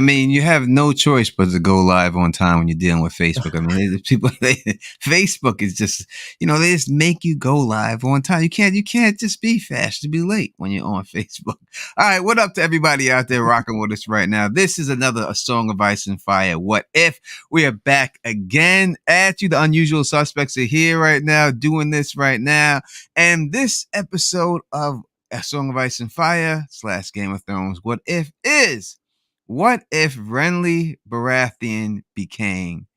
mean, you have no choice but to go live on time when you're dealing with Facebook. I mean, Facebook is just, they just make you go live on time. You can't just be fast to be late when you're on Facebook. All right, what up to everybody out there rocking with us right now? This is another A Song of Ice and Fire. What if we are back again at you? The unusual suspects are here right now, doing this right now, and this episode of A Song of Ice and Fire / Game of Thrones. What if Renly Baratheon became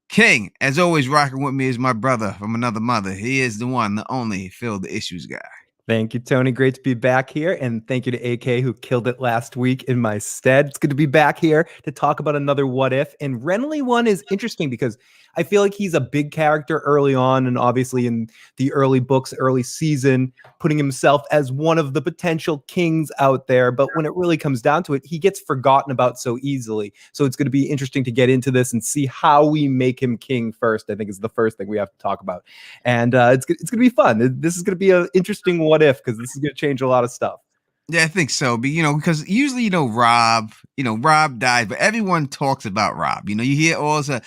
king? As always, rocking with me is my brother from another mother. He is the one, the only Phil the Issues guy. Thank you, Tony. Great to be back here. And thank you to AK who killed it last week in my stead. It's good to be back here to talk about another what if. And Renly one is interesting because I feel like he's a big character early on. And obviously in the early books, early season, putting himself as one of the potential kings out there. But when it really comes down to it, he gets forgotten about so easily. So it's going to be interesting to get into this and see how we make him king first, I think is the first thing we have to talk about. And it's going to be fun. This is going to be an interesting what if, because this is going to change a lot of stuff. Yeah, I think so. But, because usually, Rob died, but everyone talks about Rob. You hear all this,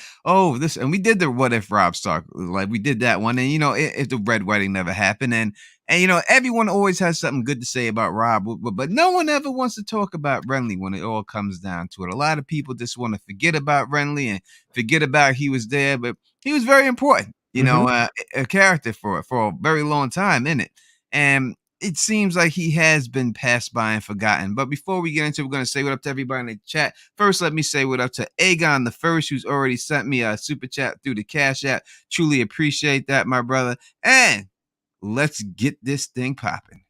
this, and we did the what if Rob Stark, like we did that one. And, if the Red Wedding never happened. And everyone always has something good to say about Rob, but no one ever wants to talk about Renly when it all comes down to it. A lot of people just want to forget about Renly and forget about he was there, but he was very important, a character for a very long time, innit? And it seems like he has been passed by and forgotten. But before we get into it, we're going to say what up to everybody in the chat. First, let me say what up to Aegon the First, who's already sent me a super chat through the Cash App. Truly appreciate that, my brother. And let's get this thing popping.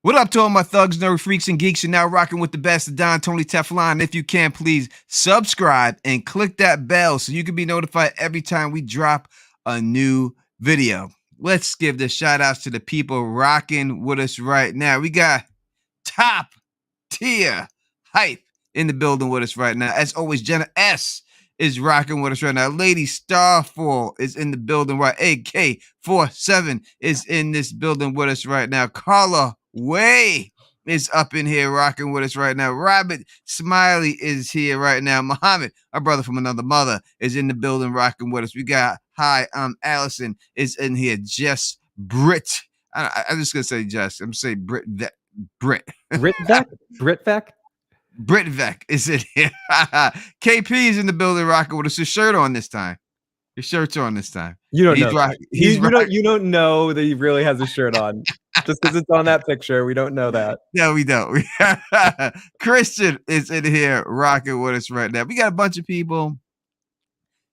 What up to all my thugs, nerd freaks, and geeks? You're now rocking with the best of Don, Tony, Teflon. If you can, please subscribe and click that bell so you can be notified every time we drop a new video. Let's give the shout outs to the people rocking with us right now. We got top tier hype in the building with us right now. As always, Jenna S is rocking with us right now. Lady Starfall is in the building right. AK47 is in this building with us right now. Carla Way is up in here rocking with us right now. Robert Smiley is here right now. Muhammad, our brother from another mother, is in the building rocking with us. We got Allison is in here. Jess Britt. I'm just gonna say Jess. I'm gonna say Britt. Britt Vec is in here. KP is in the building rocking with us. His shirt on this time. His shirt's on this time. You don't know. You don't know that he really has a shirt on. Just because it's on that picture, we don't know that. No, we don't. Christian is in here rocking with us right now. We got a bunch of people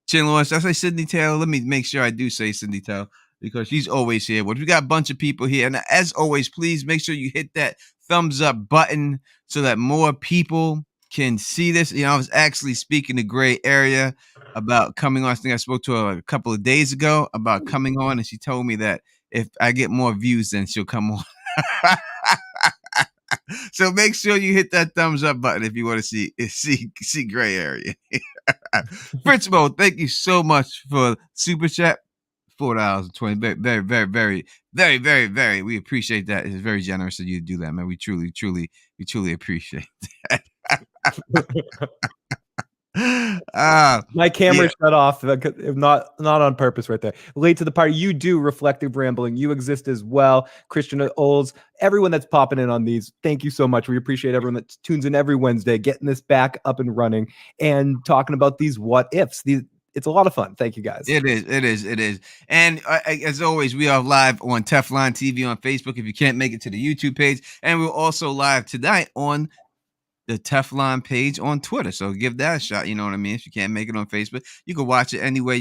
chilling with us. I say Sydney Taylor. Let me make sure I do say Sydney Taylor because she's always here. But we got a bunch of people here. And as always, please make sure you hit that thumbs up button so that more people can see this. I was actually speaking to Gray Area about coming on. I think I spoke to her a couple of days ago about coming on, and she told me that if I get more views, then she'll come on. So make sure you hit that thumbs up button if you want to see Gray Area. Fritz Mo, thank you so much for super chat. $4.20. Very, very, very, very, very, very. We appreciate that. It's very generous of you to do that, man. We truly appreciate that. My camera shut off, not on purpose right there. Late to the party. You do reflective rambling. You exist as well. Christian Olds, everyone that's popping in on these, thank you so much. We appreciate everyone that tunes in every Wednesday, getting this back up and running and talking about these what ifs. It's a lot of fun. Thank you, guys. It is. And as always, we are live on Teflon TV on Facebook if you can't make it to the YouTube page. And we're also live tonight on the Teflon page on Twitter. So give that a shot. You know what I mean? If you can't make it on Facebook, you can watch it anyway,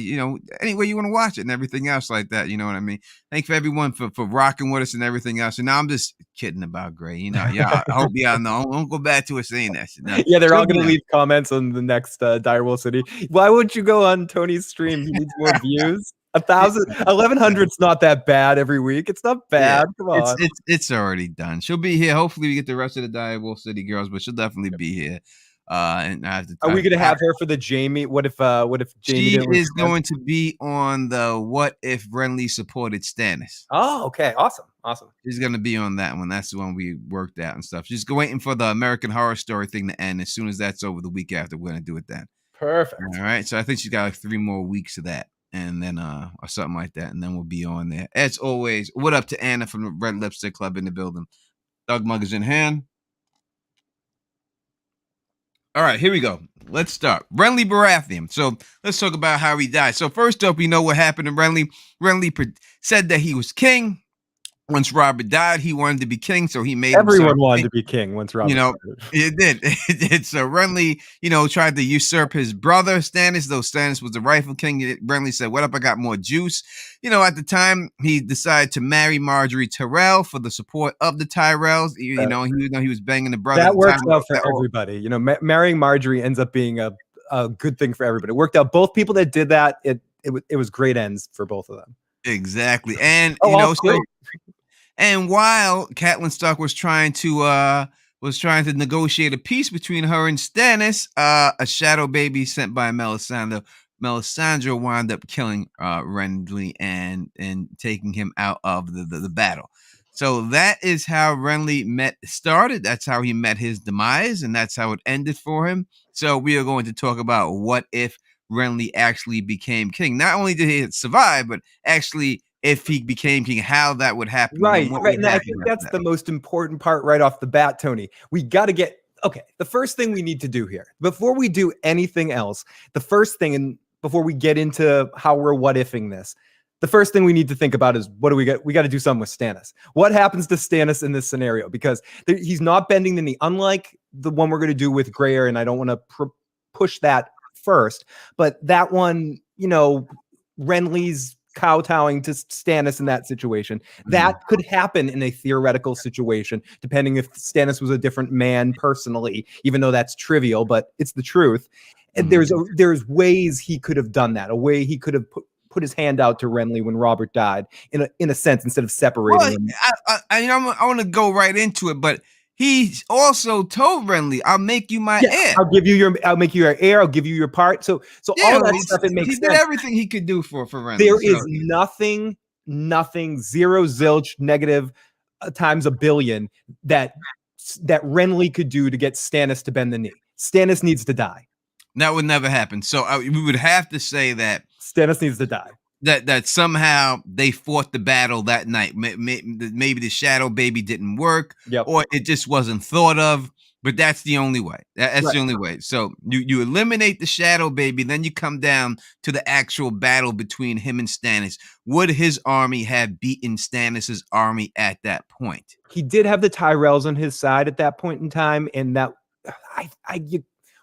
any way you want to watch it and everything else like that. You know what I mean? Thanks for everyone for rocking with us and everything else. And now I'm just kidding about Gray. I hope y'all know. I won't go back to it saying that shit. No. Yeah, they're all going to leave comments on the next Direwolf City. Why wouldn't you go on Tony's stream? He needs more views. 1,100's not that bad every week. It's not bad. Come on. It's already done. She'll be here. Hopefully we get the rest of the Direwolf City girls, but she'll definitely be here. And Are we gonna have her for the Jamie? What if Jamie she didn't is respond? going to be on the What If Renly supported Stannis. Oh, okay, awesome. She's gonna be on that one. That's the one we worked out and stuff. She's waiting for the American Horror Story thing to end. As soon as that's over, the week after, we're gonna do it then. Perfect. All right. So I think she's got like 3 more weeks of that, and then or something like that, and then we'll be on there. As always, what up to Anna from the Red Lipstick Club in the building? Thug mug is in hand. All right, here we go. Let's start. Renly Baratheon. So let's talk about how he died. So first up, we know what happened to Renly. Renly said that he was king. Once Robert died, he wanted to be king, so he made Everyone wanted to be king once Robert died. It did. It did. So Renly, tried to usurp his brother Stannis, though Stannis was the rightful king. Renly said, "What up? I got more juice." At the time, he decided to marry Margaery Tyrell for the support of the Tyrells. He was banging the brother. That works out for everybody. Marrying Margaery ends up being a good thing for everybody. It worked out. Both people that did that, it was great ends for both of them. Exactly. And and while Catelyn Stark was trying to negotiate a peace between her and Stannis, a shadow baby sent by Melisandre wound up killing Renly and taking him out of the battle. So that is how Renly started. That's how he met his demise, and that's how it ended for him. So we are going to talk about what if Renly actually became king. Not only did he survive, but actually if he became king, how that would happen. Right. And I think that's the most important part right off the bat, Tony. We got to get, the first thing we need to do here, before we do anything else, the first thing, and before we get into how we're what-ifing this, the first thing we need to think about is what do we get? We got to do something with Stannis. What happens to Stannis in this scenario? Because he's not bending the knee, unlike the one we're going to do with Greyer, and I don't want to push that first, but that one, Renly's kowtowing to Stannis in that situation. That could happen in a theoretical situation, depending if Stannis was a different man personally, even though that's trivial, but it's the truth. And there's ways he could have done that, a way he could have put his hand out to Renly when Robert died, in a sense, instead of separating him. I want to go right into it, but he also told Renly, "I'll make you my heir. I'll make you your heir. I'll give you your part." So all that stuff, it makes sense. He did everything he could do for Renly. There is nothing, zero, zilch, negative times a billion that Renly could do to get Stannis to bend the knee. Stannis needs to die. That would never happen. So we would have to say that Stannis needs to die. That somehow they fought the battle that night. Maybe the shadow baby didn't work, or it just wasn't thought of. But that's the only way. That's the only way. So you eliminate the shadow baby, then you come down to the actual battle between him and Stannis. Would his army have beaten Stannis's army at that point? He did have the Tyrells on his side at that point in time, and that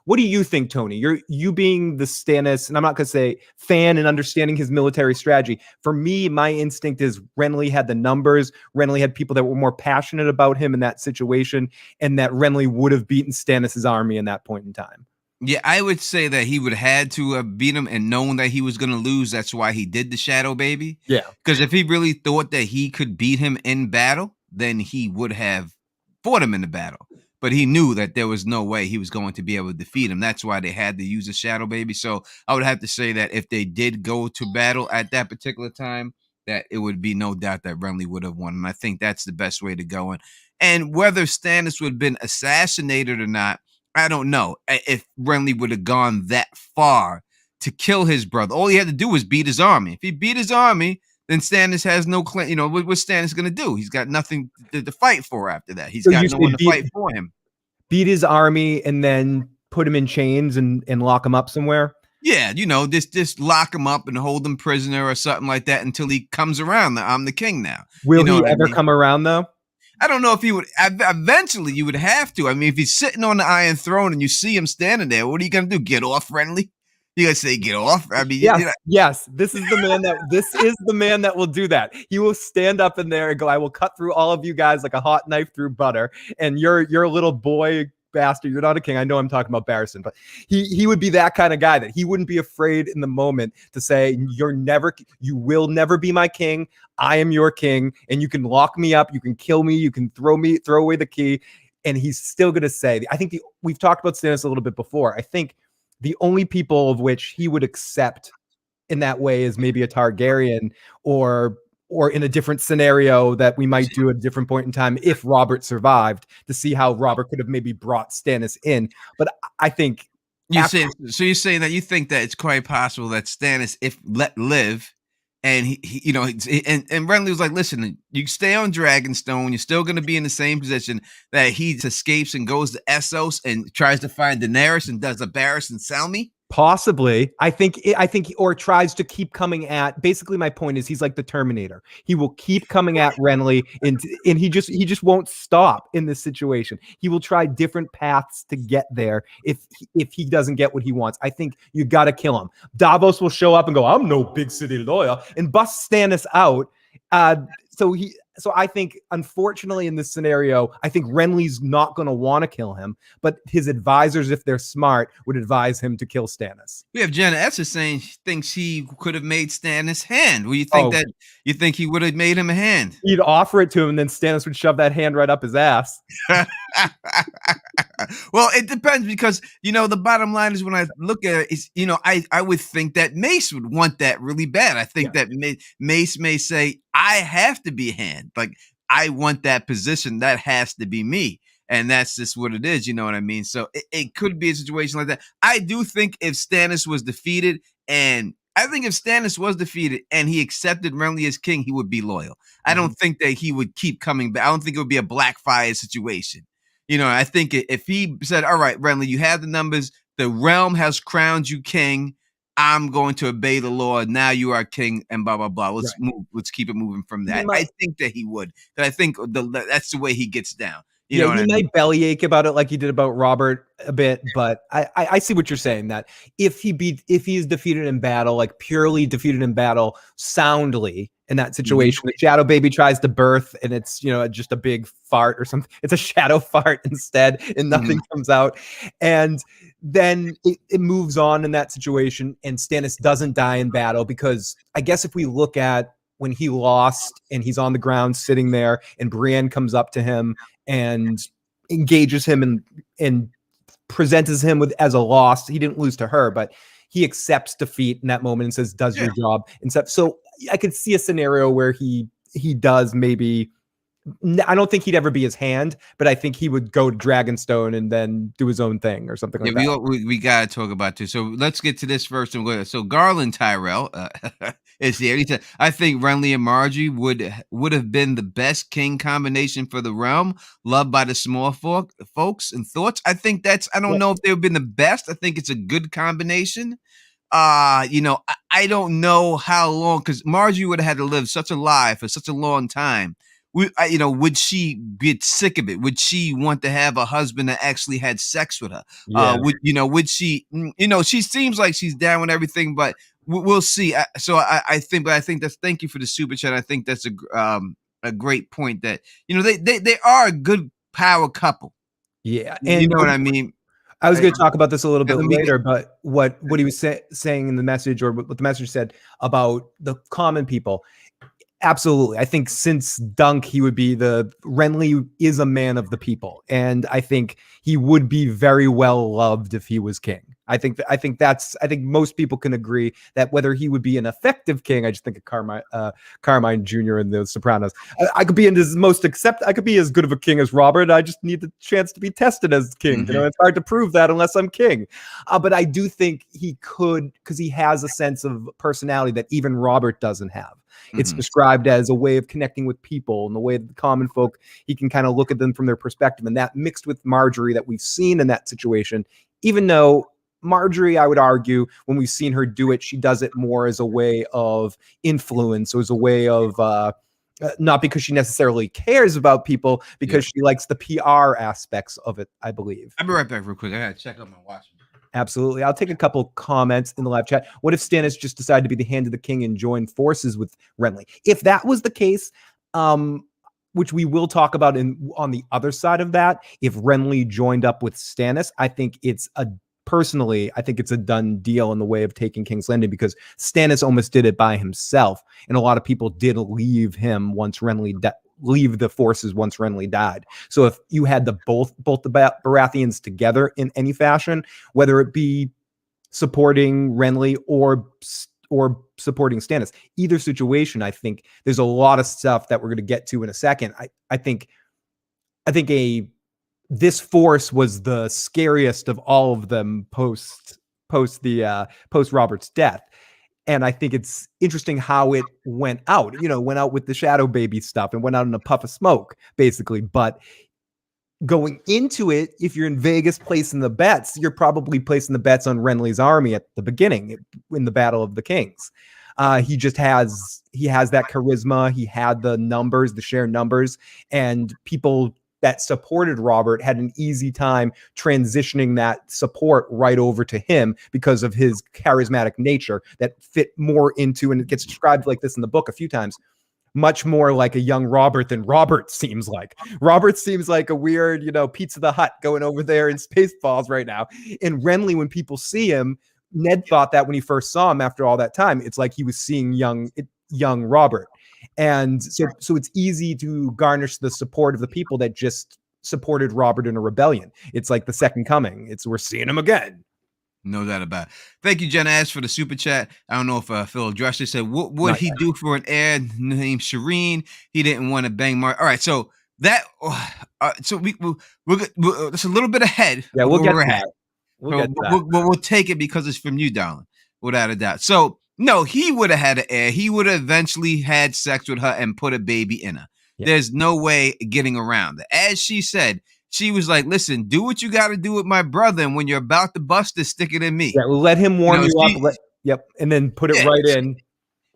what do you think, Tony? You being the Stannis, and I'm not going to say fan and understanding his military strategy. For me, my instinct is Renly had the numbers. Renly had people that were more passionate about him in that situation, and that Renly would have beaten Stannis's army in that point in time. Yeah, I would say that he would have had to have beat him and known that he was going to lose. That's why he did the shadow baby. Yeah. Because if he really thought that he could beat him in battle, then he would have fought him in the battle. But he knew that there was no way he was going to be able to defeat him. That's why they had to use a shadow baby. So I would have to say that if they did go to battle at that particular time, that it would be no doubt that Renly would have won. And I think that's the best way to go. And whether Stannis would have been assassinated or not, I don't know. If Renly would have gone that far to kill his brother, all he had to do was beat his army. If he beat his army, then Stannis has no claim. What's Stannis going to do? He's got nothing to fight for after that. He's got no one to fight for him. Beat his army and then put him in chains and lock him up somewhere? Yeah, just lock him up and hold him prisoner or something like that until he comes around. I'm the king now. Will he ever come around, though? I don't know if he would. Eventually, you would have to. I mean, if he's sitting on the Iron Throne and you see him standing there, what are you going to do? Get off, Renly? You gotta say get off. I mean, yes. This is the man that will do that. He will stand up in there and go, "I will cut through all of you guys like a hot knife through butter." And you're a little boy bastard. You're not a king. I know I'm talking about Barristan, but he would be that kind of guy that he wouldn't be afraid in the moment to say, you will never be my king. I am your king, and you can lock me up. You can kill me. You can throw away the key. and he's still going to say, I think we've talked about Stannis a little bit before. I think the only people of which he would accept in that way is maybe a Targaryen, or in a different scenario that we might do at a different point in time if Robert survived, to see how Robert could have maybe brought Stannis in. But I think you're saying that you think that it's quite possible that Stannis, if let live, and he and Renly was like, listen, you stay on Dragonstone, you're still going to be in the same position, that he escapes and goes to Essos and tries to find Daenerys and does a Barris and Selmy. Possibly. I think, or tries to keep coming at, basically my point is he's like the Terminator. He will keep coming at Renly, and he just won't stop in this situation. He will try different paths to get there if he doesn't get what he wants. I think you got to kill him. Davos will show up and go, I'm no big city lawyer, and bust Stannis out. So I think, unfortunately, in this scenario, I think Renly's not going to want to kill him, but his advisors, if they're smart, would advise him to kill Stannis. We have Jenna Esser saying she thinks he could have made Stannis hand. Well, you think he would have made him a hand? He'd offer it to him, and then Stannis would shove that hand right up his ass. Well, it depends, because the bottom line is, when I look at it, is I would think that Mace would want that really bad. I think that Mace may say, I have to be a hand. Like, I want that position. That has to be me. And that's just what it is. You know what I mean? So it could be a situation like that. I do think if Stannis was defeated, and he accepted Renly as king, he would be loyal. I don't think that he would keep coming back. I don't think it would be a Blackfire situation. I think if he said, all right, Renly, you have the numbers, the realm has crowned you king, I'm going to obey the law, now you are king, and blah, blah, blah. Let's keep it moving from that. I think that he would. I think that's the way he gets down. You know what I mean? He might bellyache about it like he did about Robert a bit, but I see what you're saying, that if he's defeated in battle, like purely defeated in battle soundly, in that situation, the shadow baby tries to birth, and it's just a big fart or something. It's a shadow fart instead, and nothing comes out. And then it moves on in that situation, and Stannis doesn't die in battle, because I guess if we look at when he lost and he's on the ground sitting there, and Brienne comes up to him and engages him and presents him as a loss. He didn't lose to her, but he accepts defeat in that moment and says, does your job and stuff. So I could see a scenario where he does maybe, I don't think he'd ever be his hand, but I think he would go to Dragonstone and then do his own thing or something like that. We got to talk about this. So let's get to this first. So Garland Tyrell is here. He said, I think Renly and Margaery would have been the best king combination for the realm, loved by the small folks and thoughts. I think I don't know if they've been the best. I think it's a good combination. I don't know how long, because Margaery would have had to live such a life for such a long time. Would she get sick of it? Would she want to have a husband that actually had sex with her? Would she, she seems like she's down with everything, but we'll see. I think that's, thank you for the super chat. I think that's a great point, that, they are a good power couple. Yeah. And you know what I mean? I was going to talk about this a little bit later, but what he was saying in the message, or what the message said about the common people. Absolutely. I think since Dunk, Renly is a man of the people. And I think he would be very well loved if he was king. I think most people can agree that whether he would be an effective king, I just think of Carmine Jr. in The Sopranos. I could be I could be as good of a king as Robert. I just need the chance to be tested as king. It's hard to prove that unless I'm king. But I do think he could, because he has a sense of personality that even Robert doesn't have. It's described as a way of connecting with people, and the way that the common folk, he can kind of look at them from their perspective. And that mixed with Margaery that we've seen in that situation, even though Margaery, I would argue, when we've seen her do it, she does it more as a way of influence, or as a way of not because she necessarily cares about people, because she likes the PR aspects of it, I believe. I'll be right back real quick. I gotta check out my watch. Absolutely. I'll take a couple comments in the live chat. What if Stannis just decided to be the hand of the king and join forces with Renly? If that was the case, which we will talk about on the other side of that, if Renly joined up with Stannis, I think it's a done deal in the way of taking King's Landing, because Stannis almost did it by himself, and a lot of people did leave him once Renly leave the forces once Renly died. So if you had both the Baratheons together in any fashion, whether it be supporting Renly or supporting Stannis, either situation, I think there's a lot of stuff that we're going to get to in a second. I think this force was the scariest of all of them post Robert's death. And I think it's interesting how it went out. Went out with the shadow baby stuff and went out in a puff of smoke, basically. But going into it, if you're in Vegas placing the bets, you're probably placing the bets on Renly's army at the beginning in the Battle of the Kings. He has that charisma. He had the numbers, the sheer numbers, and people that supported Robert had an easy time transitioning that support right over to him because of his charismatic nature that fit more into, and it gets described like this in the book a few times, much more like a young Robert than Robert seems like. Robert seems like a weird, Pizza the Hut going over there in Spaceballs right now. And Renly, when people see him, Ned thought that when he first saw him after all that time, it's like he was seeing young Robert. And so it's easy to garnish the support of the people that just supported Robert in a rebellion. It's like the second coming. We're seeing him again. No doubt about it. Thank you, Jenna Ash, for the super chat. I don't know if Phil addressed it. Said, what would he do for an heir named Shireen? He didn't want to bang Mark. All right, so that, so we're that's a little bit ahead. Yeah, we'll get to that. We'll take it because it's from you, darling, without a doubt. So, no, he would have had an heir. He would have eventually had sex with her and put a baby in her. Yeah. There's no way getting around it. As she said, she was like, listen, do what you got to do with my brother. And when you're about to bust it, stick it in me. Yeah, let him warm you up. And then put it right in.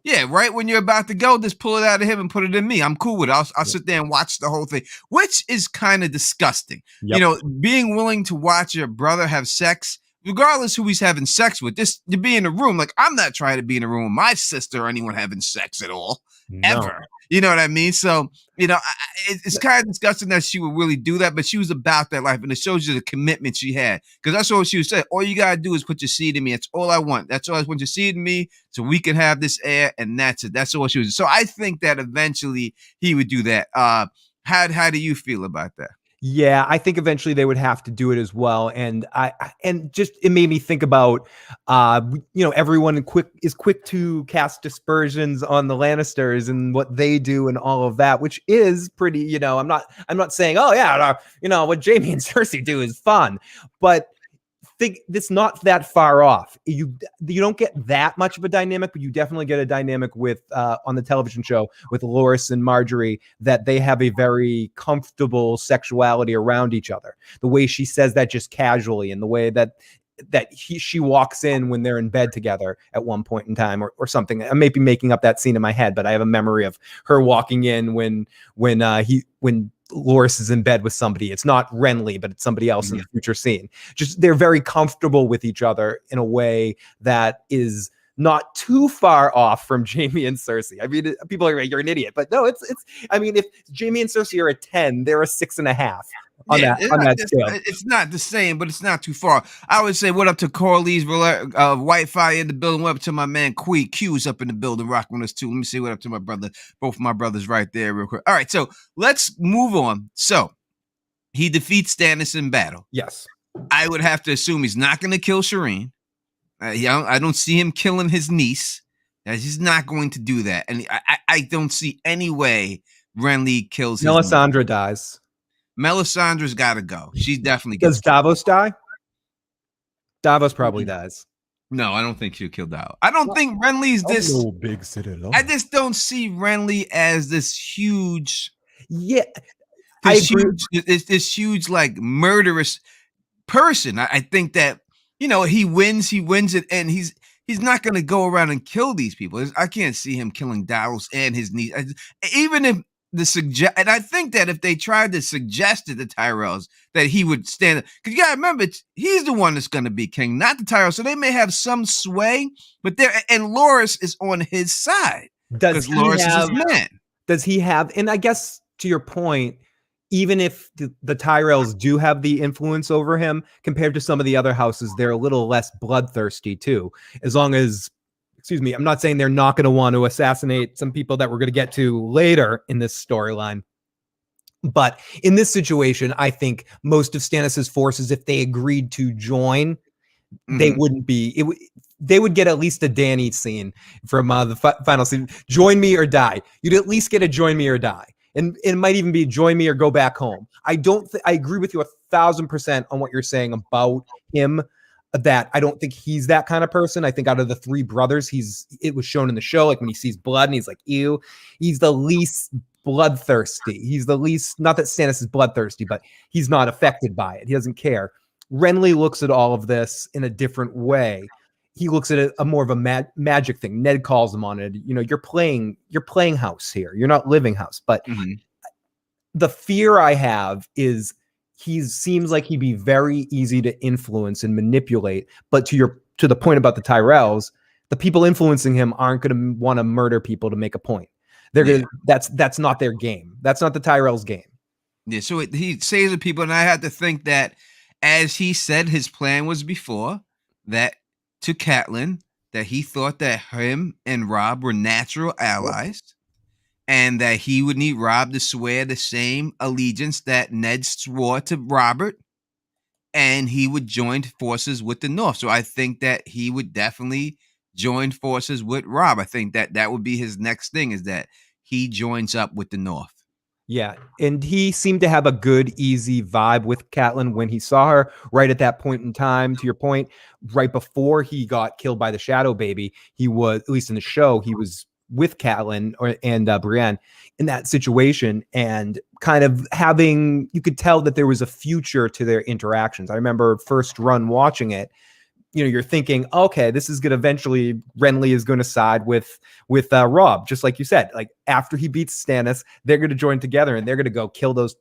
Yeah, right when you're about to go, just pull it out of him and put it in me. I'm cool with it. I'll sit there and watch the whole thing, which is kind of disgusting. Yep. Being willing to watch your brother have sex, regardless who he's having sex with, just to be in a room. Like, I'm not trying to be in a room with my sister or anyone having sex at all, ever. You know what I mean? So, it's kind of disgusting that she would really do that, but she was about that life, and it shows you the commitment she had. Because that's all she was saying. All you got to do is put your seed in me. That's all I want. That's all I want, your seed in me, so we can have this heir, and that's it. That's all she was. So I think that eventually he would do that. How do you feel about that? Yeah, I think eventually they would have to do it as well. And it made me think about, everyone is quick to cast dispersions on the Lannisters and what they do and all of that, which is pretty, I'm not saying, oh yeah, what Jaime and Cersei do is fun, but think it's not that far off. You don't get that much of a dynamic, but you definitely get a dynamic with on the television show with Loras and Margaery, that they have a very comfortable sexuality around each other. The way she says that just casually, and the way that she walks in when they're in bed together at one point in time or something. I may be making up that scene in my head, but I have a memory of her walking in when Loras is in bed with somebody. It's not Renly, but it's somebody else in the future scene. Just they're very comfortable with each other in a way that is not too far off from Jaime and Cersei. I mean, people are like, you're an idiot, but no, it's. I mean, if Jaime and Cersei are a 10, they're a 6.5 on that scale. It's not the same, but it's not too far. I would say, what up to Corley's Whitefire in the building? What up to my man Q's up in the building, rocking with us too. Let me see what up to my brother. Both my brothers right there, real quick. All right, so let's move on. So he defeats Stannis in battle. Yes, I would have to assume he's not going to kill Shireen. I don't see him killing his niece. He's not going to do that, and I don't see any way Renly kills. Melisandre dies. Melisandre's got to go. She's definitely. Does Davos die? Davos probably dies. No, I don't think she'll kill Davos. I don't think Renly's this big citadel. I just don't see Renly as this huge. Yeah, this huge like murderous person. I think that he wins it, and he's not going to go around and kill these people. I can't see him killing Davos and his niece. Even if and I think that if they tried to suggest to the Tyrells that he would stand, because you gotta remember, he's the one that's going to be king, not the Tyrells. So they may have some sway, but and Loras is on his side because Loras is his man. Does he have? And I guess to your point, even if the Tyrells do have the influence over him compared to some of the other houses, they're a little less bloodthirsty too. As long as, I'm not saying they're not going to want to assassinate some people that we're going to get to later in this storyline. But in this situation, I think most of Stannis's forces, if they agreed to join, they wouldn't be. They would get at least a Dany scene from the final scene. Join me or die. You'd at least get a join me or die, and it might even be join me or go back home. I don't. I agree with you 1,000% on what you're saying about him. That I don't think he's that kind of person. I think out of the three brothers, it was shown in the show, like when he sees blood and he's like, ew, he's the least bloodthirsty. He's the least, not that Stannis is bloodthirsty, but he's not affected by it. He doesn't care. Renly looks at all of this in a different way. He looks at it a more of a magic thing. Ned calls him on it. You know, you're playing house here. You're not living house. But the fear I have is he seems like he'd be very easy to influence and manipulate. But to the point about the Tyrells, the people influencing him aren't going to want to murder people to make a point. They're gonna. That's not their game. That's not the Tyrells' game. Yeah. So he saves the people, and I had to think that, as he said, his plan was before that to Catelyn, that he thought that him and Robb were natural allies, and that he would need Robb to swear the same allegiance that Ned swore to Robert, and he would join forces with the North. So I think that he would definitely join forces with Robb. I think that would be his next thing, is that he joins up with the North. Yeah, and he seemed to have a good, easy vibe with Catelyn when he saw her right at that point in time. To your point, right before he got killed by the Shadow Baby, he was, at least in the show, he was with Catelyn and Brienne in that situation, and kind of having, you could tell that there was a future to their interactions. I remember first run watching it. You know, you're thinking, okay, this is going to eventually, Renly is going to side with Robb, just like you said. Like, after he beats Stannis, they're going to join together and they're going to go kill those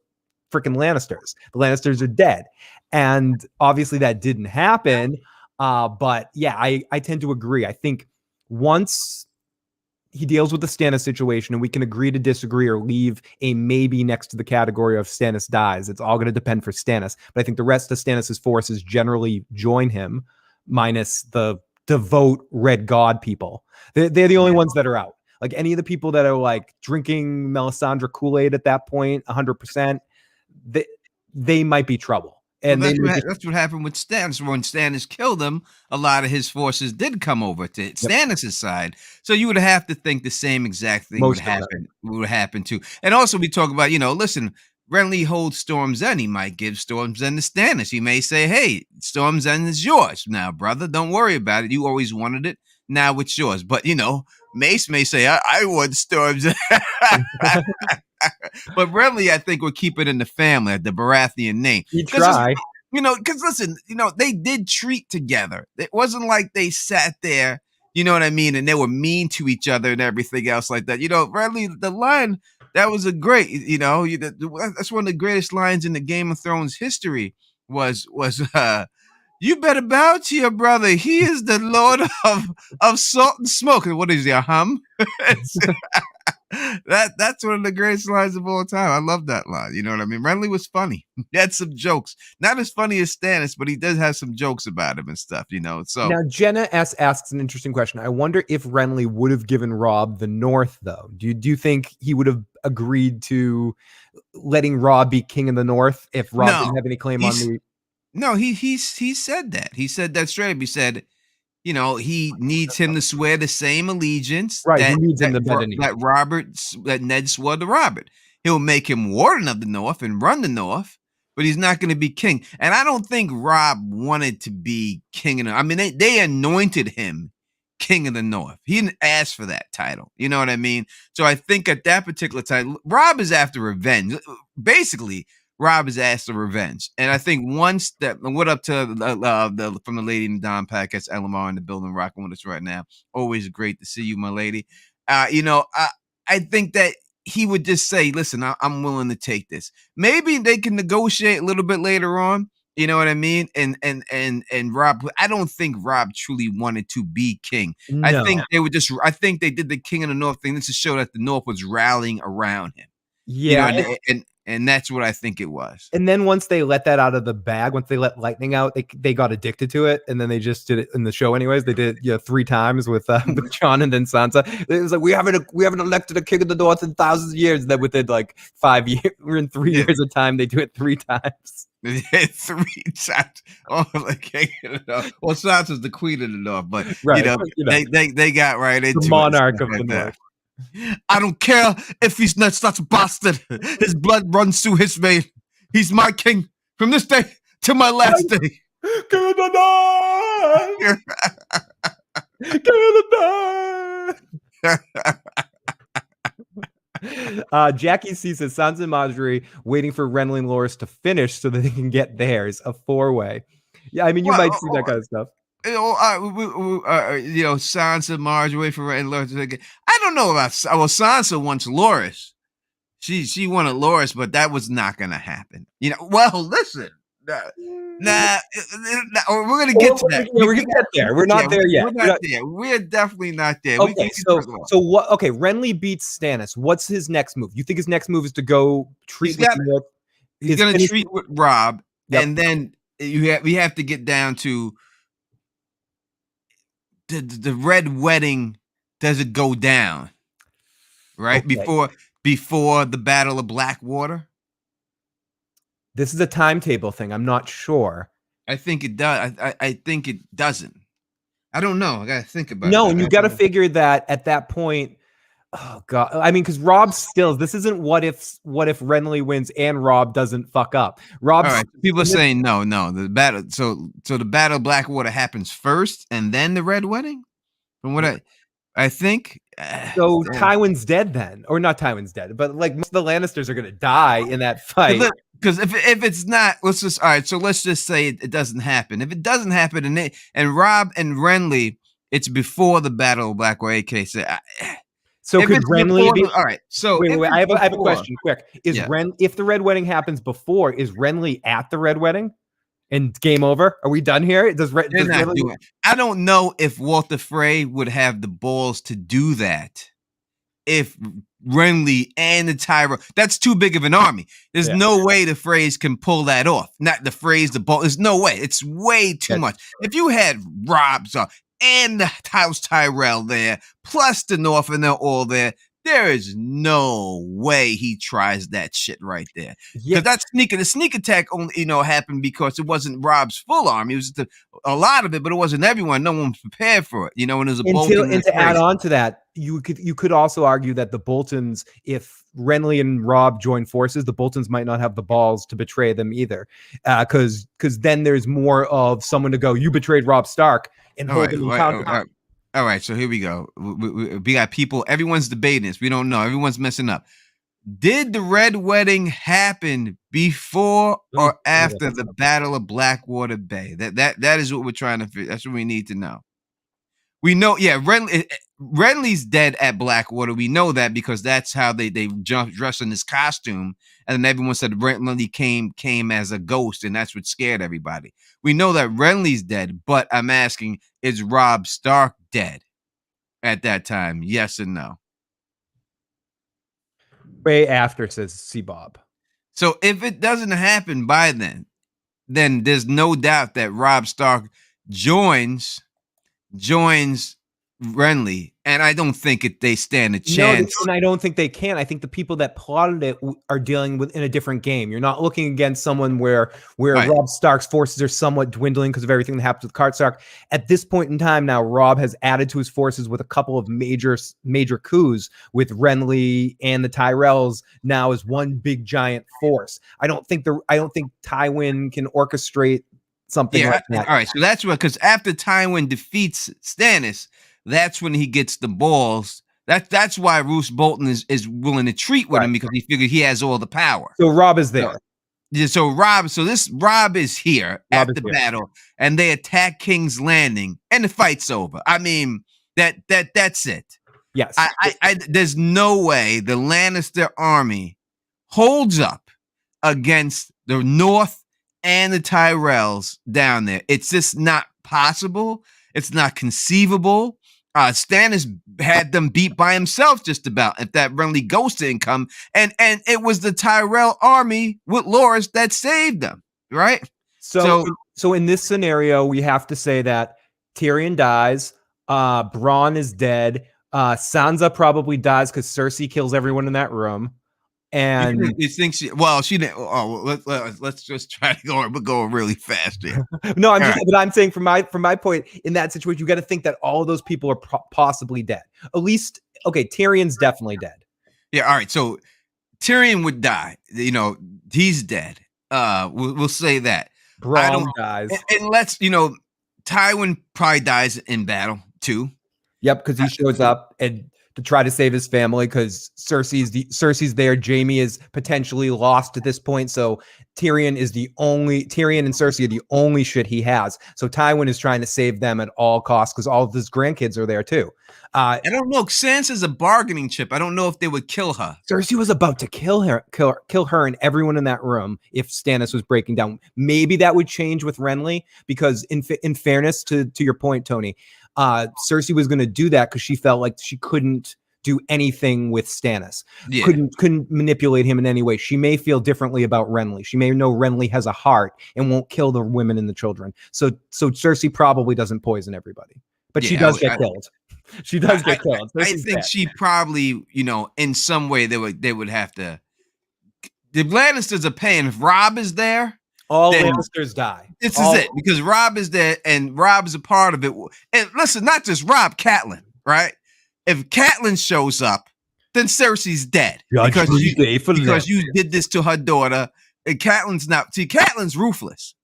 freaking Lannisters. The Lannisters are dead. And obviously that didn't happen. But yeah, I tend to agree. I think once he deals with the Stannis situation and we can agree to disagree or leave a maybe next to the category of Stannis dies, it's all going to depend for Stannis. But I think the rest of Stannis's forces generally join him, minus the devout Red God people. They're the only ones that are out. Like, any of the people that are like drinking Melisandre Kool-Aid at that point, 100%, they might be trouble. And well, that's what happened with Stannis. When Stannis killed him, a lot of his forces did come over to Stannis' side. So you would have to think the same exact thing would happen too. And also, we talk about, listen, Renly holds Storm's End. He might give Storm's End to Stannis. He may say, hey, Storm's End is yours now, brother. Don't worry about it. You always wanted it. Now it's yours. But, Mace may say, I want Storm's End. But Renly, I think, would keep it in the family, the Baratheon name. He try. Because listen, they did treat together. It wasn't like they sat there, you know what I mean, and they were mean to each other and everything else like that. Renly, the line, that was a great, that's one of the greatest lines in the Game of Thrones history was you better bow to your brother. He is the Lord of salt and smoke. And what is he, a hum? That's one of the greatest lines of all time. I love that line. You know what I mean? Renly was funny. He had some jokes. Not as funny as Stannis, but he does have some jokes about him and stuff, So now Jenna S asks an interesting question. I wonder if Renly would have given Robb the North, though. Do you think he would have agreed to letting Robb be king of the North if Robb didn't have any claim on the? No, he said that. He said that straight up. He said, he needs him to swear the same allegiance that Ned swore to Robert. He'll make him warden of the North and run the North, but he's not going to be king. And I don't think Robb wanted to be king of the North. I mean, they anointed him king of the North. He didn't ask for that title. You know what I mean? So I think at that particular time, Robb is after revenge. Basically, Robb is asked for revenge. And I think once that, what up to from the lady in the Don podcast, Elamar in the building rocking with us right now. Always great to see you, my lady. I think that he would just say, listen, I'm willing to take this. Maybe they can negotiate a little bit later on. You know what I mean? And Robb, I don't think Robb truly wanted to be king. No. I think they did the king of the North thing. This is to show that the North was rallying around him. Yeah. And that's what I think it was. And then once they let that out of the bag, once they let lightning out, they got addicted to it, and then they just did it in the show anyways. They did it 3 times with Jon and then Sansa. It was like we haven't elected a king of the North in thousands of years. And then within like 5 years, we're in 3 years of time, they do it 3 times. 3 times. Oh, like, well, Sansa's the queen of the North, but Right, they got right into the monarch of the North. I don't care if he's not such a bastard. His blood runs through his vein. He's my king from this day to my last day. King of the North! King of the North! Jackie sees that Sansa and Margaery waiting for Renly and Loras to finish so that they can get theirs, a 4-way. Yeah, I mean, you might see that kind of stuff. Sansa, Margaery for Loras. I don't know about. Well, Sansa wants Loras. She wanted Loras, but that was not going to happen. Well, listen. Nah, we're going to get to that. We're going to get there. We're not there yet. We're not there. We're definitely not there. Okay, so what? Okay, Renly beats Stannis. What's his next move? You think his next move is to go treat with North? He's going to treat with Robb, and then we have to get down to the Red Wedding. Does it go down right before the Battle of Blackwater? This is a timetable thing. I'm not sure. I think it does. I think it doesn't. I don't know. I got to think about it. No, and you got to figure that at that point. Oh God! I mean, because Robb still. This isn't what if Renly wins and Robb doesn't fuck up. Robb. All right. People are saying no. The battle. So the Battle of Blackwater happens first, and then the Red Wedding. From what I think. So Tywin's dead then, or not Tywin's dead, but like most of the Lannisters are gonna die in that fight. Because if it's not, let's just say it doesn't happen. If it doesn't happen, and Robb and Renly, it's before the Battle of Blackwater. So could Renly be all right? So wait, I have a question. Quick, if the Red Wedding happens before, is Renly at the Red Wedding? And game over? Are we done here? I don't know if Walter Frey would have the balls to do that. If Renly and the Tyrell, that's too big of an army. There's no way the Freys can pull that off. Not the Freys, the ball. There's no way. It's way too much. If you had Robb and the House Tyrell there, plus the North, and they're all there, there is no way he tries that shit right there. Because the sneak attack only happened because it wasn't Robb's full army. It was a lot of it, but it wasn't everyone. No one was prepared for it. And it was a Bolton. And to add on to that, you could also argue that the Boltons, if Renly and Robb join forces, the Boltons might not have the balls to betray them either, because then there's more of someone to go, you betrayed Robb Stark, and hold them accountable. All right, so here we go. We got people. Everyone's debating this. We don't know. Everyone's messing up. Did the Red Wedding happen before or after the Battle of Blackwater Bay? That is what we're trying to figure. That's what we need to know. We know, Renly's dead at Blackwater. We know that because that's how they dressed in this costume, and then everyone said Renly came as a ghost, and that's what scared everybody. We know that Renly's dead, but I'm asking, is Robb Stark dead at that time? Yes and no. Way after, says C. Bob. So if it doesn't happen by then there's no doubt that Robb Stark joins Renly, and I don't think they stand a chance. No, and I don't think they can. I think the people that plotted it are dealing with in a different game. You're not looking against someone where Robb Stark's forces are somewhat dwindling because of everything that happened with Karstark. At this point in time now, Robb has added to his forces with a couple of major coups with Renly and the Tyrells now as one big giant force. I don't think Tywin can orchestrate something like that. All right, so that's what, because after Tywin defeats Stannis, that's when he gets the balls. That's why Roose Bolton is willing to treat with him, because he figured he has all the power. So Robb is there. So Robb is here at the battle, and they attack King's Landing, and the fight's over. I mean, that's it. Yes. There's no way the Lannister army holds up against the North and the Tyrells down there. It's just not possible. It's not conceivable. Stannis had them beat by himself just about if that Renly ghost didn't come. And it was the Tyrell army with Loras that saved them, right? So in this scenario, we have to say that Tyrion dies, Bronn is dead, Sansa probably dies because Cersei kills everyone in that room. And you think she didn't. Oh, let's just try to go. We're going really fast here. No, but I'm saying from my point in that situation, you got to think that all of those people are possibly dead. At least, okay, Tyrion's definitely dead. Yeah, all right. So Tyrion would die. You know, he's dead. We'll say that. Bronn dies, and let's Tywin probably dies in battle too. Yep, because he shows up and to try to save his family because Cersei's there. Jaime is potentially lost at this point. So Tyrion and Cersei are the only shit he has. So Tywin is trying to save them at all costs because all of his grandkids are there too. I don't know. Sansa's a bargaining chip. I don't know if they would kill her. Cersei was about to kill her and everyone in that room if Stannis was breaking down. Maybe that would change with Renly because in fairness to your point, Tony, Cersei was going to do that because she felt like she couldn't do anything with Stannis. Yeah. Couldn't manipulate him in any way. She may feel differently about Renly. She may know Renly has a heart and won't kill the women and the children. So Cersei probably doesn't poison everybody, but she does get killed. She does get killed. I think she probably, in some way they would have to. The Lannisters are paying. If Robb is there, all Lannisters die. This is it because Robb is there and Robb is a part of it. And listen, not just Robb, Catelyn, right? If Catelyn shows up, then Cersei's dead because you did this to her daughter. And Catelyn's ruthless.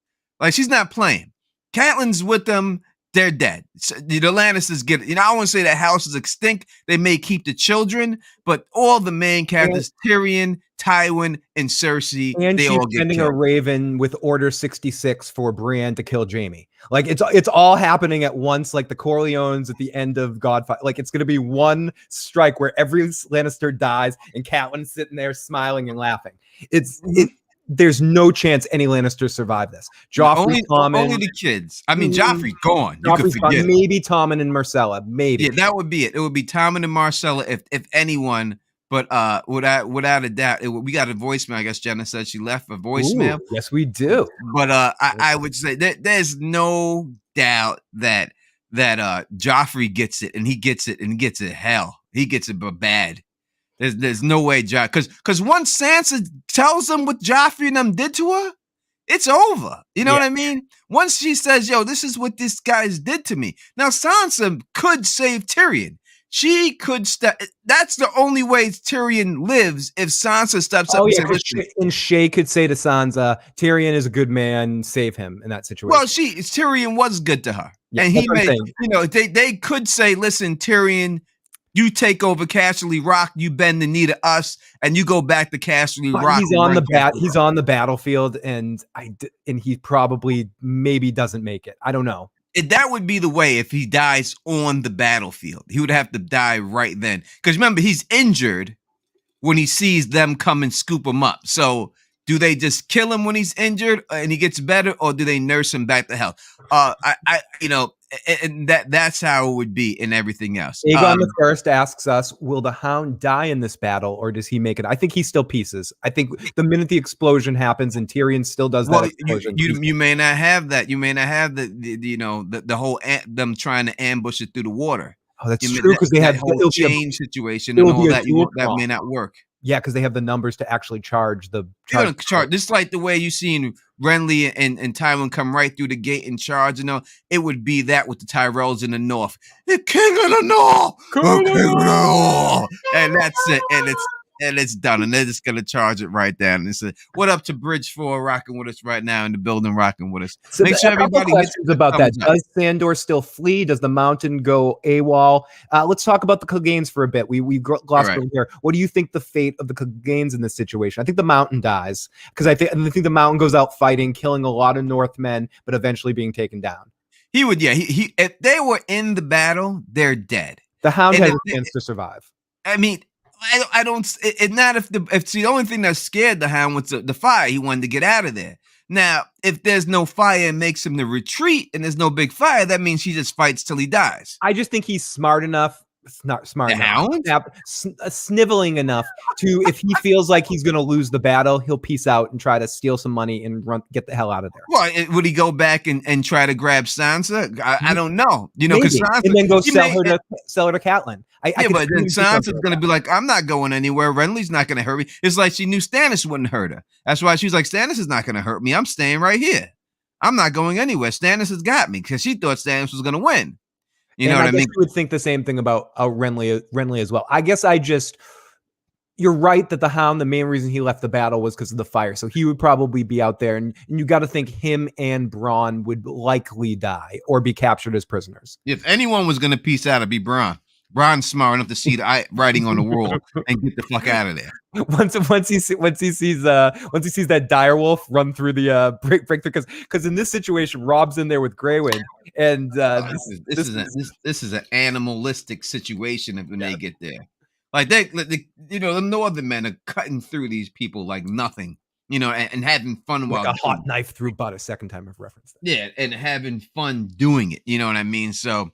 Like she's not playing. Catelyn's with them. They're dead. So, the Lannisters get it. I don't want to say that house is extinct. They may keep the children, but all the main characters, Tyrion, Tywin, and Cersei, and they she's all get sending killed. a raven with Order 66 for Brienne to kill Jaime. Like it's all happening at once, like the Corleones at the end of Godfather. Like it's going to be one strike where every Lannister dies and Catelyn's sitting there smiling and laughing. There's no chance any Lannisters survive this. Joffrey, only the kids. I mean, Joffrey gone. You could forget. Maybe Tommen and Marcella. Maybe. Yeah, that would be it. It would be Tommen and Marcella if anyone. But without a doubt, we got a voicemail. I guess Jenna said she left a voicemail. Ooh, yes, we do. But I would say there's no doubt that Joffrey gets it, and he gets it hell. He gets it but bad. There's no way because once Sansa tells them what Joffrey and them did to her, it's over. You know what I mean? Once she says, "Yo, this is what this guys did to me." Now Sansa could save Tyrion. She could step. That's the only way Tyrion lives if Sansa steps up. And Shay could say to Sansa, "Tyrion is a good man. Save him in that situation." Well, Tyrion was good to her, and he made. They could say, "Listen, Tyrion, you take over Casterly Rock. You bend the knee to us, and you go back to Casterly Rock." He's on the battlefield, and he probably maybe doesn't make it. I don't know. That would be the way if he dies on the battlefield. He would have to die right then. Because remember, he's injured when he sees them come and scoop him up. So do they just kill him when he's injured and he gets better, or do they nurse him back to health? And that's how it would be in everything else. Aegon the First asks us, will the Hound die in this battle, or does he make it? I think he's still pieces. I think the minute the explosion happens and Tyrion still does that explosion. You may not have that. You may not have the whole them trying to ambush it through the water. Oh, that's true, because they have whole change situation and all that. That may not work. Yeah, because they have the numbers to actually charge the charge. Just like the way you seen Renly and Tywin come right through the gate and charge, it would be that with the Tyrells in the north. The king of the north, and that's it. And it's done, and they're just gonna charge it right down. And say, "What up to Bridge 4 rocking with us right now in the building, rocking with us." So make sure everybody questions about that. Does Sandor still flee? Does the Mountain go AWOL? Let's talk about the Cleganes for a bit. We glossed over here. What do you think the fate of the Cleganes in this situation? I think the Mountain dies because I think the Mountain goes out fighting, killing a lot of Northmen, but eventually being taken down. He would, He if they were in the battle, they're dead. The Hound has a chance to survive. I mean, I don't. It's not if the only thing that scared the Hound was the fire. He wanted to get out of there. Now, if there's no fire and makes him to retreat and there's no big fire, that means she just fights till he dies. I just think he's smart enough. Not smart The enough. Hound? Sniveling enough to, if he feels like he's going to lose the battle, he'll peace out and try to steal some money and get the hell out of there. Well, would he go back and try to grab Sansa? I don't know. You know, because Sansa, and then go sell her to Catelyn. But then Sansa's going to be like, I'm not going anywhere. Renly's not going to hurt me. It's like she knew Stannis wouldn't hurt her. That's why she was like, Stannis is not going to hurt me. I'm staying right here. I'm not going anywhere. Stannis has got me, because she thought Stannis was going to win. You know what I mean? You would think the same thing about Renly as well. I guess you're right that the Hound, the main reason he left the battle was because of the fire. So he would probably be out there, and you got to think him and Bronn would likely die or be captured as prisoners. If anyone was going to peace out, it'd be Bronn. Bronn's smart enough to see the writing on the wall and get the fuck out of there. Once he sees that direwolf run through the breakthrough, because in this situation, Rob's in there with Grey Wind, and this is an animalistic situation when they get there. Like they, no other men are cutting through these people like nothing, and having fun like a hot knife through butter. Second time I've referenced that. Yeah, and having fun doing it. You know what I mean? So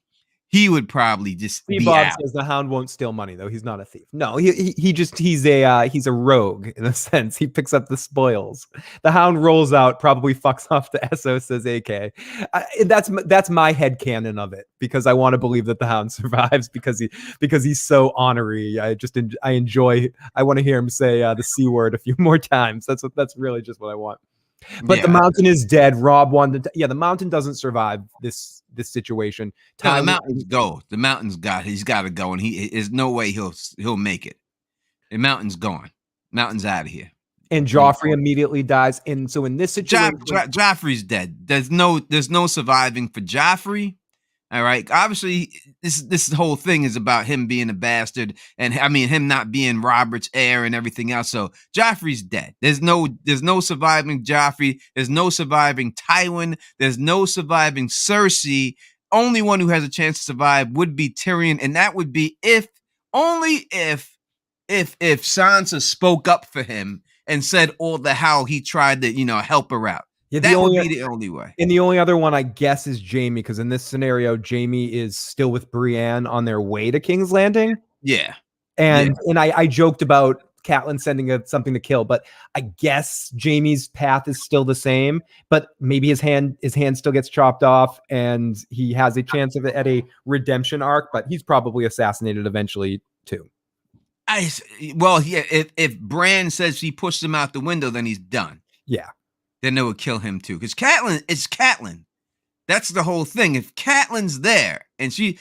he would probably just be Bob out. says the Hound won't steal money, though. He's not a thief. No, he's a rogue in a sense. He picks up the spoils. The Hound rolls out, probably fucks off to Essos, says AK. That's my headcanon of it, because I want to believe that the Hound survives because he's so honorary. I want to hear him say the C word a few more times. That's really just what I want. But the Mountain is dead. Rob wanted to, the Mountain doesn't survive this situation. No, the Mountain's go. The Mountain's he's got to go, and there's no way he'll make it. The Mountain's gone. Mountain's out of here. And Joffrey immediately dies. And so in this situation, Joffrey's dead. There's no surviving for Joffrey. All right. Obviously, this whole thing is about him being a bastard, and him not being Robert's heir and everything else. So Joffrey's dead. There's no surviving Joffrey. There's no surviving Tywin. There's no surviving Cersei. Only one who has a chance to survive would be Tyrion, and that would be if Sansa spoke up for him and said how he tried to help her out. Yeah, that would be the only way. And the only other one, I guess, is Jaime, because in this scenario, Jaime is still with Brienne on their way to King's Landing. Yeah. And I joked about Catelyn sending something to kill, but I guess Jaime's path is still the same, but maybe his hand still gets chopped off and he has a chance of it at a redemption arc, but he's probably assassinated eventually too. If Bran says he pushed him out the window, then he's done. Yeah. Then they would kill him too. Because it's Catelyn. That's the whole thing. If Catelyn's there and she,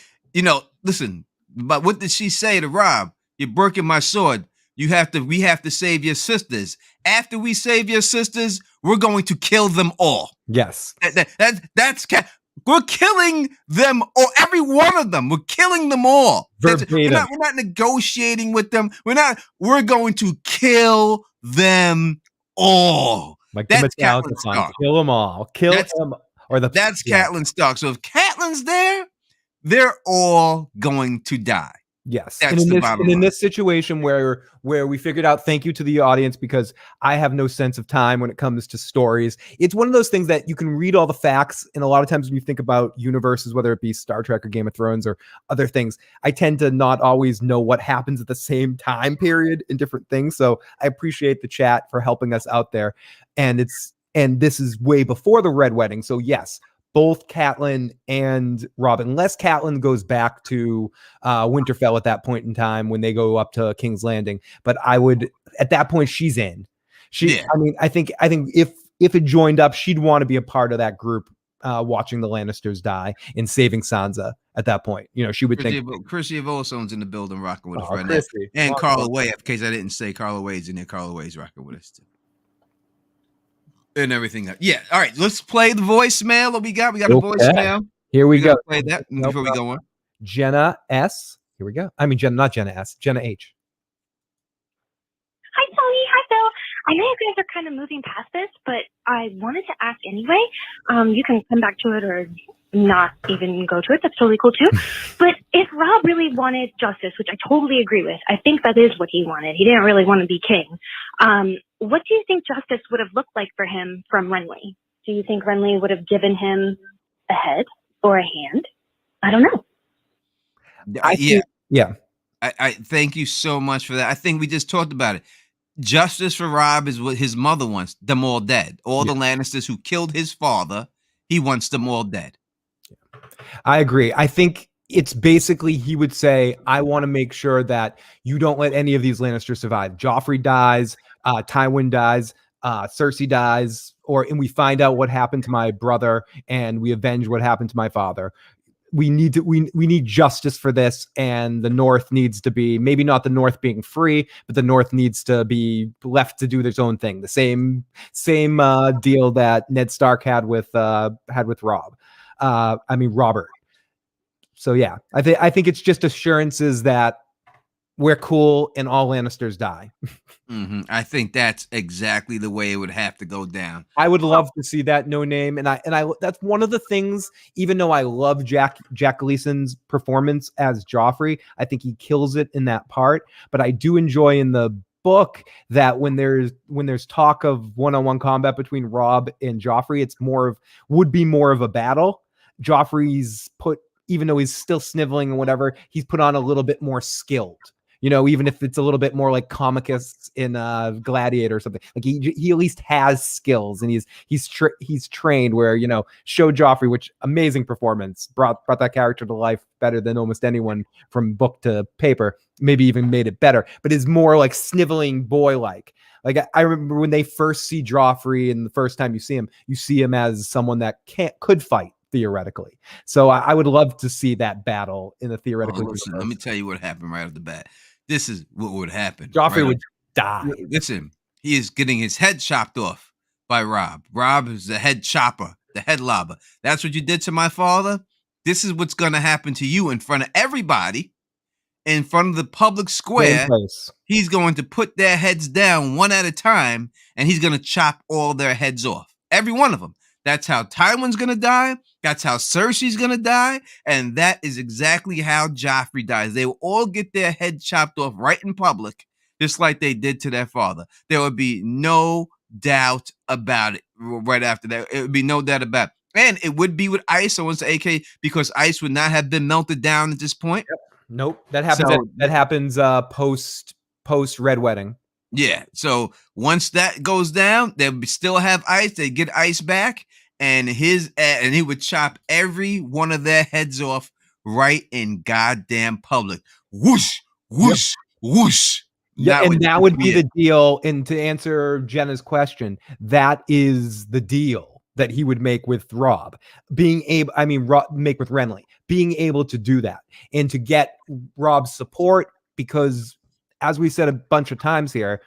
listen, but what did she say to Rob? You're breaking my sword. We have to save your sisters. After we save your sisters, we're going to kill them all. Yes. That's we're killing them all, every one of them. We're killing them all. We're not negotiating with them. We're going to kill them all. Like that's Catelyn Stark. Kill them all. That's Catelyn Stark. So if Catelyn's there, they're all going to die. Yes. And in this situation where we figured out, thank you to the audience, because I have no sense of time when it comes to stories. It's one of those things that you can read all the facts. And a lot of times when you think about universes, whether it be Star Trek or Game of Thrones or other things, I tend to not always know what happens at the same time period in different things. So I appreciate the chat for helping us out there. And this is way before the Red Wedding. So yes, both Catelyn and Robin, unless Catelyn goes back to Winterfell at that point in time when they go up to King's Landing. But at that point, she's in. I think if it joined up, she'd want to be a part of that group, watching the Lannisters die and saving Sansa at that point. She would think. Chrissy Evosone's in the building rocking with us right now. And Carla Way, in case I didn't say, Carla Way's in there. Carla Way's rocking with us too. And everything else. Yeah. All right. Let's play the voicemail that we got. We got a voicemail. Here we go. Play that before we go on. Jenna S. Here we go. Not Jenna S. Jenna H. Hi, Tony. Hi, Phil. I know you guys are kind of moving past this, but I wanted to ask anyway. You can come back to it or not even go to it. That's totally cool too. But if Rob really wanted justice, which I totally agree with. I think that is what he wanted. He didn't really want to be king. What do you think justice would have looked like for him from Renly? Do you think Renly would have given him a head or a hand? I don't know. I thank you so much for that. I think we just talked about it. Justice for Rob is what his mother wants, them all dead. All the Lannisters who killed his father, he wants them all dead. I agree. I think it's basically he would say, I want to make sure that you don't let any of these Lannisters survive. Joffrey dies, Tywin dies, Cersei dies, and we find out what happened to my brother and we avenge what happened to my father. We need justice for this, and the North needs to be, maybe not the North being free, but the North needs to be left to do their own thing. The same deal that Ned Stark had with Robert. So yeah, I think it's just assurances that we're cool and all Lannisters die. I think that's exactly the way it would have to go down. I would love to see that No Name, and I that's one of the things. Even though I love Jack Gleason's performance as Joffrey, I think he kills it in that part. But I do enjoy in the book that when there's talk of one-on-one combat between Robb and Joffrey, would be more of a battle. Joffrey's put, even though he's still sniveling and whatever, he's put on a little bit more skilled. You know, even if it's a little bit more like Comicus in Gladiator or something, like he at least has skills and he's trained. Where, you know, show Joffrey, which amazing performance, brought that character to life better than almost anyone from book to paper, maybe even made it better, but is more like sniveling boy like. Like I remember when they first see Joffrey and the first time you see him as someone that could fight theoretically. So I would love to see that battle in the theoretical. Listen, let me tell you what happened right off the bat. This is what would happen. Joffrey would die. Listen, he is getting his head chopped off by Robb. Robb is the head chopper, the head lobber. That's what you did to my father. This is what's going to happen to you in front of everybody, in front of the public square. He's going to put their heads down one at a time, and he's going to chop all their heads off. Every one of them. That's how Tywin's going to die. That's how Cersei's going to die. And that is exactly how Joffrey dies. They will all get their head chopped off right in public, just like they did to their father. There would be no doubt about it right after that. It would be no doubt about it. And it would be with ice, I want to say, AK, because ice would not have been melted down at this point. Yep. Nope. That happens post Red Wedding. Yeah. So once that goes down, they still have ice. They get ice back, and he would chop every one of their heads off right in goddamn public. Whoosh, whoosh, whoosh. Yeah, and that would be the deal. And to answer Jenna's question, that is the deal that he would make with Robb, make with Renly, being able to do that and to get Robb's support, because as we said a bunch of times here,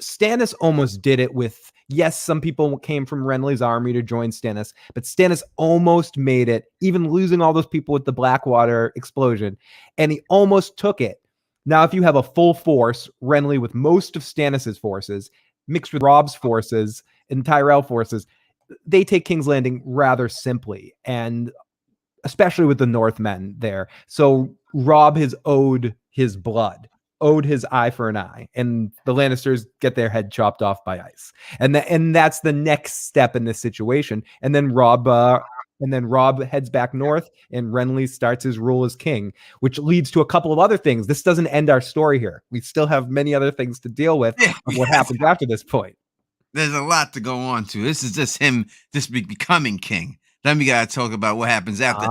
Stannis almost did it with, yes, some people came from Renly's army to join Stannis, but Stannis almost made it, even losing all those people with the Blackwater explosion, and he almost took it. Now, if you have a full force, Renly with most of Stannis's forces, mixed with Robb's forces and Tyrell forces, they take King's Landing rather simply, and especially with the Northmen there. So Robb has owed his blood, owed his eye for an eye, and the Lannisters get their head chopped off by ice. And that's the next step in this situation. And then Robb heads back north, and Renly starts his rule as king, which leads to a couple of other things. This doesn't end our story here. We still have many other things to deal with of what happens after this point. There's a lot to go on to. This is just him becoming king. Then we got to talk about what happens after.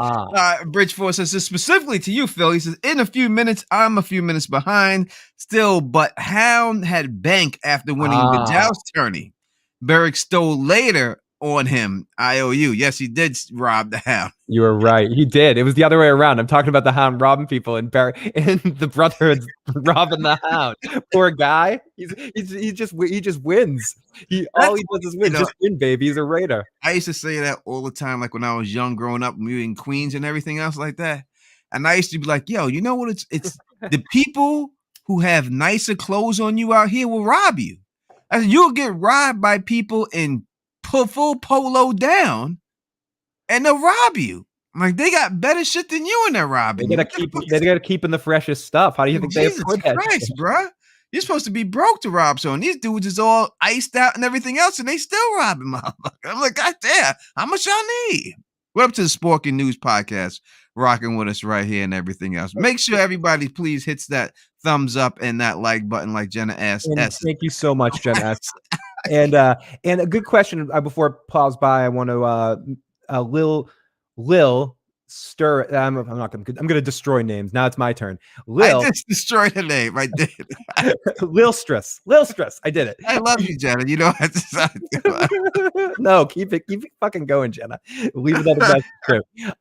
Bridgeforce says this specifically to you, Phil. He says, in a few minutes, I'm a few minutes behind still, but Hound had bank after winning the joust tourney. Beric stole later on him. IOU. Yes, he did rob the Hound. You were right. He did. It was the other way around. I'm talking about the Hound robbing people, and the brotherhood's robbing the Hound. Poor guy. He just wins. All he does is win. Just win, baby. He's a raider. I used to say that all the time, like when I was young, growing up, we were in Queens and everything else like that. And I used to be like, yo, you know what? It's the people who have nicer clothes on you out here will rob you. I said, you'll get robbed by people in full polo down, and they'll rob you. Like they got better shit than you in there, Robin. They gotta keep in the freshest stuff. How do you think they Jesus afford that Christ, shit? bruh. You're supposed to be broke to rob someone. These dudes is all iced out and everything else, and they still robbing motherfucker. I'm like, God damn, how much y'all need? What up to the Sporking News Podcast, rocking with us right here and everything else. Make sure everybody please hits that thumbs up and that like button, like Jenna asked. And thank you so much, Jenna S. And a good question before it plows by. I want to Lil stir. I'm gonna destroy names. Now it's my turn. Lil, I just destroyed the name. I did. Lil Stress. I did it. I love you, Jenna. You know I just No, keep it fucking going, Jenna. Leave it at the best.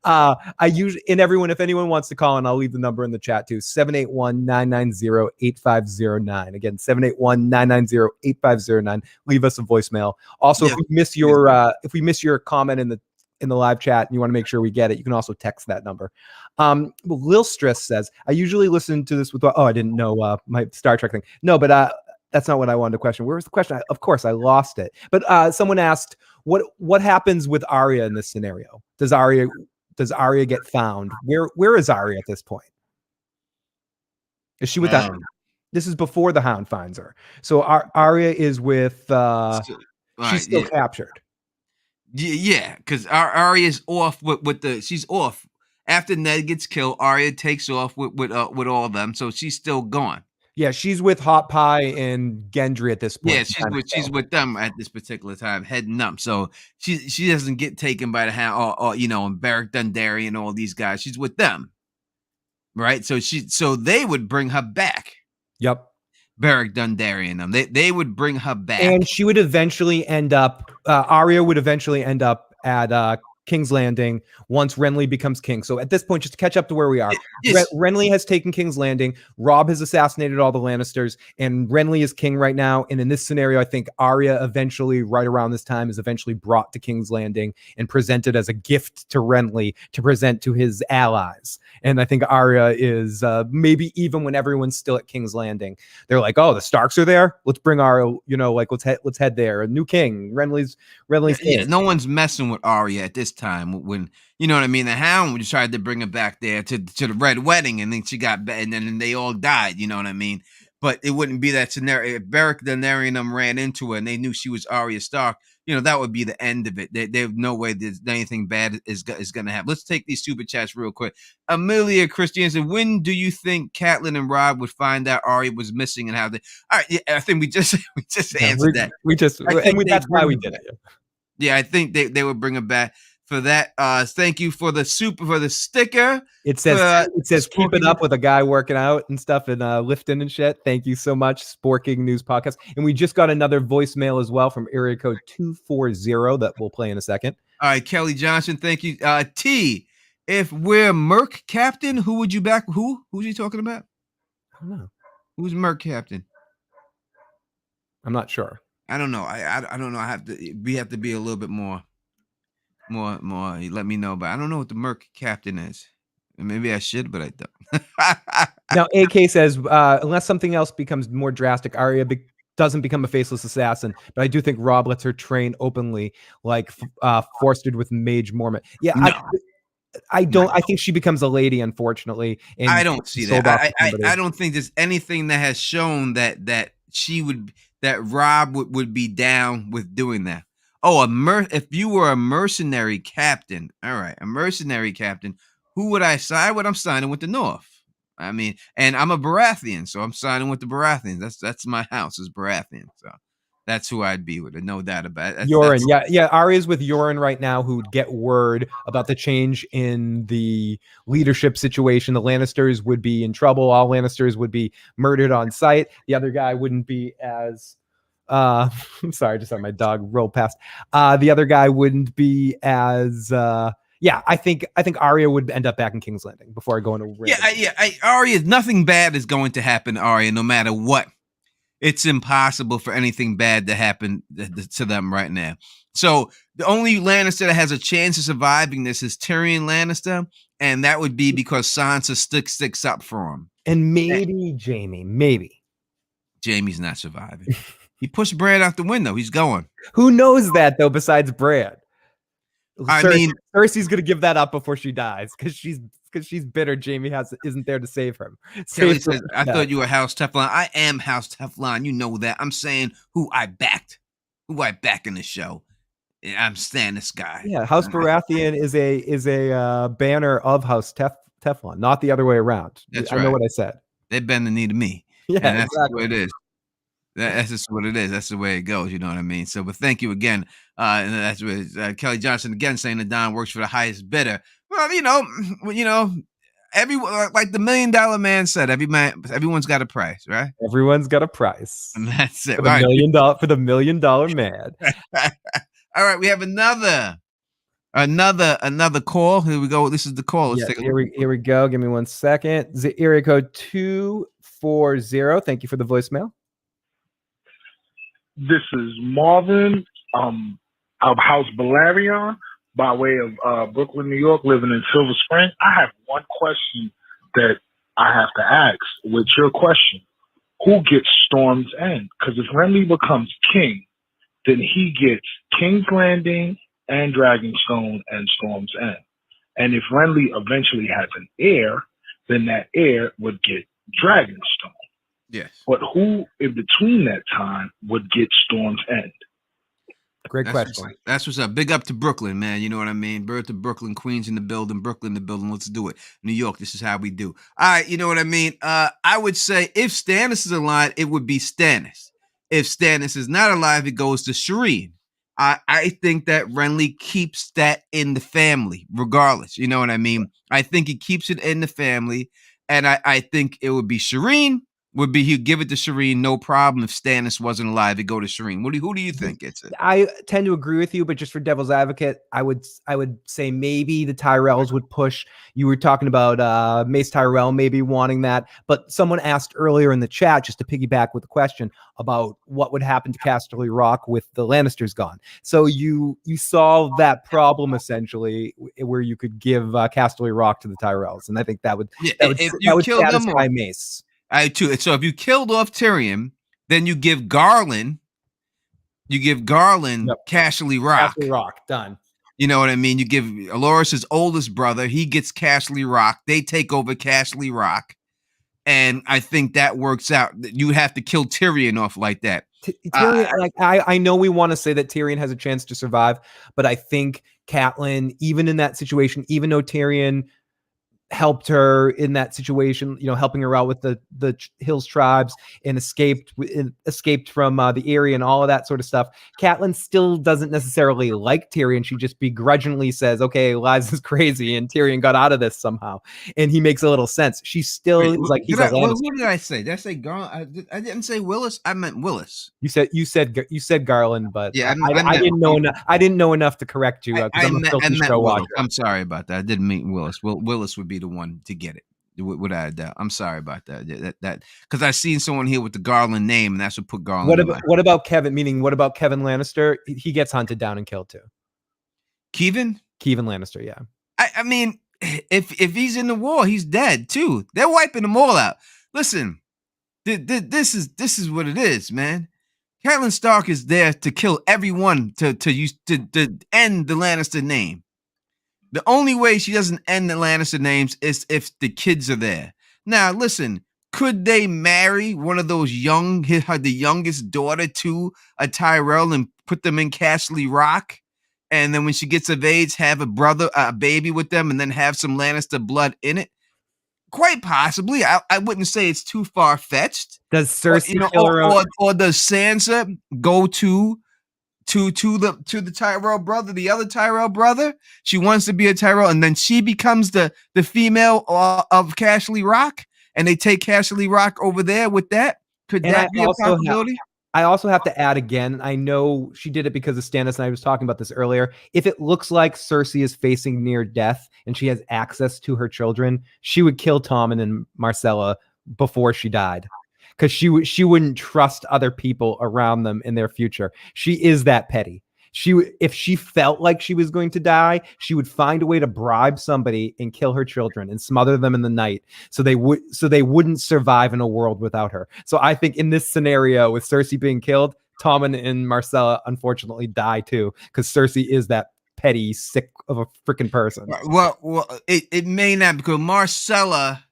I usually, and everyone, if anyone wants to call in, I'll leave the number in the chat too. 781-990-8509. Again, 781-990-8509. Leave us a voicemail. Also, if we miss your comment in the live chat and you want to make sure we get it, you can also text that number. Lil Stress says, I usually listen to this with, I didn't know my Star Trek thing. No, but that's not what I wanted to question. Where was the question? Of course, I lost it. But someone asked, what happens with Arya in this scenario? Does Arya get found? Where is Arya at this point? Is she with that? This is before the Hound finds her. So Arya is with. She's still captured. Yeah, because Arya's off with she's off after Ned gets killed. Arya takes off with all of them, so she's still gone. Yeah, she's with Hot Pie and Gendry at this point. Yeah, she's with them at this particular time, heading up. So she doesn't get taken by the Hound or and Beric Dondarrion and all these guys. She's with them, right? So they would bring her back. Yep. Beric Dondarrion them. They would bring her back, and she would eventually end up. Arya would eventually end up at King's Landing once Renly becomes king. So at this point, just to catch up to where we are, Renly has taken King's Landing. Robb has assassinated all the Lannisters, and Renly is king right now. And in this scenario, I think Arya eventually, right around this time, is eventually brought to King's Landing and presented as a gift to Renly to present to his allies. And I think Arya is maybe even when everyone's still at King's Landing, they're like, "Oh, the Starks are there. Let's bring Arya. Let's head there. A new king. Renly's king." Yeah, no one's messing with Arya at this time. When you know what I mean, the Hound just tried to bring her back there to the Red Wedding, and then she got and then they all died. You know what I mean? But it wouldn't be that scenario. If Beric Dondarrion ran into her and they knew she was Arya Stark, that would be the end of it. They have no way there's anything bad is going to happen. Let's take these super chats real quick. Amelia Christian said, when do you think Catelyn and Robb would find out Arya was missing and how they? All right, yeah, I think we just answered that. That's why we did it. Yeah, I think they would bring her back for that. Thank you for the sticker. It says keep it up with a guy working out and stuff and lifting and shit. Thank you so much, Sporking News Podcast. And we just got another voicemail as well from area code 240 that we'll play in a second. All right, Kelly Johnson, thank you. T, if we're Merc Captain, who would you back? Who's he talking about? I don't know. Who's Merc Captain? I'm not sure. I don't know. I don't know. We have to be a little bit more. You let me know, but I don't know what the Merc Captain is. Maybe I should, but I don't. Now, AK says, unless something else becomes more drastic, Arya doesn't become a faceless assassin. But I do think Robb lets her train openly, like Forstered with Mage Mormont. Yeah, no. I don't. I think she becomes a lady, unfortunately. And I don't see that. I don't think there's anything that has shown that she would. That Robb would be down with doing that. Oh, if you were a mercenary captain, all right, a mercenary captain, who would I side with? I'm signing with the North. I mean, and I'm a Baratheon, so I'm signing with the Baratheons. That's my house is Baratheon, so that's who I'd be with it, no doubt about it. Yoren, yeah. Arya's with Yoren right now, who'd get word about the change in the leadership situation. The Lannisters would be in trouble. All Lannisters would be murdered on sight. The other guy wouldn't be as. I'm sorry, I just had my dog roll past. The other guy wouldn't be as. I think Arya would end up back in King's Landing before I go into. Arya, nothing bad is going to happen to Arya, no matter what. It's impossible for anything bad to happen to them right now. So the only Lannister that has a chance of surviving this is Tyrion Lannister, and that would be because Sansa sticks up for him. And maybe Jaime, maybe. Jaime's not surviving. He pushed Bran out the window. He's going. Who knows that, though, besides Bran? I mean, Cersei's gonna give that up before she dies because she's bitter. Jamie isn't there to save her. Kelly says, I thought you were House Teflon. I am House Teflon. You know that. I'm saying who I back in the show. I'm Stannis guy. Yeah, House Baratheon is a banner of House Teflon, not the other way around. That's I know what I said. They bend the knee to me. Yeah, and that's exactly. what it is. That's just what it is. That's the way it goes. You know what I mean? So, but thank you again. And that's what Kelly Johnson again saying that Don works for the highest bidder. Well, everyone, like the $1 Million Man said, everyone's got a price, right? Everyone's got a price. And that's it. For the $1 million for the $1 Million Man. All right, we have another call. Here we go. This is the call. Let's take a look. Here we go. Give me 1 second. The area code 240. Thank you for the voicemail. This is Marvin of House Balarion by way of Brooklyn, New York, living in Silver Spring. I have one question that I have to ask with your question. Who gets Storm's End? Because if Renly becomes king, then he gets King's Landing and Dragonstone and Storm's End. And if Renly eventually has an heir, then that heir would get Dragonstone. Yes. But who in between that time would get Storm's End? Great question. That's what's up. Big up to Brooklyn, man. You know what I mean? Birth to Brooklyn, Queens in the building, Brooklyn in the building. Let's do it. New York, this is how we do. All right, you know what I mean? I would say if Stannis is alive, it would be Stannis. If Stannis is not alive, it goes to Shireen. I think that Renly keeps that in the family, regardless. You know what I mean? I think he keeps it in the family, and I think it would be Shireen. He'd give it to Shireen, no problem. If Stannis wasn't alive, it'd go to Shireen. Who do you think gets it? I tend to agree with you, but just for devil's advocate, I would say maybe the Tyrells would push. You were talking about Mace Tyrell maybe wanting that, but someone asked earlier in the chat, just to piggyback with the question about what would happen to Casterly Rock with the Lannisters gone. So you solve that problem essentially, where you could give Casterly Rock to the Tyrells, and I think that would satisfy Mace. I too. So if you killed off Tyrion, then you give Garland Casterly Rock. Casterly Rock, done. You know what I mean? You give Loras' oldest brother, he gets Casterly Rock. They take over Casterly Rock. And I think that works out. You have to kill Tyrion off like that. Tyrion, I know we want to say that Tyrion has a chance to survive, but I think Catelyn, even in that situation, even though Tyrion helped her in that situation, helping her out with the Hills tribes and escaped from the area and all of that sort of stuff. Catelyn still doesn't necessarily like Tyrion. She just begrudgingly says, okay, Liz is crazy and Tyrion got out of this somehow. And he makes a little sense. She still is like, he's a Lannister. What did I say? Did I say Garland? I didn't say Willis. I meant Willis. You said Garland, but yeah, I didn't know enough. I didn't know enough to correct you. I meant Willis. I'm sorry about that. I didn't mean Willis. Willis would be the one to get it without a doubt. I'm sorry about that. That because I seen someone here with the Garland name, and that's what put Garland. What about Kevin? Meaning, what about Kevin Lannister? He gets hunted down and killed too. Keevan Lannister, yeah. I mean, if he's in the war, he's dead too. They're wiping them all out. Listen, this is what it is, man. Catelyn Stark is there to kill everyone to end the Lannister name. The only way she doesn't end the Lannister names is if the kids are there. Now, listen, could they marry one of those the youngest daughter to a Tyrell and put them in Casterly Rock? And then when she gets of age, have a baby with them and then have some Lannister blood in it? Quite possibly. I wouldn't say it's too far-fetched. Does Cersei kill her own? Or does Sansa go to the Tyrell brother, the other Tyrell brother? She wants to be a Tyrell, and then she becomes the female of Casterly Rock, and they take Casterly Rock over there with that. Could that be a possibility? I also have to add again, I know she did it because of Stannis, and I was talking about this earlier. If it looks like Cersei is facing near death and she has access to her children, she would kill Tommen and Marcella before she died. Because she wouldn't trust other people around them in their future. She is that petty. If she felt like she was going to die, she would find a way to bribe somebody and kill her children and smother them in the night, so they wouldn't survive in a world without her. So I think in this scenario with Cersei being killed, Tommen and Marcella unfortunately die too, because Cersei is that petty, sick of a freaking person. Well, it may not, because Marcella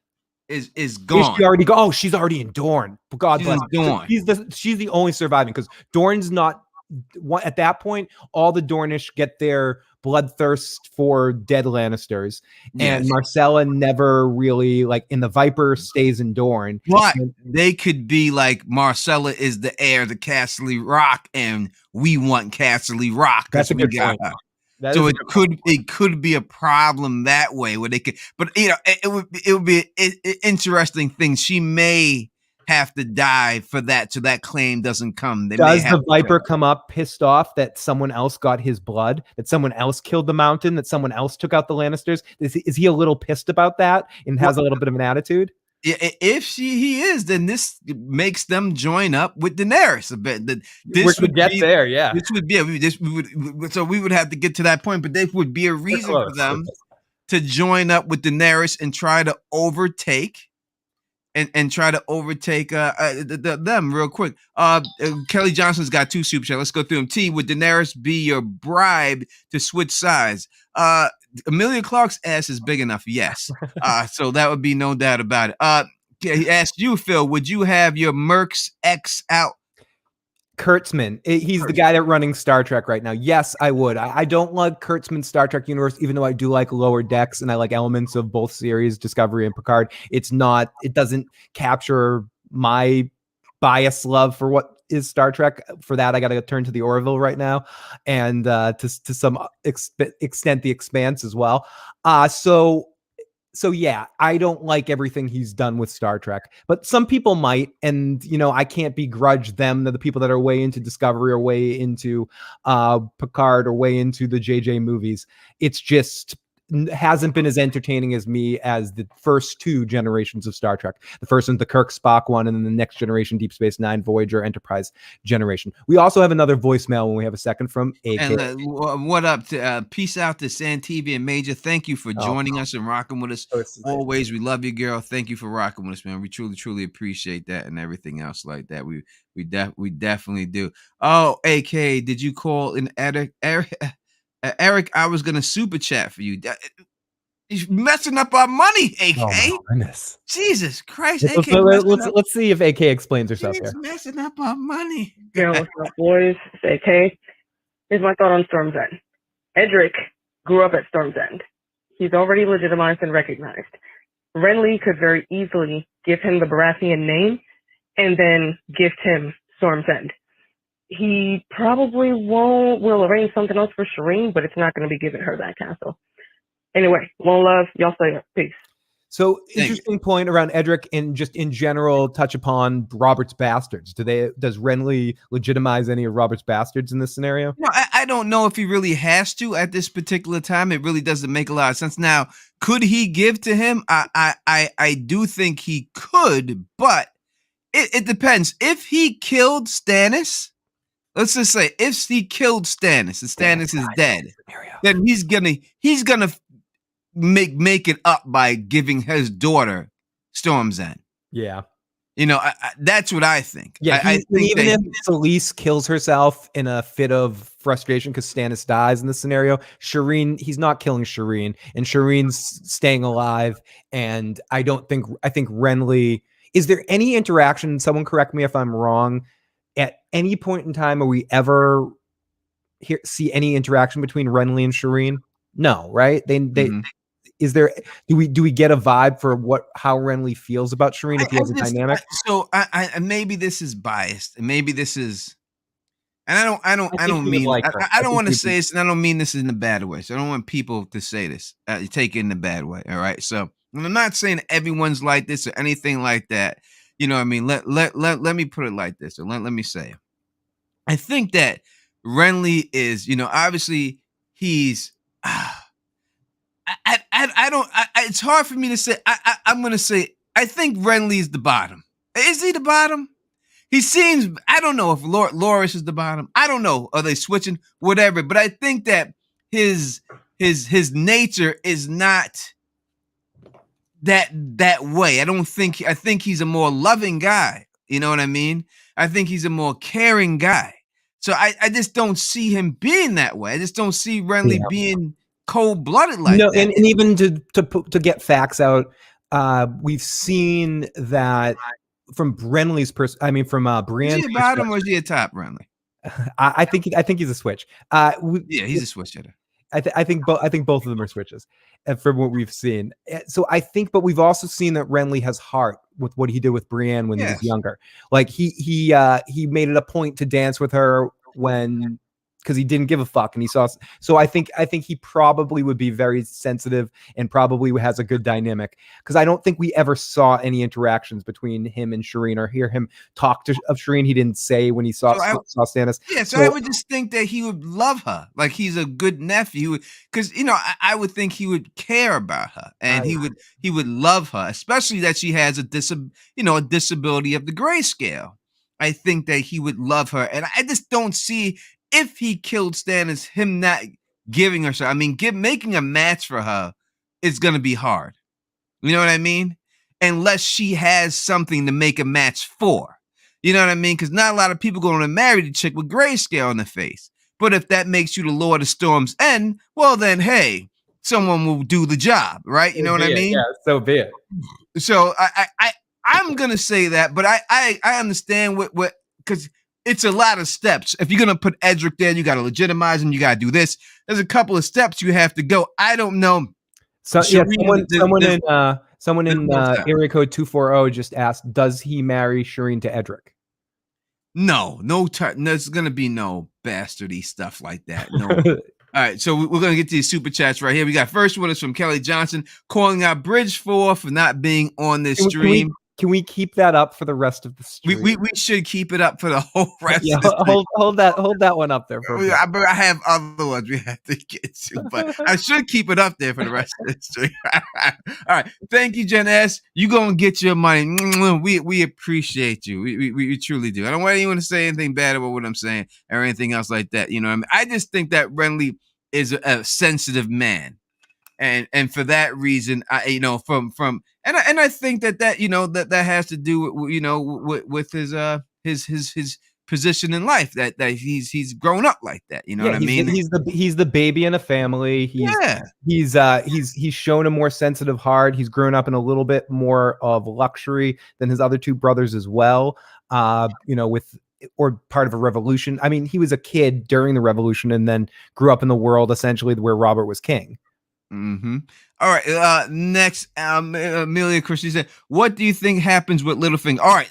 is gone. Is she already go? Oh, she's already in Dorne. God She's bless. in Dorne. She's the only surviving, because Dorne's not. At that point, all the Dornish get their bloodthirst for dead Lannisters, and Yes. Marcella never really, like, in the Viper, stays in Dorne. But they could be like, Marcella is the heir to Castle Rock, and we want Castle Rock. That's a we good got point. her. So it could be a problem that way, where they could. But it would be an interesting thing. She may have to die for that, so that claim doesn't come. Does the Viper come up pissed off that someone else got his blood, that someone else killed the Mountain, that someone else took out the Lannisters? Is he a little pissed about that and has a little bit of an attitude? If he is, then this makes them join up with Daenerys a bit. This would get there, yeah. This would be so we would have to get to that point, but there would be a reason for them to join up with Daenerys and try to overtake. And try to overtake them real quick. Kelly Johnson's got 2 super chats. Let's go through them. T, would Daenerys be your bribe to switch sides? Emilia Clarke's ass is big enough, yes. So that would be no doubt about it. He asked you, Phil, would you have your Mercs X out? Kurtzman, he's the guy that's running Star Trek right now. Yes, I would. I don't like Kurtzman's Star Trek universe, even though I do like Lower Decks and I like elements of both series, Discovery and Picard. It doesn't capture my bias love for what is Star Trek. For that, I got to turn to the Orville right now, and to some extent the Expanse as well. So yeah, I don't like everything he's done with Star Trek, but some people might, and I can't begrudge them, the people that are way into Discovery or way into Picard or way into the JJ movies. It's just hasn't been as entertaining as me as the first 2 generations of Star Trek. The first one's the Kirk Spock one, and then the next generation, Deep Space Nine, Voyager, Enterprise generation. We also have another voicemail when we have a second from AK. And what up? Peace out to Santivia and Major. Thank you for joining us and rocking with us. Always, we love you, girl. Thank you for rocking with us, man. We truly appreciate that and everything else like that. We definitely do. Oh, AK, did you call in Eric, I was gonna super chat for you. He's messing up our money, AK. Oh my goodness. Jesus Christ, AK. Let's see if AK explains herself here. Messing up our money. Yeah, what's up, boys? It's AK. Here's my thought on Storm's End. Edric grew up at Storm's End. He's already legitimized and recognized. Renly could very easily give him the Baratheon name and then gift him Storm's End. He probably will arrange something else for Shireen, but it's not going to be giving her that castle. Anyway, one love. Y'all stay up. Peace. So interesting point around Edric, and just in general touch upon Robert's bastards. Does Renly legitimize any of Robert's bastards in this scenario? No, I don't know if he really has to at this particular time. It really doesn't make a lot of sense. Now, could he give to him? I do think he could, but it depends. If he killed Stannis, let's just say if he killed Stannis and Stannis is dead, then he's gonna make it up by giving his daughter Storm's End. Yeah. That's what I think. Yeah, I think even if Selyse kills herself in a fit of frustration because Stannis dies in this scenario, he's not killing Shireen, and Shireen's staying alive. And I think Renly, is there any interaction, someone correct me if I'm wrong, at any point in time, are we ever see any interaction between Renly and Shireen? No, right? Is there? Do we get a vibe for how Renly feels about Shireen if he has a dynamic? So I maybe this is biased, and maybe this is, and I don't mean I don't want to say this, and I don't mean this in a bad way. So I don't want people to say this, take it in a bad way. All right. So I'm not saying everyone's like this or anything like that. You know what I mean? Let me put it like this, or let me say, I think that Renly is, obviously he's. It's hard for me to say. I'm going to say, I think Renly is the bottom. Is he the bottom? He seems, I don't know if Loras is the bottom. I don't know. Are they switching? Whatever. But I think that his nature is not that way. I think he's a more loving guy. You know what I mean? I think he's a more caring guy. So I just don't see him being that way. I just don't see Renly being cold-blooded like No, that. and even to get facts out, we've seen that from Brenly's from Is Brienne's he a bottom perspective. or is he a top, Renly? I think he's a switch. Yeah, he's a switch hitter. I think both of them are switches, from what we've seen. So I think, but we've also seen that Renly has heart with what he did with Brienne when he was younger. Like he made it a point to dance with her when, because he didn't give a fuck, and he saw. So I think he probably would be very sensitive and probably has a good dynamic, because I don't think we ever saw any interactions between him and Shireen or hear him talk of Shireen. He didn't say when he saw Stannis. Yeah, so I would just think that he would love her, like he's a good nephew, because I would think he would care about her, and he would love her, especially that she has a disability of the grayscale. I think that he would love her, and I just don't see, if he killed Stannis, him not giving her. I mean, making a match for her is going to be hard. You know what I mean? Unless she has something to make a match for. You know what I mean? Because not a lot of people going to marry the chick with grayscale on the face. But if that makes you the Lord of Storm's End, well then, hey, someone will do the job, right? You know what I mean? Yeah, so be it. So I'm gonna say that, but I understand what because it's a lot of steps. If you're gonna put Edric there, you gotta legitimize him. You gotta do this. There's a couple of steps you have to go. I don't know. So yeah, someone in area code 240 just asked, does he marry Shireen to Edric? No, there's gonna be no bastardy stuff like that. No. All right, so we're gonna get to these super chats right here. We got first one is from Kelly Johnson, calling out Bridge 4 for not being on this stream. Can we keep that up for the rest of the stream? We should keep it up for the whole rest of the stream. Hold that one up there for a bit. I have other ones we have to get to, but I should keep it up there for the rest of the stream. All right. Thank you, Jen S. You gonna get your money. We appreciate you. We truly do. I don't want anyone to say anything bad about what I'm saying or anything else like that. You know what I mean? I just think that Renly is a sensitive man. And for that reason, I think that has to do with his position in life, that he's grown up like that. You know what I mean? He's the baby in a family. He's shown a more sensitive heart. He's grown up in a little bit more of luxury than his other two brothers as well. Or part of a revolution. I mean, he was a kid during the revolution and then grew up in the world essentially where Robert was king. Mm-hmm. All right. Next, Amelia Christie said, "What do you think happens with Littlefinger?" All right.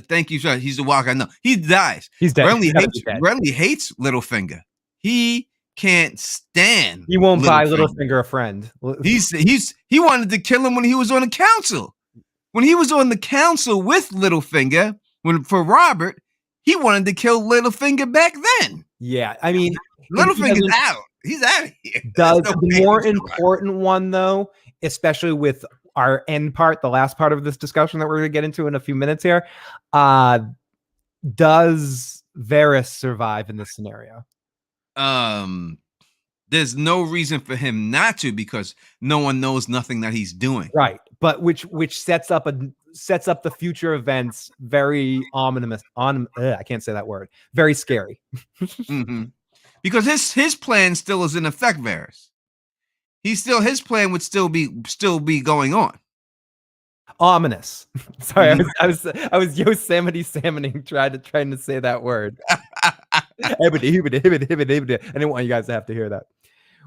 Thank you, sir. He's the walker. No, he dies. He's dead. Renly hates Littlefinger. He can't stand. He won't buy Littlefinger a friend. He wanted to kill him when he was on the council. When he was on the council with Littlefinger, for Robert, he wanted to kill Littlefinger back then. Yeah, I mean, Littlefinger's out. He's out of here. The more important one, though, especially with our end part, the last part of this discussion that we're going to get into in a few minutes here, does Varys survive in this scenario? There's no reason for him not to, because no one knows nothing that he's doing. Right, but which sets up the future events very ominous. I can't say that word. Very scary. Mm-hmm. Because his plan still is in effect, Varys. His plan would still be going on. Ominous. Sorry, I was Yosemite salmoning trying to say that word. I didn't want you guys to have to hear that.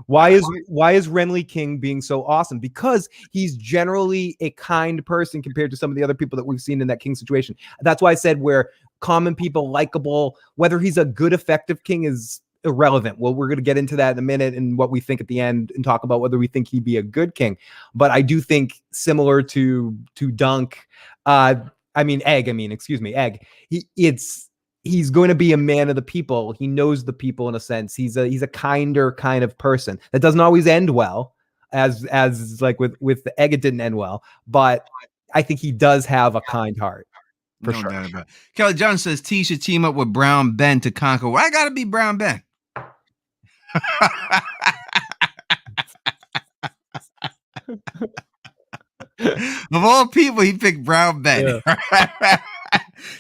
Why is Renly King being so awesome? Because he's generally a kind person compared to some of the other people that we've seen in that king situation. That's why I said where common people, likable, whether he's a good, effective king is irrelevant. Well, we're going to get into that in a minute and what we think at the end and talk about whether we think he'd be a good king. But I do think similar to Egg. He's going to be a man of the people. He knows the people in a sense. He's a kinder kind of person. That doesn't always end well, as like with the Egg, it didn't end well. But I think he does have a kind heart. For sure. Doubt about it. Kelly John says T should team up with Brown Ben to conquer. Well, I gotta be Brown Ben. Of all people, he picked Brown Ben. Yeah.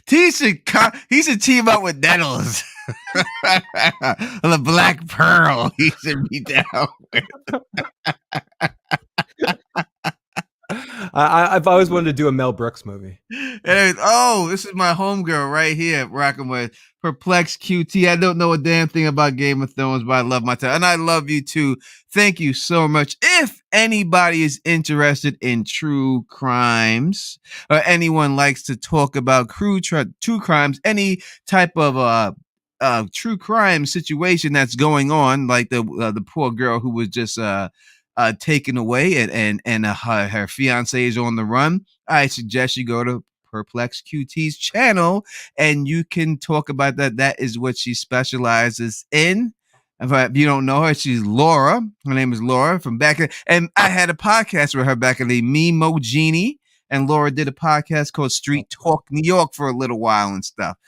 He should team up with Nettles. The Black Pearl he should be down with. I've always wanted to do a Mel Brooks movie. Oh, this is my homegirl right here, rocking with Perplexed QT. I don't know a damn thing about Game of Thrones, but I love my time. And I love you too. Thank you so much. If anybody is interested in true crimes or anyone likes to talk about true crimes, any type of true crime situation that's going on, like the poor girl who was just taken away and her fiance is on the run, I suggest you go to Perplex QT's channel and you can talk about that. That is what she specializes in. If you don't know her, she's Laura. Her name is Laura from back and I had a podcast with her back in the Me Mo Genie, and Laura did a podcast called Street Talk New York for a little while and stuff.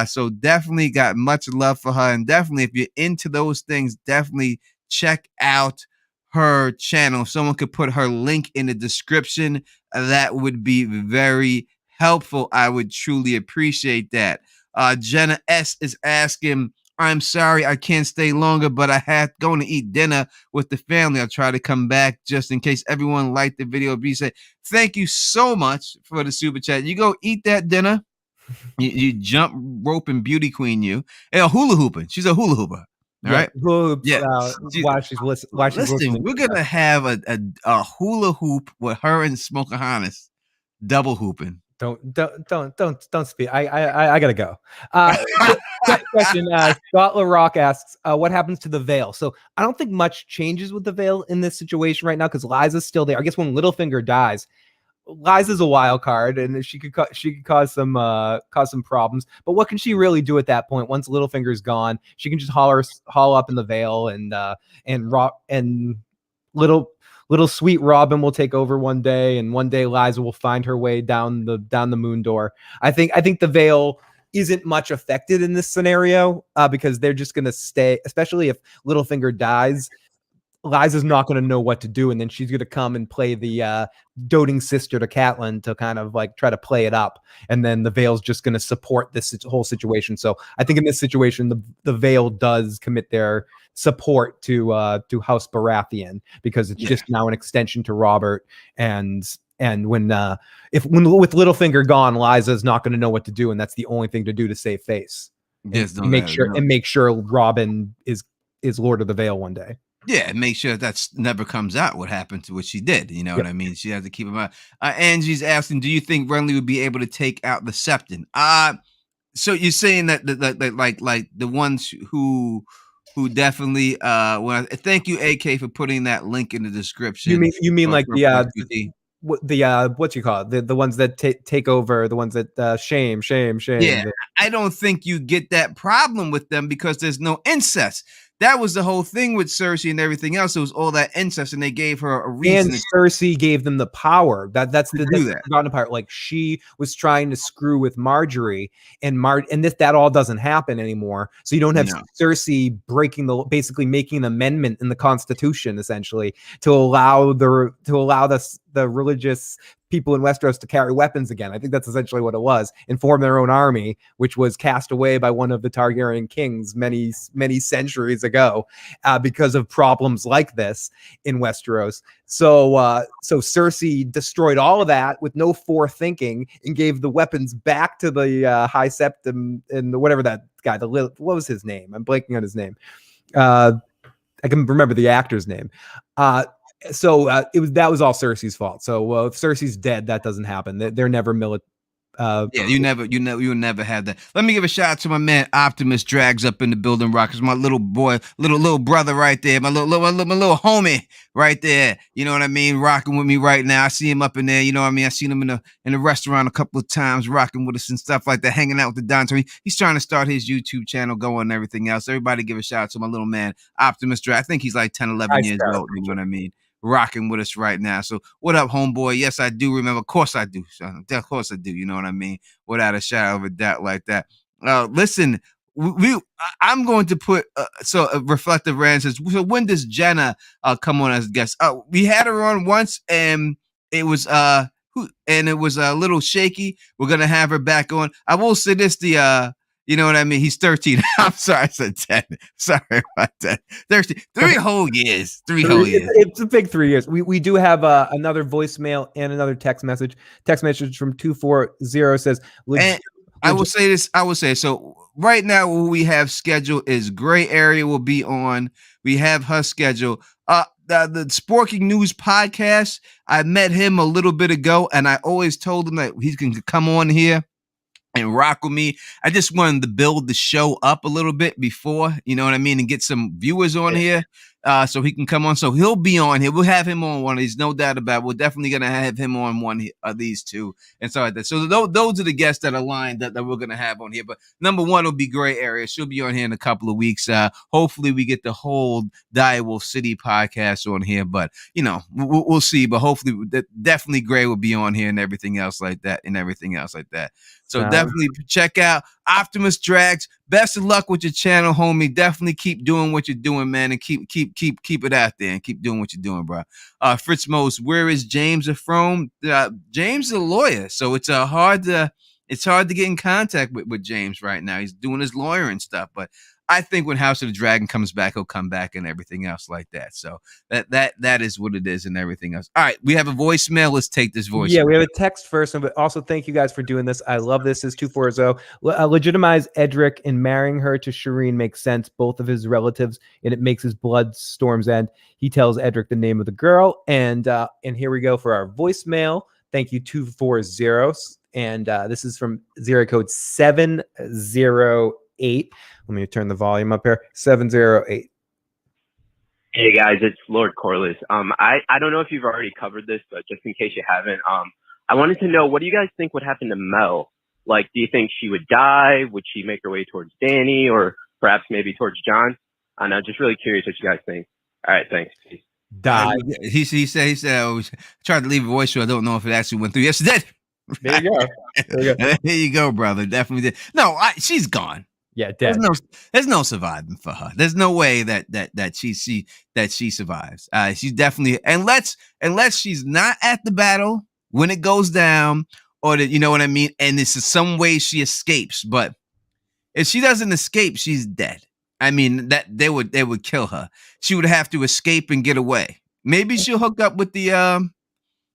So definitely got much love for her, and definitely if you're into those things, definitely check out her channel. If someone could put her link in the description, that would be very helpful. I would truly appreciate that. Jenna S is asking, I'm sorry I can't stay longer, but I had going to eat dinner with the family. I'll try to come back just in case. Everyone liked the video. B said, thank you so much for the super chat. You go eat that dinner. You jump rope and beauty queen you. And hula hooping. She's a hula hooper. All right. Hoops, Yeah. While she's Listen, we're gonna have a hula hoop with her and Smokeahannes double hooping. Don't speak. I gotta go. Question. Scott LaRock asks, what happens to the veil? So I don't think much changes with the veil in this situation right now because Liza's still there. I guess when Littlefinger dies, Liza's a wild card, and she could cause some problems. But what can she really do at that point? Once Littlefinger's gone, she can just haul up in the veil, and little sweet Robin will take over one day, and one day Liza will find her way down the moon door. I think the veil isn't much affected in this scenario because they're just gonna stay, especially if Littlefinger dies. Liza's not going to know what to do, and then she's going to come and play the doting sister to Catelyn to kind of like try to play it up, and then the Veil's just going to support this whole situation. So I think in this situation, the Veil does commit their support to House Baratheon because it's just now an extension to Robert, and when with Littlefinger gone, Liza's not going to know what to do, and that's the only thing to do to save face. Yes, make sure Robin is Lord of the Vale one day. Yeah, and make sure that's never comes out what happened to what she did. You know what I mean? She has to keep in mind. Angie's asking, do you think Renly would be able to take out the Septon? So you're saying that like the ones who definitely thank you, AK, for putting that link in the description. You mean like what you call it? The ones that take over, the ones that shame. Yeah, I don't think you get that problem with them because there's no incest. That was the whole thing with Cersei and everything else. It was all that incest, and they gave her a reason. And Cersei gave them the power. That's the forgotten part. Like she was trying to screw with Margaery, and that all doesn't happen anymore. So you don't have Cersei basically making an amendment in the Constitution, essentially, to allow the religious people in Westeros to carry weapons again. I think that's essentially what it was, and form their own army, which was cast away by one of the Targaryen kings many centuries ago because of problems like this in Westeros. So Cersei destroyed all of that with no forethinking and gave the weapons back to the High Septon and whatever that guy, what was his name? I'm blanking on his name. I can remember the actor's name. So that was all Cersei's fault. So if Cersei's dead, that doesn't happen. They're never you never had that. Let me give a shout out to my man Optimus Drags up in the building. Rockers, my little boy, little brother right there, my little homie right there. You know what I mean? Rocking with me right now. I see him up in there. You know what I mean? I seen him in the restaurant a couple of times, rocking with us and stuff like that, hanging out with the Don. He's trying to start his YouTube channel going and everything else. Everybody give a shout out to my little man Optimus Drag. I think he's like 10, 11 years old. You know what I mean? Rocking with us right now. So what up, homeboy? Yes, I do remember. Of course I do. Of course I do. You know what I mean? Without a shadow of a doubt like that. Listen, I'm going to put Reflective Rand says, so when does Jenna come on as a guest? We had her on once and it was a little shaky. We're gonna have her back on. I will say this, You know what I mean? He's 13. I'm sorry, I said 10. Sorry about that. 13. 3 whole years. 3 whole years. It's a big 3 years. We do have another voicemail and another text message. Text message from 240 says, And I will say this. So right now what we have scheduled is Gray Area will be on. We have her schedule. The Sporking News podcast, I met him a little bit ago, and I always told him that he can come on here and rock with me. I just wanted to build the show up a little bit before, you know what I mean, and get some viewers on here so he can come on. So he'll be on here. We'll have him on one of these, no doubt about it. We're definitely going to have him on one of these two and so like that. So those are the guests that are lined that we're going to have on here. But number one will be Gray Area. She'll be on here in a couple of weeks. Hopefully we get the whole Direwolf City podcast on here, but you know, we'll see. But hopefully definitely Gray will be on here and everything else like that. So definitely check out Optimus Drags. Best of luck with your channel, homie. Definitely keep doing what you're doing, man, and keep it out there and keep doing what you're doing, bro. Fritz Mose, where is James from? James is a lawyer, so it's hard to get in contact with James right now. He's doing his lawyering stuff, but I think when House of the Dragon comes back, he'll come back and everything else like that. So that is what it is and everything else. All right, we have a voicemail. Let's take this voicemail. Yeah, we have a text first, but also thank you guys for doing this. I love this. Is 240 legitimize Edric and marrying her to Shireen makes sense. Both of his relatives, and it makes his blood storms end. He tells Edric the name of the girl, and here we go for our voicemail. Thank you 240, and this is from Zero Code 708. Let me turn the volume up here. 708. Hey guys, it's Lord Corliss. I don't know if you've already covered this, but just in case you haven't, I wanted to know, what do you guys think would happen to Mel? Like, do you think she would die? Would she make her way towards Dany, or perhaps maybe towards Jon? I know, just really curious what you guys think. All right, thanks. Peace. Die. He said I tried to leave a voice, so I don't know if it actually went through. Yes, it did. There you go. There you go, brother. Definitely did. No, she's gone. Yeah, dead. There's no surviving for her. There's no way that she survives. She's definitely, unless she's not at the battle when it goes down, or that, you know what I mean, and it's in some way she escapes. But if she doesn't escape, she's dead. I mean, that they would kill her. She would have to escape and get away. Maybe she'll hook up with the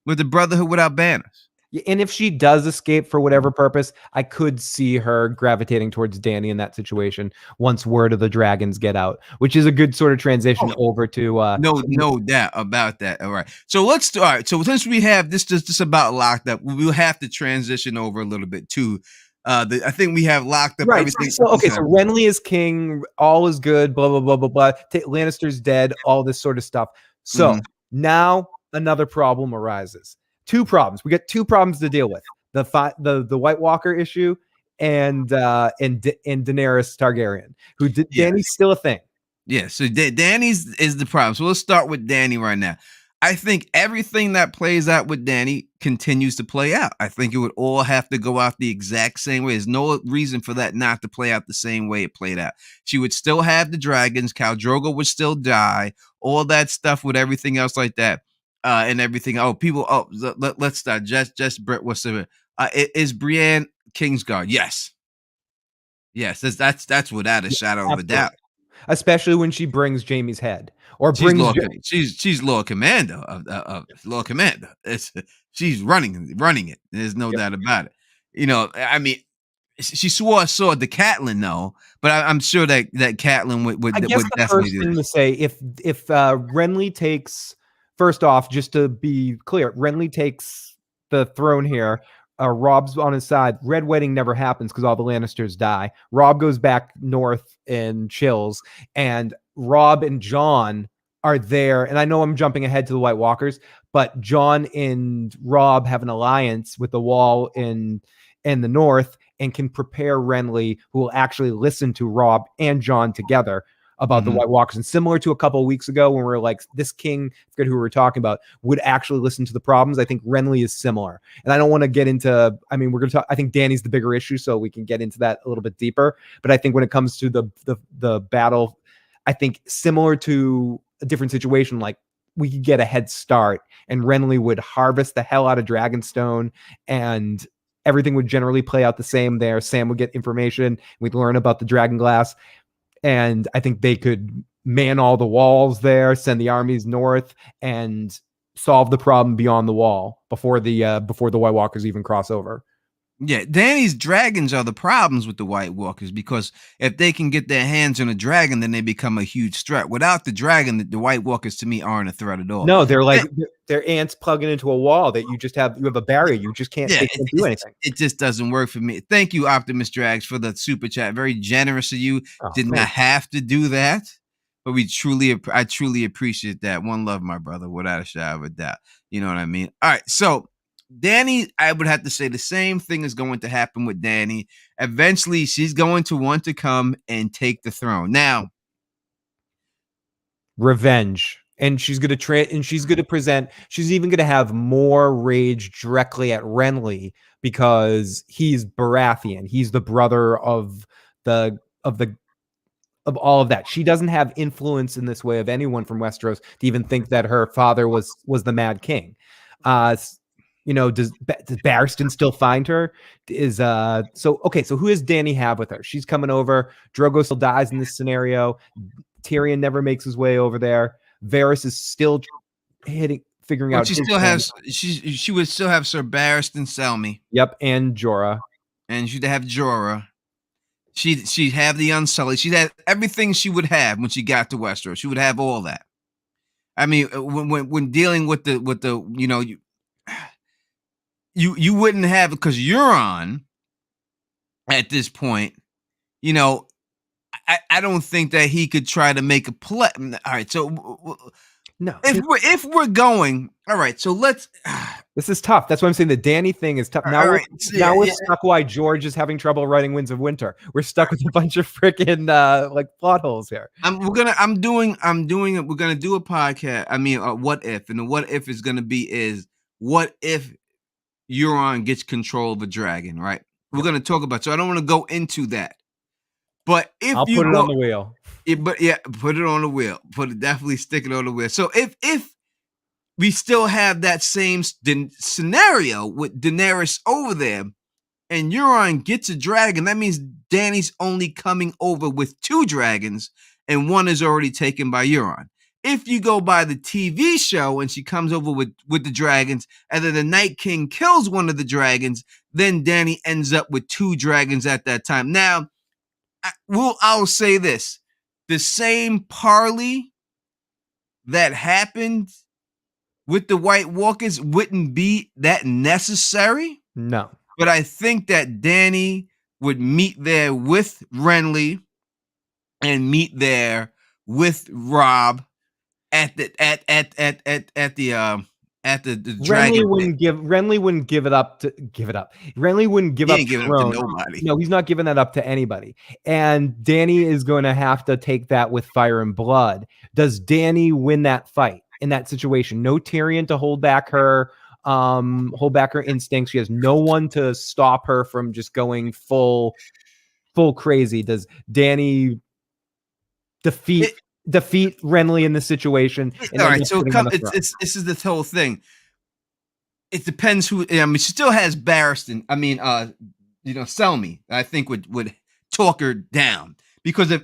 Brotherhood without banners. And if she does escape for whatever purpose, I could see her gravitating towards Dany in that situation once word of the dragons get out, which is a good sort of transition over to no doubt about that. All right. So So since we have this just about locked up, we'll have to transition over a little bit too. I think we have locked up everything. So Renly is king, all is good, blah blah blah blah blah. Lannister's dead, all this sort of stuff. So now another problem arises. 2 problems. We got 2 problems to deal with: the White Walker issue and Daenerys Targaryen, who Dany's still a thing. Yeah, so Dany's is the problem. So let's start with Dany right now. I think everything that plays out with Dany continues to play out. I think it would all have to go out the exact same way. There's no reason for that not to play out the same way it played out. She would still have the dragons. Khal Drogo would still die. All that stuff with everything else like that. And everything. Let's start. Just Brett. What's the? Is Brienne Kingsguard? Yes. That's without a shadow of a doubt. Especially when she brings Jaime's head, or she's Lord Commander of Lord Commander. She's running it. There's no doubt about it. You know, I mean, she swore a sword to Catelyn, though, but I'm sure that Catelyn would. I guess the first thing to say, if Renly takes. First off, just to be clear, Renly takes the throne here. Rob's on his side. Red Wedding never happens because all the Lannisters die. Rob goes back north and chills, and Rob and Jon are there. And I know I'm jumping ahead to the White Walkers, but Jon and Rob have an alliance with the Wall in the north and can prepare Renly, who will actually listen to Rob and Jon together about the White Walkers. And similar to a couple of weeks ago when we were like, this king, I forget who we were talking about, would actually listen to the problems. I think Renly is similar. And I don't want to get into, I mean, we're going to talk, I think Dany's the bigger issue, so we can get into that a little bit deeper. But I think when it comes to the battle, I think similar to a different situation, like we could get a head start and Renly would harvest the hell out of Dragonstone and everything would generally play out the same there. Sam would get information. We'd learn about the dragon glass. And I think they could man all the walls there, send the armies north, and solve the problem beyond the wall before the White Walkers even cross over. Yeah, Dany's dragons are the problems with the White Walkers, because if they can get their hands on a dragon, then they become a huge threat. Without the dragon, the White Walkers to me aren't a threat at all. No, they're like they're ants plugging into a wall that you have a barrier. You just can't, they can't do anything. It just doesn't work for me. Thank you, Optimus Drags, for the super chat. Very generous of you. Did not have to do that, but I truly appreciate that. One love, my brother, without a shadow of a doubt. You know what I mean? All right, so Dany, I would have to say the same thing is going to happen with Dany. Eventually, she's going to want to come and take the throne. Now, revenge. And she's going to present, she's even going to have more rage directly at Renly because he's Baratheon. He's the brother of all of that. She doesn't have influence in this way of anyone from Westeros to even think that her father was the Mad King. Does Barristan still find her? So who does Dany have with her? She's coming over. Drogo still dies in this scenario. Tyrion never makes his way over there. Varys is still figuring out. She would still have Sir Barristan Selmy. Yep, and Jorah. And she'd have Jorah. She'd have the Unsullied. She'd have everything she would have when she got to Westeros. She would have all that. I mean, when dealing with the you wouldn't have, because Euron at this point, I don't think that he could try to make a play. All right, so no, if we're going, all right, so let's. This is tough. That's why I'm saying the Dany thing is tough. Now we're stuck. Why George is having trouble writing Winds of Winter? We're stuck with a bunch of freaking plot holes here. We're gonna do a podcast. I mean, what if? And the what if is gonna be is what if Euron gets control of a dragon, right? We're gonna talk about. So I don't want to go into that. But if I'll put it on the wheel. Put it on the wheel. Definitely stick it on the wheel. So if we still have that same scenario with Daenerys over there, and Euron gets a dragon, that means Dany's only coming over with 2 dragons, and one is already taken by Euron. If you go by the TV show and she comes over with the dragons, and then the Night King kills one of the dragons, then Dany ends up with 2 dragons at that time. Now, I'll say this. The same parley that happened with the White Walkers wouldn't be that necessary. No. But I think that Dany would meet there with Renly and meet there with Robb at the dragon. Renly wouldn't give it up. Renly wouldn't give up the throne to nobody. No, he's not giving that up to anybody. And Dany is going to have to take that with fire and blood. Does Dany win that fight in that situation? No Tyrion to hold back her instincts. She has no one to stop her from just going full crazy. Does Dany defeat Renly in this situation? All right, so this is the whole thing. It depends who. I mean, she still has Barristan. I mean, Selmy. I think would talk her down, because if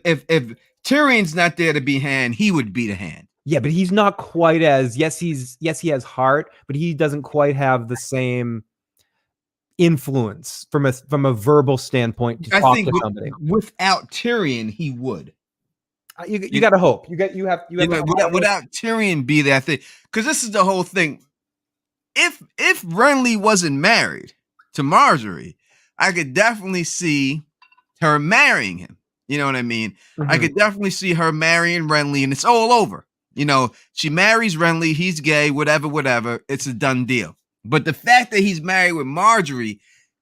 Tyrion's not there to be hand, he would be the hand. Yeah, but he's not quite as he has heart, but he doesn't quite have the same influence from a verbal standpoint to talk to somebody. Without Tyrion, he would. You got to hope. Without Tyrion be there, I think, because this is the whole thing. If Renly wasn't married to Margaery, I could definitely see her marrying him. You know what I mean? Mm-hmm. I could definitely see her marrying Renly, and it's all over. She marries Renly, he's gay, whatever. It's a done deal. But the fact that he's married with Margaery,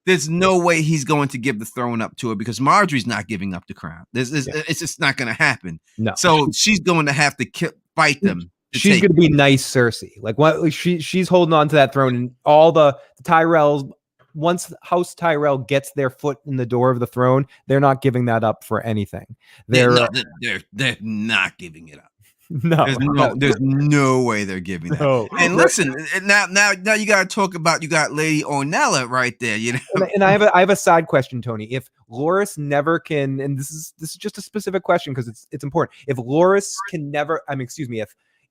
there's no way he's going to give the throne up to her, because Marjorie's not giving up the crown. It's just not going to happen. No. So she's going to have to fight them. She's going to be nice Cersei. Like, what she's holding on to that throne, and all the Tyrells. Once House Tyrell gets their foot in the door of the throne, they're not giving that up for anything. They're not giving it up. No, There's no way they're giving that. no. And listen, now you got to talk about, you got Lady Ornella right there, you know. And I have a side question, Tony. If Loras never can, and this is just a specific question because it's important. If Loras can never, excuse me,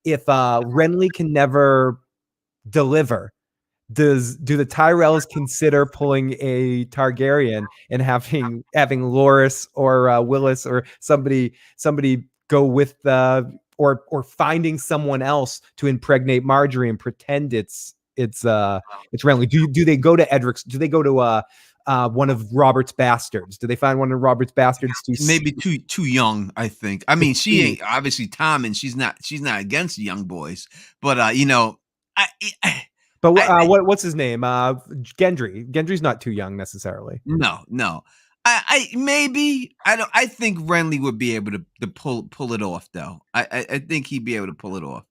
if Renly can never deliver, do the Tyrells consider pulling a Targaryen and having Loras or Willis or somebody go with or finding someone else to impregnate Margaery and pretend it's Renly? Do they go to Edric's? Do they go to one of Robert's bastards? Do they find one of Robert's bastards to maybe too young? I think. I mean, she ain't obviously Tom, and she's not against young boys, but you know, But what's his name? Gendry. Gendry's not too young necessarily. No. I maybe I don't. I think Renly would be able to pull it off, though. I think he'd be able to pull it off.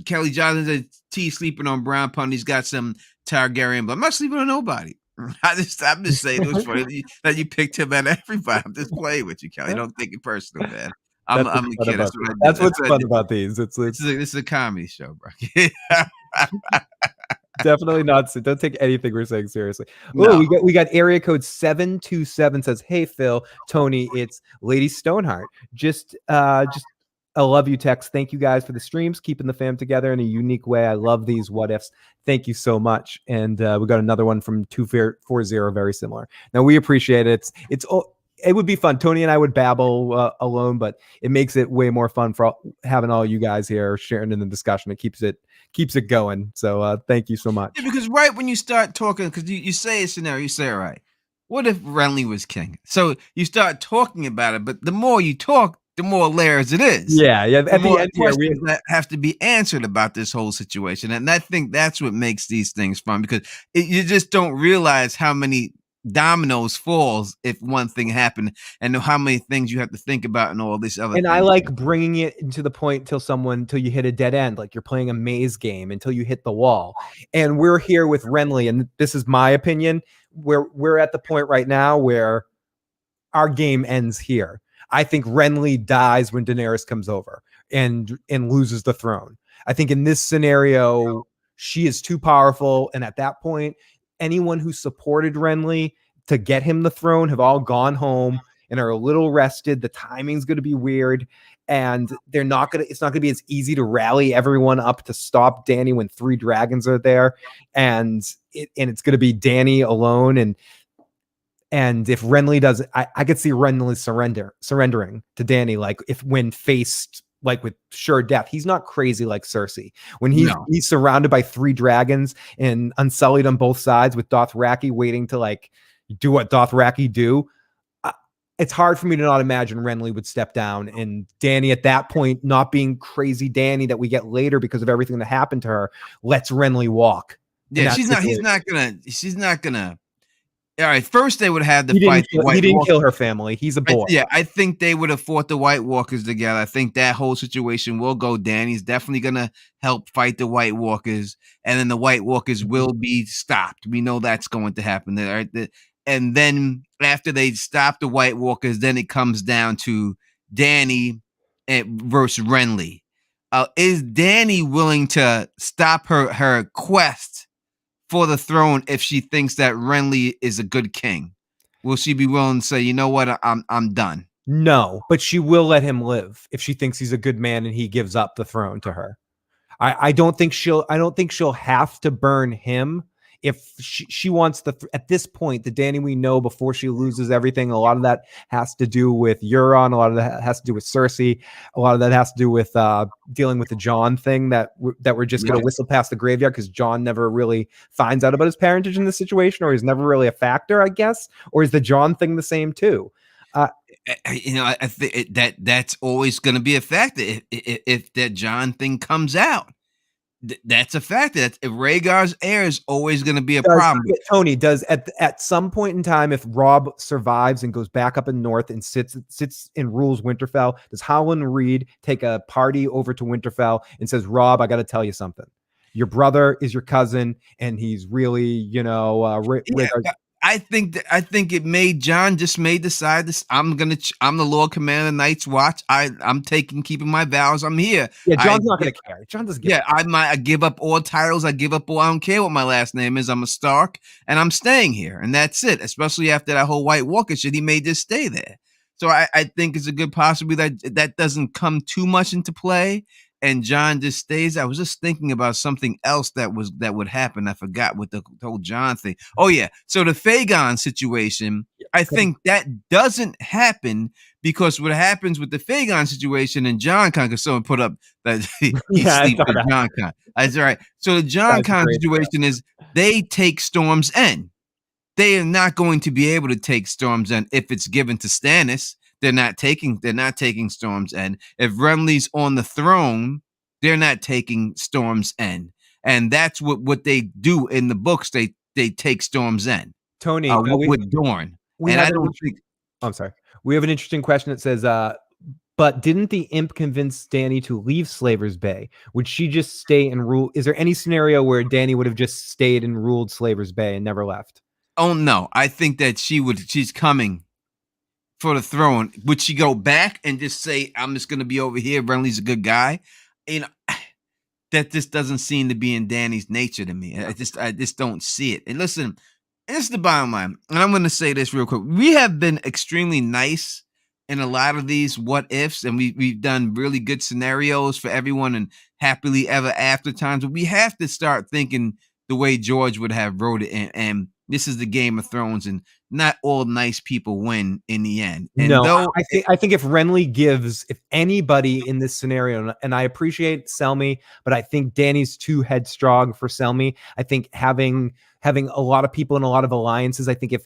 Kelly Johnson said T sleeping on brown pun. He's got some Targaryen, but I'm not sleeping on nobody. I'm just saying it was funny that you picked him at everybody. I'm just playing with you, Kelly. Don't take it personal, man. I'm a kid. That's what's fun about these. This is a comedy show, bro. Definitely not. Don't take anything we're saying seriously. No. Oh, we got area code 727 says, "Hey Phil, Tony, it's Lady Stoneheart. Just I love you text. Thank you guys for the streams, keeping the fam together in a unique way. I love these what ifs. Thank you so much." And we got another one from 240, very similar. Now we appreciate it. It would be fun. Tony and I would babble alone, but it makes it way more fun for having all you guys here sharing in the discussion. It keeps it going. So thank you so much. Yeah, because right when you start talking, because you say a scenario, you say, all right, what if Renly was king? So you start talking about it, but the more you talk, the more layers it is. Yeah. At the end, questions that have to be answered about this whole situation. And I think that's what makes these things fun, because you just don't realize how many dominoes falls if one thing happened, and how many things you have to think about and all this other and things. I like bringing it into the point till you hit a dead end, like you're playing a maze game until you hit the wall. And we're here with Renly, and this is my opinion, we're at the point right now where our game ends here. I think Renly dies when Daenerys comes over and loses the throne. I think in this scenario she is too powerful, and at that point anyone who supported Renly to get him the throne have all gone home and are a little rested. The timing's going to be weird, and it's not going to be as easy to rally everyone up to stop Dany when 3 dragons are there. And it's going to be Dany alone. And if Renly does, I could see Renly surrendering to Dany, like when faced like with sure death. He's not crazy like Cersei. When he's surrounded by 3 dragons and unsullied on both sides with Dothraki waiting to like do what Dothraki do, it's hard for me to not imagine Renly would step down, and Dany at that point, not being crazy Dany that we get later because of everything that happened to her, lets Renly walk. Yeah, she's not gonna. All right, first they would have the fight. He didn't kill her family. He's a boy. I think they would have fought the White Walkers together. I think that whole situation will go. Dany's definitely gonna help fight the White Walkers, and then the White Walkers will be stopped. We know that's going to happen. Right? And then after they stop the White Walkers, then it comes down to Dany versus Renly. Is Dany willing to stop her quest for the throne if she thinks that Renly is a good king? Will she be willing to say, you know what, I'm done? No, but she will let him live if she thinks he's a good man and he gives up the throne to her. I don't think she'll have to burn him if she wants at this point, the Dany we know before she loses everything. A lot of that has to do with Euron. A lot of that has to do with Cersei. A lot of that has to do with dealing with the Jon thing that we're just going to whistle past the graveyard, because Jon never really finds out about his parentage in this situation, or he's never really a factor, I guess. Or is the Jon thing the same too? I think that's always going to be a factor if that Jon thing comes out. That's a factor. If Rhaegar's heir is always going to be a problem. Tony, does at some point in time, if Robb survives and goes back up in North and sits and rules Winterfell, does Howland Reed take a party over to Winterfell and says, Robb, I got to tell you something. Your brother is your cousin, and he's really, I think it made John just may decide this. I'm the Lord Commander of Night's Watch. I'm keeping my vows. I'm here. Yeah, John's not going to care. John doesn't give Yeah, I give up all titles. I give up all. I don't care what my last name is. I'm a Stark, and I'm staying here, and that's it. Especially after that whole White Walker shit, he may just stay there. So I think it's a good possibility that doesn't come too much into play, and John just stays. I was just thinking about something else that would happen. I forgot what the whole John thing. Oh yeah, so the Fagon situation. I think that doesn't happen because what happens with the Fagon situation and John Con, because someone put up that he sleeps with John Con. That's right. So the John Con situation is they take Storm's End. They are not going to be able to take Storm's End if it's given to Stannis. They're not taking Storm's End. If Renly's on the throne, they're not taking Storm's End. And that's what they do in the books. They take Storm's End. Tony, with Dorne. And I don't think I'm sorry. We have an interesting question that says, but didn't the imp convince Dany to leave Slaver's Bay? Would she just stay and rule? Is there any scenario where Dany would have just stayed and ruled Slaver's Bay and never left? Oh no, I think that she's coming for the throne. Would she go back and just say, I'm just gonna be over here, Renly's a good guy? You know, that just doesn't seem to be in Dany's nature to me. I just don't see it. And listen, this is the bottom line. And I'm gonna say this real quick. We have been extremely nice in a lot of these what ifs, and we've done really good scenarios for everyone and happily ever after times. But we have to start thinking the way George would have wrote it, and this is the Game of Thrones, and not all nice people win in the end. And I think if Renly gives, if anybody in this scenario, and I appreciate Selmy, but I think Dany's too headstrong for Selmy. I think having a lot of people and a lot of alliances. I think if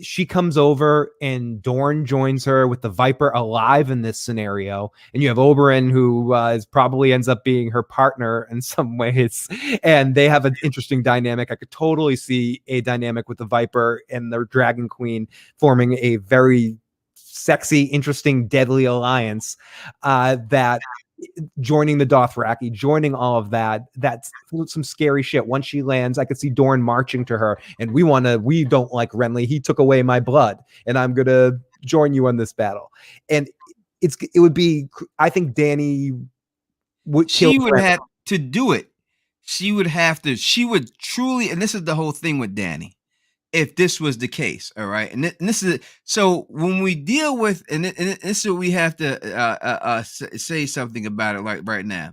she comes over and Dorne joins her with the Viper alive in this scenario, and you have Oberyn, who probably ends up being her partner in some ways, and they have an interesting dynamic. I could totally see a dynamic with the Viper and the Dragon Queen forming a very sexy, interesting, deadly alliance that joining the Dothraki, joining all of that's some scary shit. Once she lands, I could see Dorne marching to her, and we don't like Renly. He took away my blood, and I'm gonna join you on this battle. And it would be, I think Dany would. She would have to do it. She would truly, and this is the whole thing with Dany. If this was the case, all right, and this is so when we deal with, and this is what we have to say something about it like right now.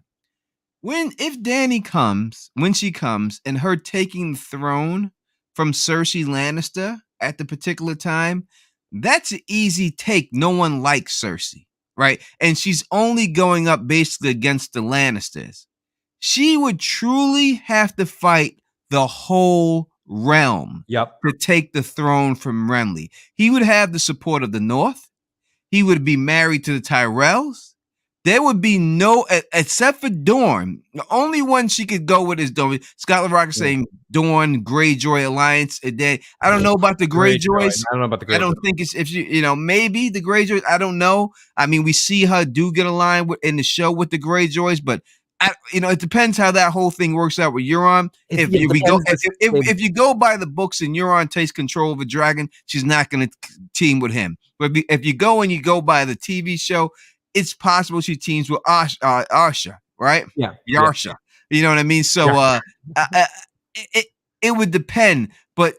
If Dany comes, when she comes, and her taking the throne from Cersei Lannister at the particular time, that's an easy take. No one likes Cersei, right? And she's only going up basically against the Lannisters. She would truly have to fight the whole realm to take the throne from Renly. He would have the support of the North. He would be married to the Tyrells. There would be no, except for Dorne. The only one she could go with is Dorne. Scott LaRock is saying Dorne Greyjoy alliance. I don't know about the Greyjoys. I don't know about the Greyjoys. I don't think it's maybe the Greyjoys. I don't know. I mean, we see her do get aligned in the show with the Greyjoys, but it depends how that whole thing works out with Euron. If you go by the books and Euron takes control of a dragon, she's not going to team with him. But if you go by the TV show, it's possible she teams with Arsha, right? Yeah, Yarsha. Yeah. You know what I mean? So it would depend, but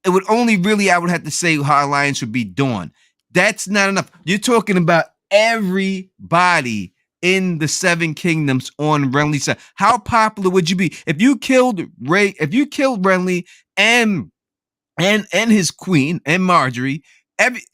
it would only really, I would have to say her alliance would be Dorne. That's not enough. You're talking about everybody in the Seven Kingdoms on Renly's side. How popular would you be if you killed Renly and his queen and Margaery?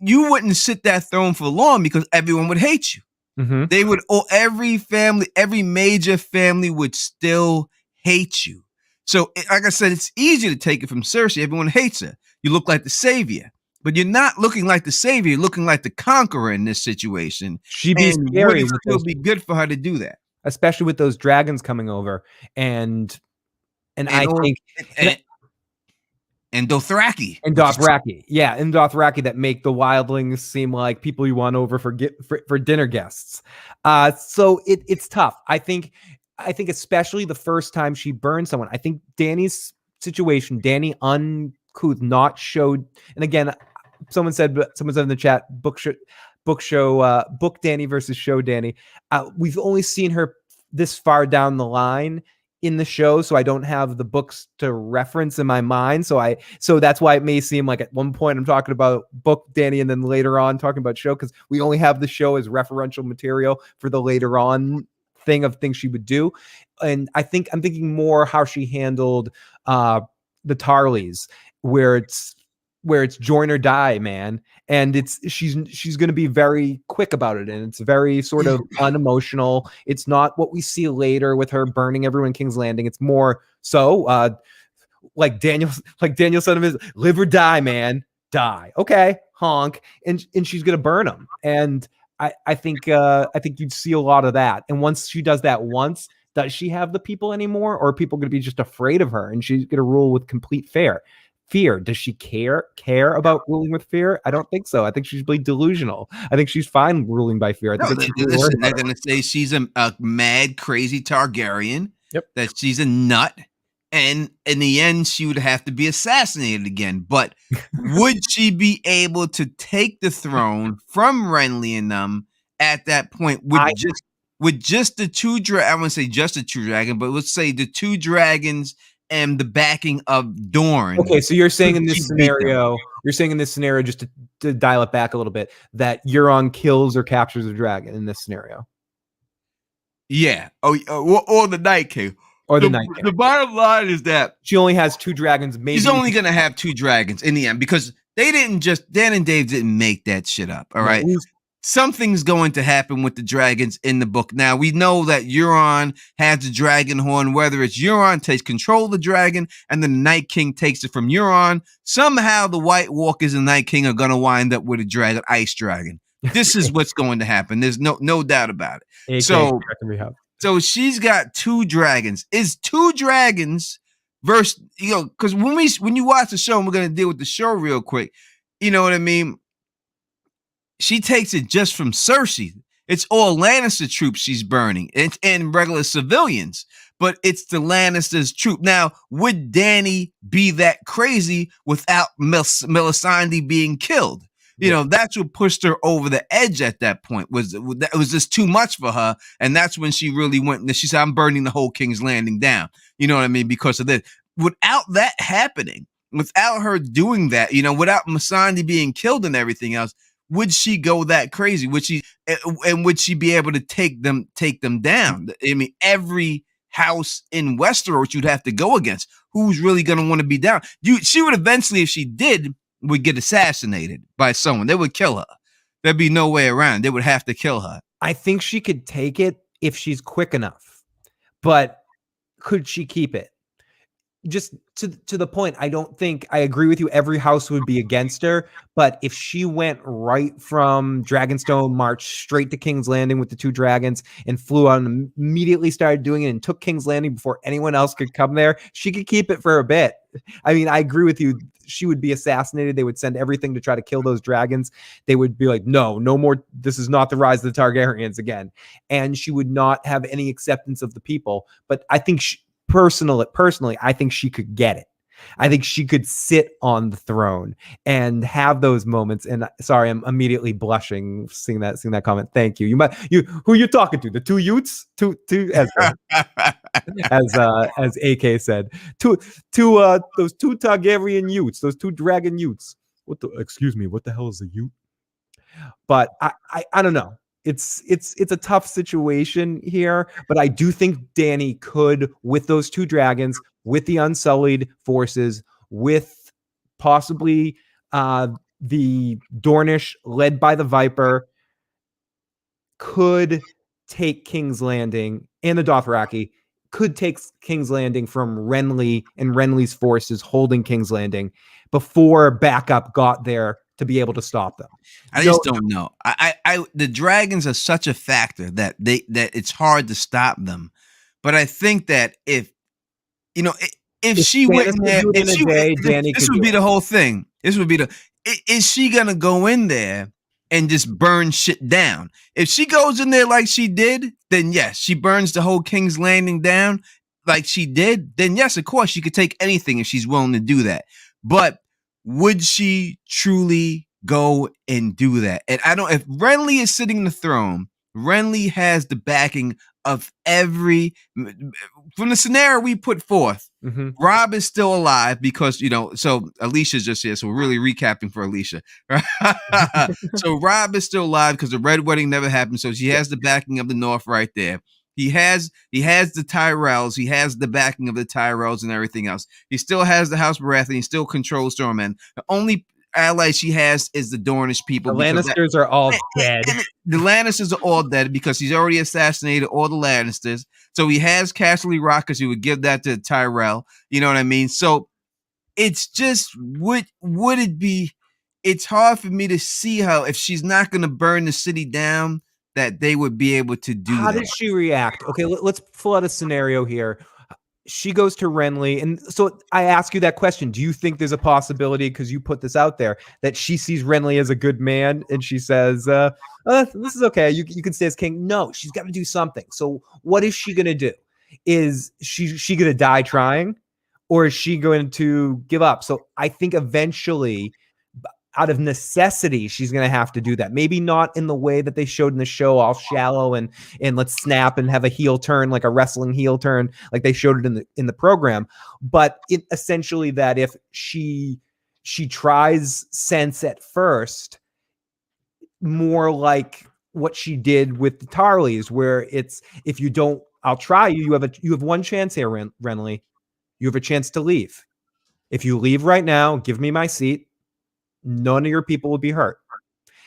You wouldn't sit that throne for long because everyone would hate you. Mm-hmm. They would. Every major family would still hate you. So, like I said, it's easy to take it from Cersei. Everyone hates her. You look like the savior. But you're not looking like the savior. You're looking like the conqueror in this situation. She'd be scary. It would be good for her to do that, especially with those dragons coming over, and Dothraki, and Dothraki, and Dothraki that make the wildlings seem like people you want over for dinner guests. So it's tough. I think especially the first time she burned someone. I think Dany's situation, Dany who's not showed. And again, someone said in the chat, book Danny versus show Danny. We've only seen her this far down the line in the show, so I don't have the books to reference in my mind. So that's why it may seem like at one point I'm talking about book Danny and then later on talking about show, because we only have the show as referential material for the later on thing of things she would do. And I'm thinking more how she handled the Tarleys, where it's join or die, man. And she's going to be very quick about it, and it's very sort of unemotional. It's not what we see later with her burning everyone in King's Landing. It's more so like Daniel said of his, live or die, man. Die. Okay, honk. And she's going to burn them. And I think you'd see a lot of that. And once she does that once, does she have the people anymore, or are people going to be just afraid of her and she's going to rule with complete fear? Does she care about ruling with fear? I don't think so. I think she's really delusional. I think she's fine ruling by fear. They're going to say she's a mad, crazy Targaryen. Yep. That she's a nut. And in the end, she would have to be assassinated again. But would she be able to take the throne from Renly and them at that point with just the two I wouldn't say just the two dragon, but let's say the two dragons and the backing of Dorne. Okay, so you're saying in this scenario, just to dial it back a little bit, that Euron kills or captures a dragon in this scenario. Yeah. Or the Night King. Or the Night King. The bottom line is that she only has two dragons. Maybe she's only going to have two dragons in the end, because Dan and Dave didn't make that shit up. All right. Something's going to happen with the dragons in the book. Now, we know that Euron has the dragon horn, whether it's Euron takes control of the dragon and the Night King takes it from Euron. Somehow the White Walkers and Night King are going to wind up with a dragon, ice dragon. This is what's going to happen. There's no doubt about it. So she's got two dragons. Is two dragons versus, because when you watch the show, and we're going to deal with the show real quick, you know what I mean? She takes it just from Cersei. It's all Lannister troops she's burning, and regular civilians, but it's the Lannister's troop. Now, would Dany be that crazy without Melisandre being killed? That's what pushed her over the edge at that point. It was just too much for her, and that's when she really went. She said, "I'm burning the whole King's Landing down." You know what I mean? Because of this. Without that happening, without her doing that, without Melisandre being killed and everything else, would she go that crazy? Would she be able to take them down? I mean, every house in Westeros you'd have to go against. Who's really going to want to be down? She would eventually, if she did, would get assassinated by someone. They would kill her. There'd be no way around. They would have to kill her. I think she could take it if she's quick enough, but could she keep it? Just to the point, I don't think I agree with you. Every house would be against her, but if she went right from Dragonstone, marched straight to King's Landing with the two dragons and flew out and immediately started doing it and took King's Landing before anyone else could come there, she could keep it for a bit. I mean, I agree with you. She would be assassinated. They would send everything to try to kill those dragons. They would be like, no more. This is not the rise of the Targaryens again. And she would not have any acceptance of the people. But I think personally, I think she could get it. I think she could sit on the throne and have those moments. And sorry, I'm immediately blushing seeing that comment. Thank you. Who are you talking to? The two Utes? Two as AK said. Those two Targaryen Utes, those two dragon Utes. Excuse me, what the hell is a Ute? But I don't know. It's a tough situation here, but I do think Dany could, with those two dragons, with the Unsullied forces, with possibly the Dornish led by the Viper, could take King's Landing, and the Dothraki could take King's Landing from Renly and Renly's forces holding King's Landing before backup got there to be able to stop them. I just don't know. The dragons are such a factor that it's hard to stop them. But I think that if she went in there, this would be the whole thing. This would be is she gonna go in there and just burn shit down? If she goes in there like she did, then yes, she burns the whole King's Landing down like she did. Then yes, of course, she could take anything if she's willing to do that. But would she truly go and do that? And I don't. If Renly is sitting in the throne, Renly has the backing of every from the scenario we put forth. Mm-hmm. Rob is still alive because so Alicia's just here, so we're really recapping for Alicia. So Rob is still alive because the Red Wedding never happened, so she has the backing of the North right there. He has the Tyrells, he has the backing of the Tyrells and everything else. He still has the House Baratheon, he still controls Stormend. The only ally she has is the Dornish people. The Lannisters are all dead. And the Lannisters are all dead because he's already assassinated all the Lannisters. So he has Casterly Rock because he would give that to Tyrell. You know what I mean? So it's just would it be? It's hard for me to see how if she's not going to burn the city down, that they would be able to do How that. did she react? Okay, let's pull out a scenario here. She goes to Renly, and so I ask you that question. Do you think there's a possibility, because you put this out there, that she sees Renly as a good man and she says, this is okay, you can stay as king? No, she's got to do something. So what is she going to do? Is she going to die trying, or is she going to give up? So I think eventually, out of necessity, she's going to have to do that. Maybe not in the way that they showed in the show, all shallow and let's snap and have a heel turn, like a wrestling heel turn, like they showed it in the program. But it essentially that if she tries sense at first, more like what she did with the Tarleys, where it's, if you don't, I'll try you. You have one chance here, Renly. You have a chance to leave. If you leave right now, give me my seat, none of your people will be hurt.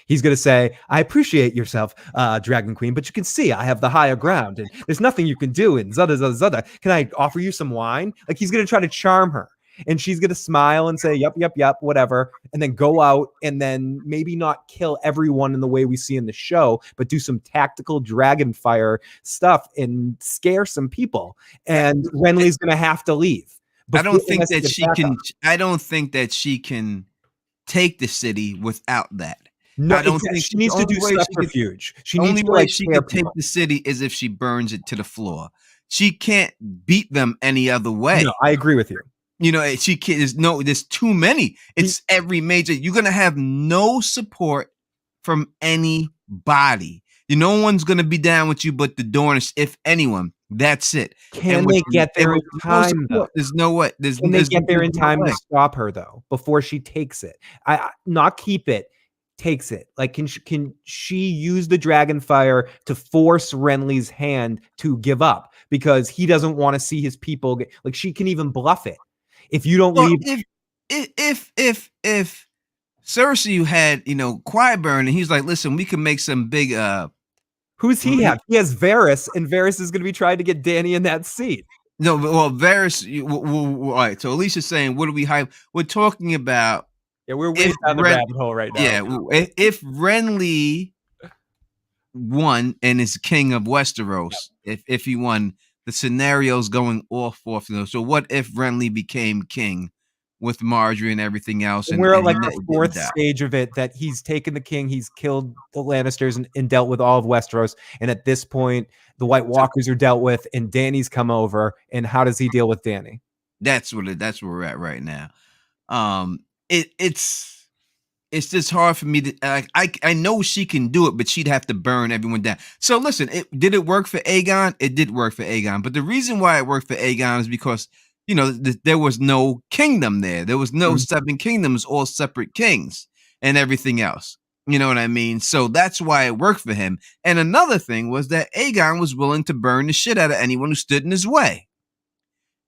He's going to say, I appreciate yourself, Dragon Queen, but you can see I have the higher ground and there's nothing you can do. And zada. Can I offer you some wine? Like, he's going to try to charm her, and she's going to smile and say, yep, whatever. And then go out and then maybe not kill everyone in the way we see in the show, but do some tactical dragon fire stuff and scare some people. And Renly's going to have to leave. I don't think that she can take the city without that. No, I don't think she needs to do subterfuge. The only way she can take the city is if she burns it to the floor. She can't beat them any other way. No, I agree with you. She can't. There's too many. It's every major. You're gonna have no support from anybody. No one's gonna be down with you but the Dornish, if anyone. That's it. Can they get there in time, though? There's no way. Can they get there in time to stop her, though, before she takes it? I not keep it, takes it. Like, can she use the dragon fire to force Renly's hand to give up because he doesn't want to see his people get, like, she can even bluff it. If you don't leave, if Cersei had Qyburn and he's like, listen, we can make some big who's he have? He has Varys, and Varys is going to be trying to get Dany in that seat. No, well, Varys. All right. So Alicia's saying, what do we hype? We're talking about. Yeah, we're way down the rabbit hole right now. Yeah, if Renly won and is king of Westeros, if he won, the scenario's going all forth. So what if Renly became king with Margaery and everything else? And we're at like the fourth stage of it, that he's taken the king, he's killed the Lannisters and dealt with all of Westeros. And at this point, the White Walkers are dealt with, and Dany's come over. And how does he deal with Dany? That's where we're at right now. It's just hard for me to I know she can do it, but she'd have to burn everyone down. So listen, did it work for Aegon? It did work for Aegon, but the reason why it worked for Aegon is because there was no kingdom there. There was no seven kingdoms, all separate kings and everything else. You know what I mean? So that's why it worked for him. And another thing was that Aegon was willing to burn the shit out of anyone who stood in his way.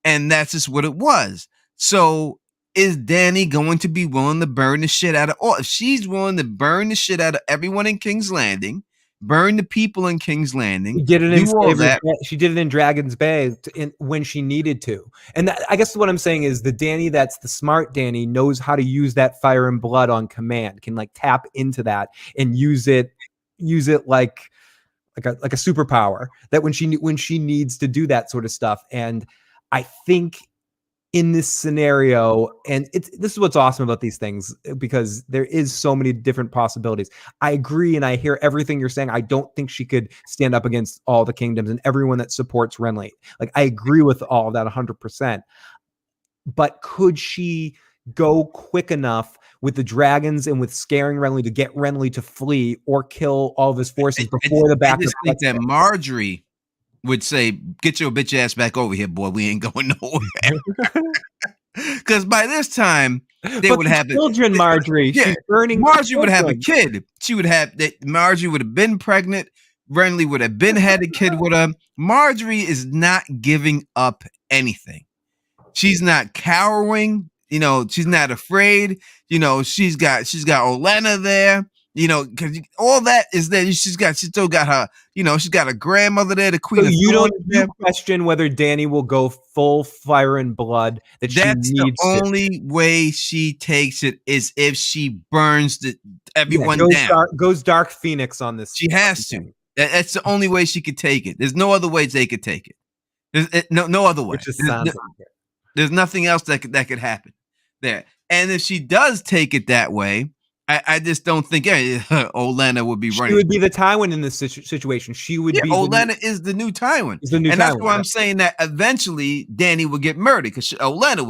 And that's just what it was. So is Dany going to be willing to burn the shit out of all? If she's willing to burn the shit out of everyone in King's Landing, burn the people in King's Landing. She did it in Dragon's Bay when she needed to. And I guess what I'm saying is the Dany that's the smart Dany knows how to use that fire and blood on command, can like tap into that and use it like a superpower, that when she needs to do that sort of stuff. And I think in this scenario, and this is what's awesome about these things, because there is so many different possibilities. I agree, and I hear everything you're saying. I don't think she could stand up against all the kingdoms and everyone that supports Renly. Like, I agree with all of that 100%. But could she go quick enough with the dragons and with scaring Renly to get Renly to flee or kill all of his forces before the I back. just think that Margaery would say, "Get your bitch ass back over here, boy. We ain't going nowhere." Because by this time, they would have children. Margaery, yeah, she's burning. Margaery would have a kid. She would have that. Margaery would have been pregnant. Renly would have been had a kid with her. Margaery is not giving up anything. She's not cowering. You know, she's not afraid. You know, she's got Olenna there. You know, because all that is there. She still got her. You know, she's got a grandmother there, the Queen. So of you Thorns don't there. question whether Dany will go full fire and blood. That's she the needs only way she takes it is if she burns everyone down. Goes Dark Phoenix on this. She has to. That's the only way she could take it. There's no other ways they could take it. No other way. There's nothing else that could happen there. And if she does take it that way, I just don't think Olenna would be running. She would be the Tywin in this situation. She would be. Olenna is the new Tywin. That's why I'm saying that eventually Dany would get murdered because Olenna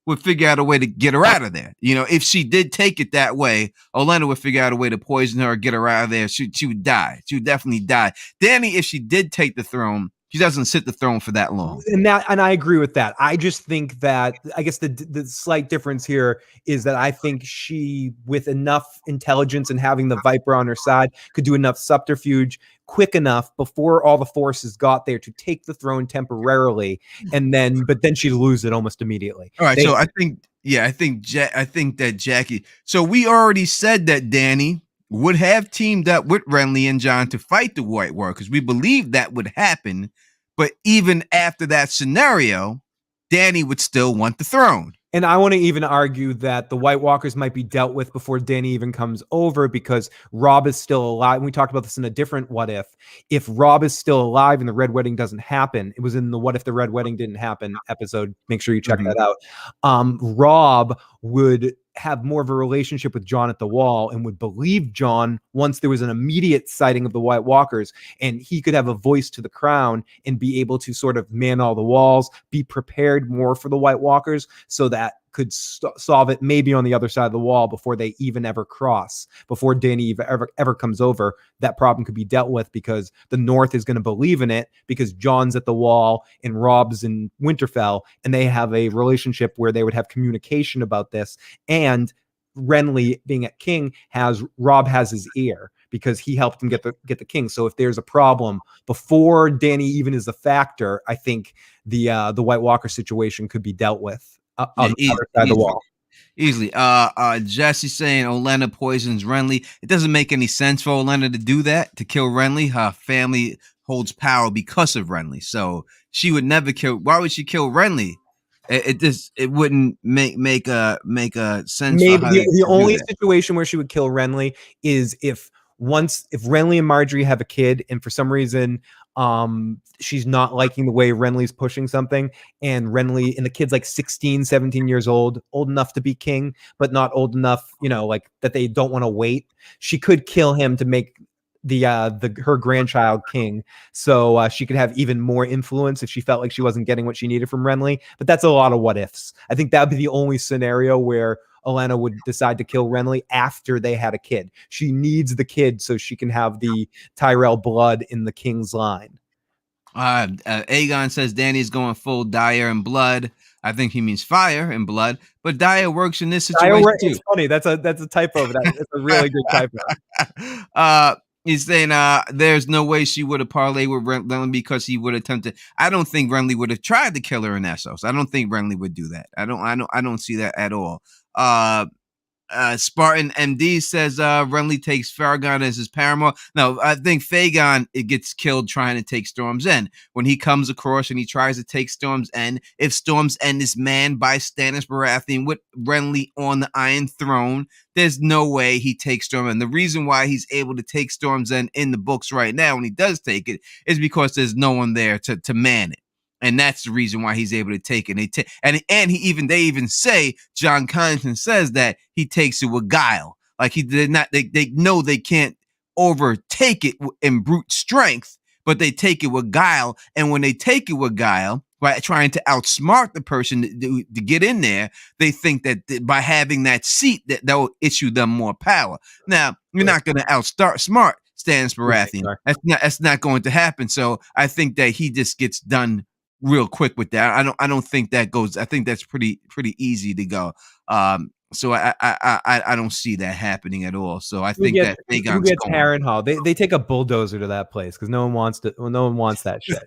would figure out a way to get her out of there. You know, if she did take it that way, Olenna would figure out a way to poison her or get her out of there. She would die. She would definitely die. Dany, if she did take the throne, she doesn't sit the throne for that long. And I agree with that. I just think that, I guess the slight difference here is that I think she, with enough intelligence and having the Viper on her side, could do enough subterfuge quick enough before all the forces got there to take the throne temporarily, but then she'd lose it almost immediately. All right, so I think that Jackie. So we already said that Dany would have teamed up with Renly and Jon to fight the White Walkers because we believe that would happen. But even after that scenario, Dany would still want the throne. And I want to even argue that the White Walkers might be dealt with before Dany even comes over because Robb is still alive. And we talked about this in a different What If. If Robb is still alive and the Red Wedding doesn't happen, it was in the What If the Red Wedding Didn't Happen episode. Make sure you check that out. Robb would have more of a relationship with Jon at the Wall and would believe Jon once there was an immediate sighting of the White Walkers, and he could have a voice to the crown and be able to sort of man all the walls, be prepared more for the White Walkers so that could solve it maybe on the other side of the wall before they even ever cross, before Dany ever comes over. That problem could be dealt with because the North is going to believe in it because Jon's at the Wall and Robb's in Winterfell, and they have a relationship where they would have communication about this. And Renly, being at King, Robb has his ear because he helped him get the king. So if there's a problem before Dany even is a factor, I think the White Walker situation could be dealt with. On the other side of the wall. Easily. Jesse saying Olenna poisons Renly. It doesn't make any sense for Olenna to do that, to kill Renly. Her family holds power because of Renly. So she would never kill. Why would she kill Renly? It wouldn't make a sense. Maybe the only situation where she would kill Renly is if Renly and Margaery have a kid and for some reason she's not liking the way Renly's pushing something, and Renly and the kid's like 16, 17 years old enough to be king, but not old enough, like that they don't want to wait. She could kill him to make her grandchild king, so she could have even more influence if she felt like she wasn't getting what she needed from Renly. But that's a lot of what ifs. I think that would be the only scenario where Olenna would decide to kill Renly after they had a kid. She needs the kid so she can have the Tyrell blood in the king's line. Aegon says Dany's going full Dire and blood. I think he means fire and blood, but Dire works in this situation too. It's funny. That's a typo. That's a really good typo. He's saying there's no way she would have parlayed with Renly because he would have attempted. I don't think Renly would have tried to kill her in Essos. I don't think Renly would do that. I don't see that at all. Spartan MD says Renly takes Farragon as his paramour. No, I think Fagon gets killed trying to take Storm's End. When he comes across and he tries to take Storm's End, if Storm's End is manned by Stannis Baratheon with Renly on the Iron Throne, there's no way he takes Storm's End. The reason why he's able to take Storm's End in the books right now when he does take it is because there's no one there to man it. And that's the reason why he's able to take it. And they even say, John Connington says that he takes it with guile. Like they know they can't overtake it in brute strength, but they take it with guile. And when they take it with guile, by trying to outsmart the person to get in there. They think that by having that seat, that will issue them more power. Now, you're not going to outsmart Stannis Baratheon. That's not going to happen. So I think that he just gets done real quick with that. I don't think that goes. I think that's pretty easy to go. So I don't see that happening at all. So I think that who gets Harrenhal? They take a bulldozer to that place because no one wants to. Well, no one wants that shit.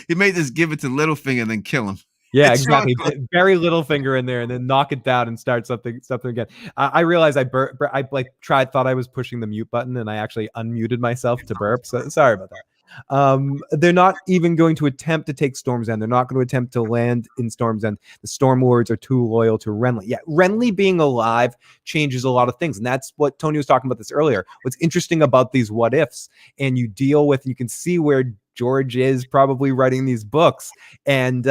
He may just give it to Littlefinger and then kill him. Yeah, exactly. Bury Littlefinger in there and then knock it down and start something again. I realized I thought I was pushing the mute button and I actually unmuted myself to burp. So sorry about that. They're not even going to attempt to take Storm's End. They're not going to attempt to land in Storm's End. The Storm Lords are too loyal to Renly. Yeah, Renly being alive changes a lot of things. And that's what Tony was talking about this earlier. What's interesting about these what ifs, and you can see where George is probably writing these books and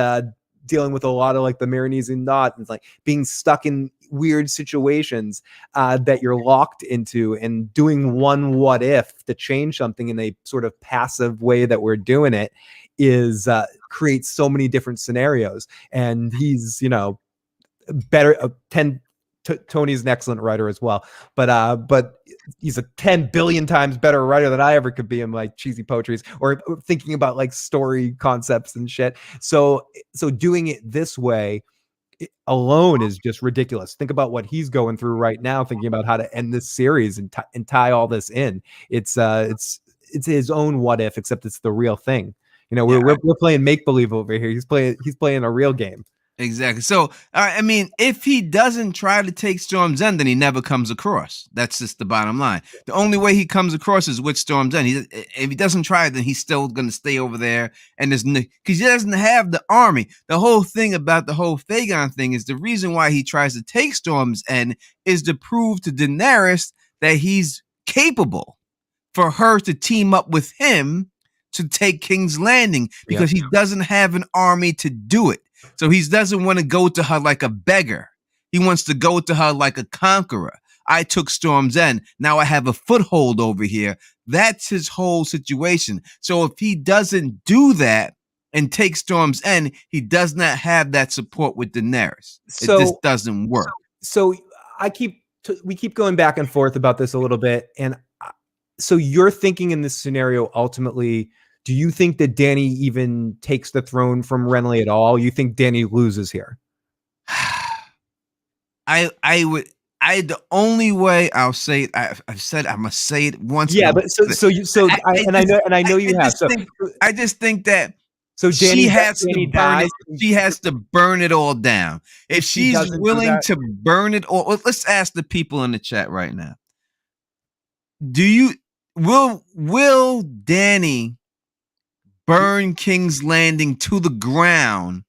dealing with a lot of like the Marinesian knot and like being stuck in weird situations that you're locked into, and doing one what if to change something in a sort of passive way that we're doing it is creates so many different scenarios. And he's, better 10 Tony's an excellent writer as well, but he's a 10 billion times better writer than I ever could be in like cheesy poetries or thinking about like story concepts and shit. So doing it this way alone is just ridiculous. Think about what he's going through right now, thinking about how to end this series and tie all this in. It's his own what if, except it's the real thing. We're playing make believe over here. He's playing a real game. Exactly. So, I mean, if he doesn't try to take Storm's End, then he never comes across. That's just the bottom line. The only way he comes across is with Storm's End. If he doesn't try, then he's still going to stay over there. And because he doesn't have the army. The whole thing about the whole Fagon thing is the reason why he tries to take Storm's End is to prove to Daenerys that he's capable for her to team up with him to take King's Landing, because he doesn't have an army to do it. So he doesn't want to go to her like a beggar. He wants to go to her like a conqueror. I took Storm's End. Now I have a foothold over here. That's his whole situation. So if he doesn't do that and take Storm's End, he does not have that support with Daenerys. It just doesn't work. So we keep going back and forth about this a little bit. And so you're thinking in this scenario, ultimately, do you think that Dany even takes the throne from Renly at all? You think Dany loses here? The only way I'll say it, I've said I must say it once. Yeah, but I know you have. I just think that so Dany, she has to burn it all down. If she's willing to burn it all, let's ask the people in the chat right now. Will Dany burn King's Landing to the ground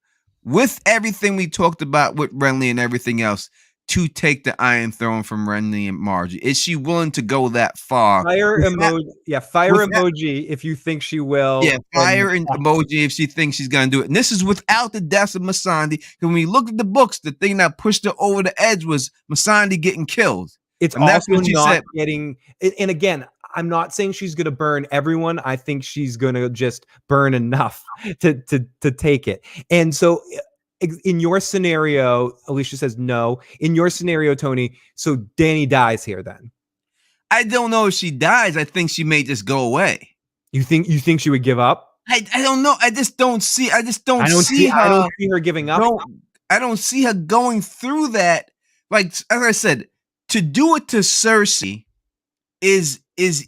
with everything we talked about with Renly and everything else to take the Iron Throne from Renly and Margaery? Is she willing to go that far? Fire emoji. Yeah, emoji if you think she will. Yeah, fire emoji if she thinks she's going to do it. And this is without the death of Melisandre. When we looked at the books, the thing that pushed her over the edge was Melisandre getting killed. It's also not getting, and again, I'm not saying she's going to burn everyone. I think she's going to just burn enough to take it. And so in your scenario, Alicia says no. In your scenario, Tony, so Dany dies here then? I don't know if she dies. I think she may just go away. You think she would give up? I don't know. I don't see her giving up. I don't see her going through that. Like, as I said, to do it to Cersei is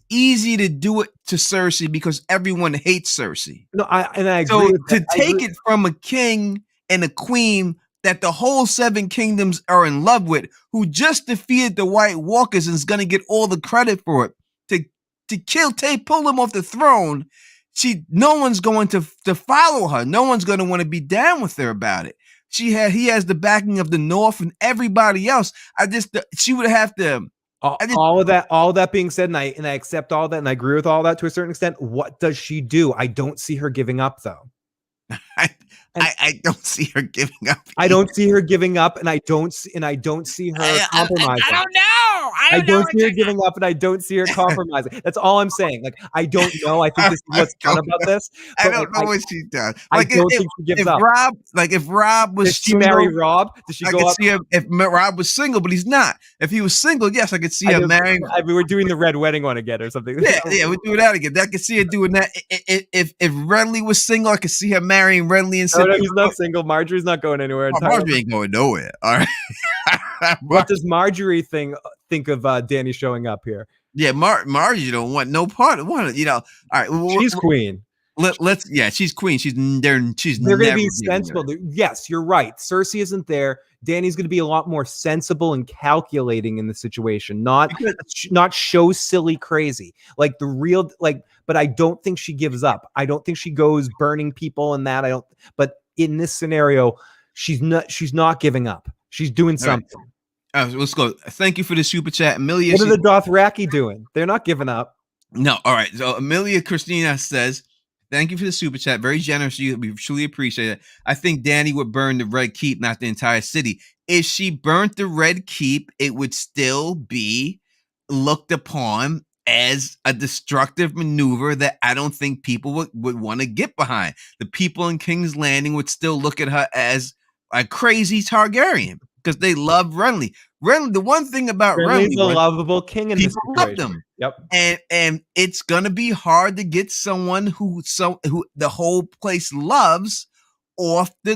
easy to do it to Cersei because everyone hates Cersei. No, I agree. So to take it from a king and a queen that the whole Seven Kingdoms are in love with, who just defeated the White Walkers and is going to get all the credit for it, to pull him off the throne, no one's going to follow her. No one's going to want to be down with her about it. He has the backing of the North and everybody else. She would have to. All that being said, and I accept all that, and I agree with all that to a certain extent. What does she do? I don't see her giving up, though. I don't see her giving up. I don't see her giving up, and I don't see her compromising. I don't know. I don't see her giving up, and I don't see her compromising. That's all I'm saying. Like, I don't know. I think this is what's fun about this. I don't know what she does. Like, I don't think she gives up. If Rob was Does she single, marry Rob? Does she I go could up? see him if Rob was single, but he's not. If he was single, yes, I could see her marrying. I mean, we're doing the red wedding one again or something. Yeah, we're doing that again. I could see her doing that. If Renly was single, I could see her marrying Renly and no, he's not single. Marjorie's not going anywhere. Marjorie ain't going nowhere. All right. What does Margaery think of Dany showing up here? Yeah, Marjorie don't want no part of one. You know, all right. She's queen. She's queen. They're going to be sensible. Yes, you're right. Cersei isn't there. Dany's going to be a lot more sensible and calculating in the situation, not show silly crazy like the real like. But I don't think she gives up. I don't think she goes burning people and that. I don't. But in this scenario, she's not giving up. She's doing something. Let's go. Thank you for the super chat, Amelia. What are the Dothraki doing? They're not giving up. No. All right. So Amelia Christina says, thank you for the super chat. Very generous. We truly appreciate it. I think Dany would burn the Red Keep, not the entire city. If she burnt the Red Keep, it would still be looked upon as a destructive maneuver that I don't think people would want to get behind. The people in King's Landing would still look at her as a crazy Targaryen because they love Renly. The one thing about Renly's a lovable king in this situation. Love them. Yep. And it's gonna be hard to get someone who the whole place loves off the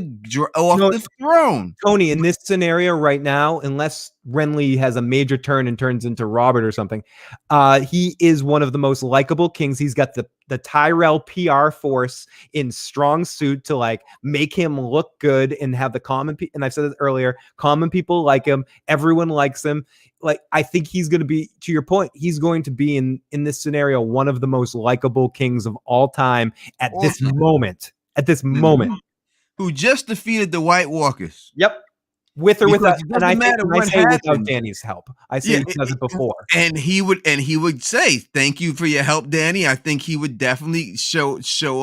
throne. Tony, in this scenario right now, unless Renly has a major turn and turns into Robert or something, he is one of the most likable kings. He's got the Tyrell PR force in strong suit to like make him look good and have the common people. And I've said this earlier, common people like him. Everyone likes him. Like, I think he's going to be, to your point, he's going to be in this scenario, one of the most likable kings of all time at this moment. At this moment. Who just defeated the White Walkers. Yep. With or without, and I say without Dany's help. I say he does it before. And he would say, thank you for your help, Dany. I think he would definitely show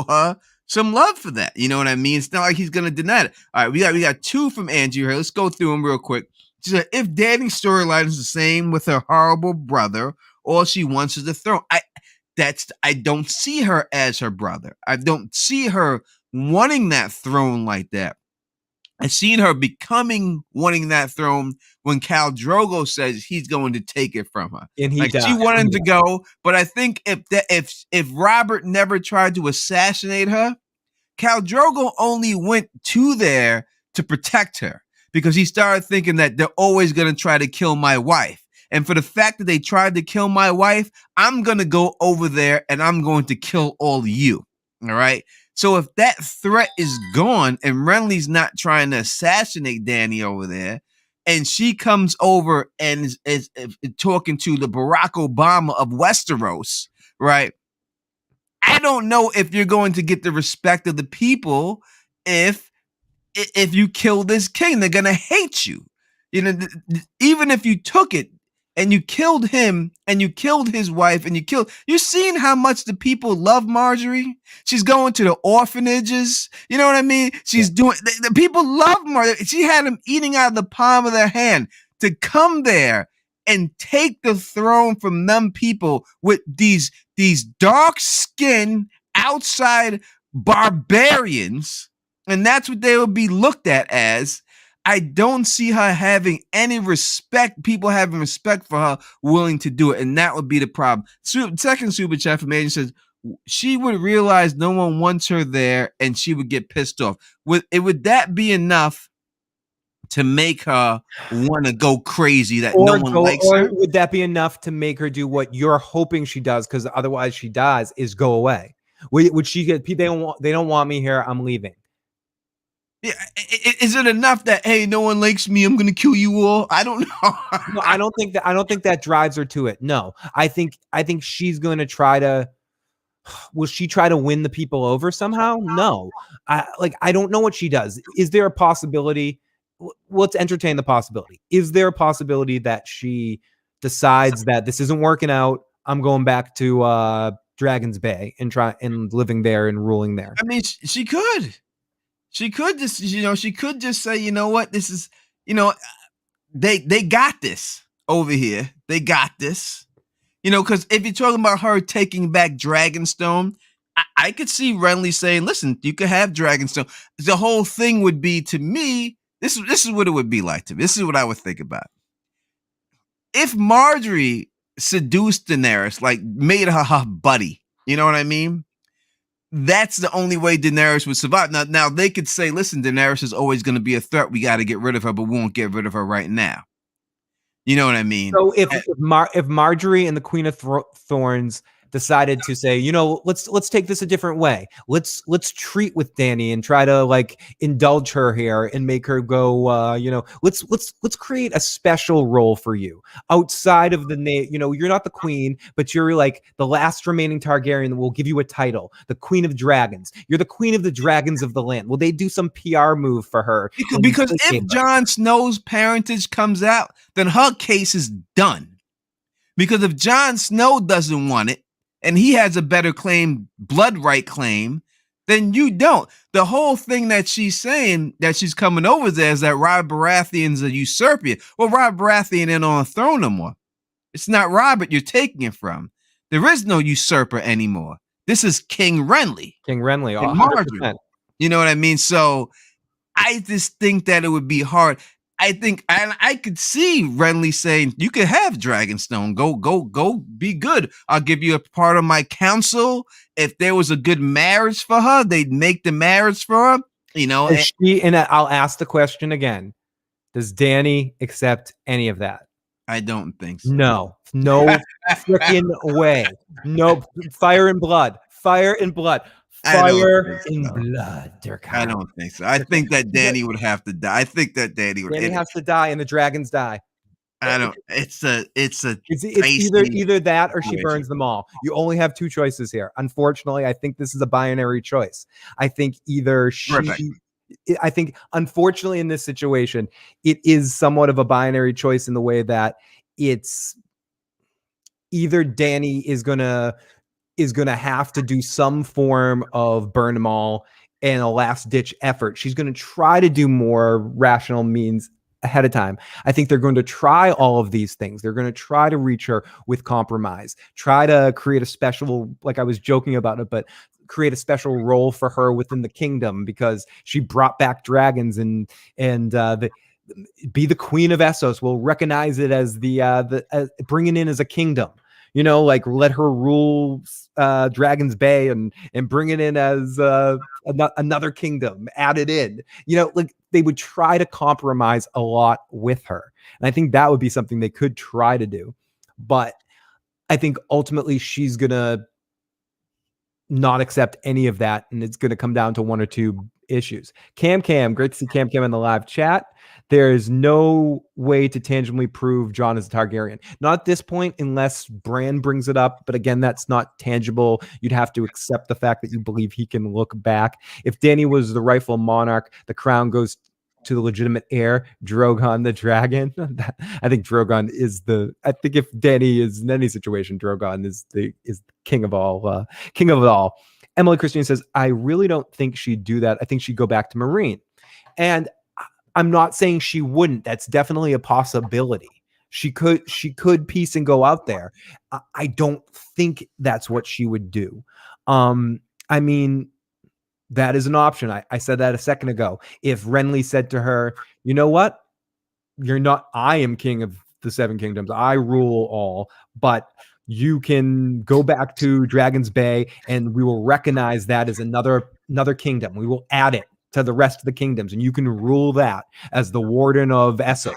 her some love for that. You know what I mean? It's not like he's gonna deny it. All right, we got two from Andrew here. Let's go through them real quick. She said, if Dany's storyline is the same with her horrible brother, all she wants is the throne. I don't see her as her brother. I don't see her wanting that throne like that. I've seen her wanting that throne when Khal Drogo says he's going to take it from her. And she wanted to go, but I think if Robert never tried to assassinate her, Khal Drogo only went to there to protect her because he started thinking that they're always going to try to kill my wife. And for the fact that they tried to kill my wife, I'm going to go over there and I'm going to kill all of you. All right. So if that threat is gone and Renly's not trying to assassinate Dany over there, and she comes over and is talking to the Barack Obama of Westeros, right? I don't know if you're going to get the respect of the people if you kill this king. They're going to hate you. You know, even if you took it, and you killed him, and you killed his wife, and you've seen how much the people love Margaery. She's going to the orphanages. You know what I mean? She's doing, the people love Margaery. She had them eating out of the palm of their hand. To come there and take the throne from them people with these dark skinned outside barbarians, and that's what they would be looked at as. I don't see her having any respect, people having respect for her, willing to do it. And that would be the problem. Second super chat from Agent says, she would realize no one wants her there and she would get pissed off. Would that be enough to make her want to go crazy that no one likes her? Or would that be enough to make her do what you're hoping she does? Because otherwise she dies, is go away. Would she get, they don't want me here, I'm leaving. Yeah, is it enough that, hey, no one likes me, I'm gonna kill you all? I don't know. No, I don't think that drives her to it. No, I think she's going to try to. Will she try to win the people over somehow? No, I don't know what she does. Is there a possibility? Let's entertain the possibility. Is there a possibility that she decides that this isn't working out? I'm going back to Dragon's Bay and living there and ruling there. I mean, she could. She could just, she could just say, you know what, this is, they got this over here. They got this. Because if you're talking about her taking back Dragonstone, I could see Renly saying, listen, you could have Dragonstone. The whole thing would be, to me, this is what it would be like to me. This is what I would think about. If Margaery seduced Daenerys, like made her buddy, you know what I mean? That's the only way Daenerys would survive. Now they could say, listen, Daenerys is always going to be a threat. We got to get rid of her, but we won't get rid of her right now. You know what I mean? So if Margaery and the Queen of Thorns decided to say, let's take this a different way. Let's treat with Dany and try to like indulge her here and make her go. Let's create a special role for you outside of the name. You're not the queen, but you're like the last remaining Targaryen that will give you a title, the Queen of Dragons. You're the Queen of the Dragons of the land. Will they do some PR move for her? Because if Jon Snow's parentage comes out, then her case is done. Because if Jon Snow doesn't want it, and he has a better claim, blood right claim, then you don't. The whole thing that she's saying, that she's coming over there, is that Robert Baratheon's a usurper. Well, Robert Baratheon ain't on the throne no more. It's not Robert you're taking it from. There is no usurper anymore. This is King Renly. King Renly, and Margaery. You know what I mean? So I just think that it would be hard. I think, and I could see Renly saying, you could have Dragonstone. Go, be good. I'll give you a part of my council. If there was a good marriage for her, they'd make the marriage for her. And I'll ask the question again. Does Dany accept any of that? I don't think so. No freaking way. No, fire and blood. Fire and blood. Fire and blood. I don't think so. I think that Dany would have to die. I think that Dany has to die and the dragons die. I don't. It's either that or she burns them all. You only have two choices here. Unfortunately, I think this is a binary choice. I think either she. Perfect. I think, unfortunately, in this situation, it is somewhat of a binary choice in the way that it's either Dany is gonna have to do some form of burn them all and a last ditch effort. She's going to try to do more rational means ahead of time. I think they're going to try all of these things. They're going to try to reach her with compromise, try to create a special, like I was joking about it, but create a special role for her within the kingdom because she brought back dragons and be the Queen of Essos. We'll recognize it as bringing in as a kingdom. Like let her rule Dragon's Bay and bring it in as another kingdom added in. Like they would try to compromise a lot with her. And I think that would be something they could try to do. But I think ultimately she's going to not accept any of that. And it's going to come down to one or two issues. Cam, great to see Cam in the live chat. There is no way to tangibly prove Jon is a Targaryen. Not at this point, unless Bran brings it up. But again, that's not tangible. You'd have to accept the fact that you believe he can look back. If Dany was the rightful monarch, the crown goes to the legitimate heir, Drogon the dragon. I think Drogon is I think if Dany is in any situation, Drogon is the king of all, king of it all. Emily Christine says, I really don't think she'd do that. I think she'd go back to Marine. And I'm not saying she wouldn't. That's definitely a possibility. She could piece and go out there. I don't think that's what she would do. I mean, that is an option. I said that a second ago. If Renly said to her, you know what? I am king of the Seven Kingdoms. I rule all, but you can go back to Dragon's Bay and we will recognize that as another kingdom. We will add it to the rest of the kingdoms and you can rule that as the warden of Essos,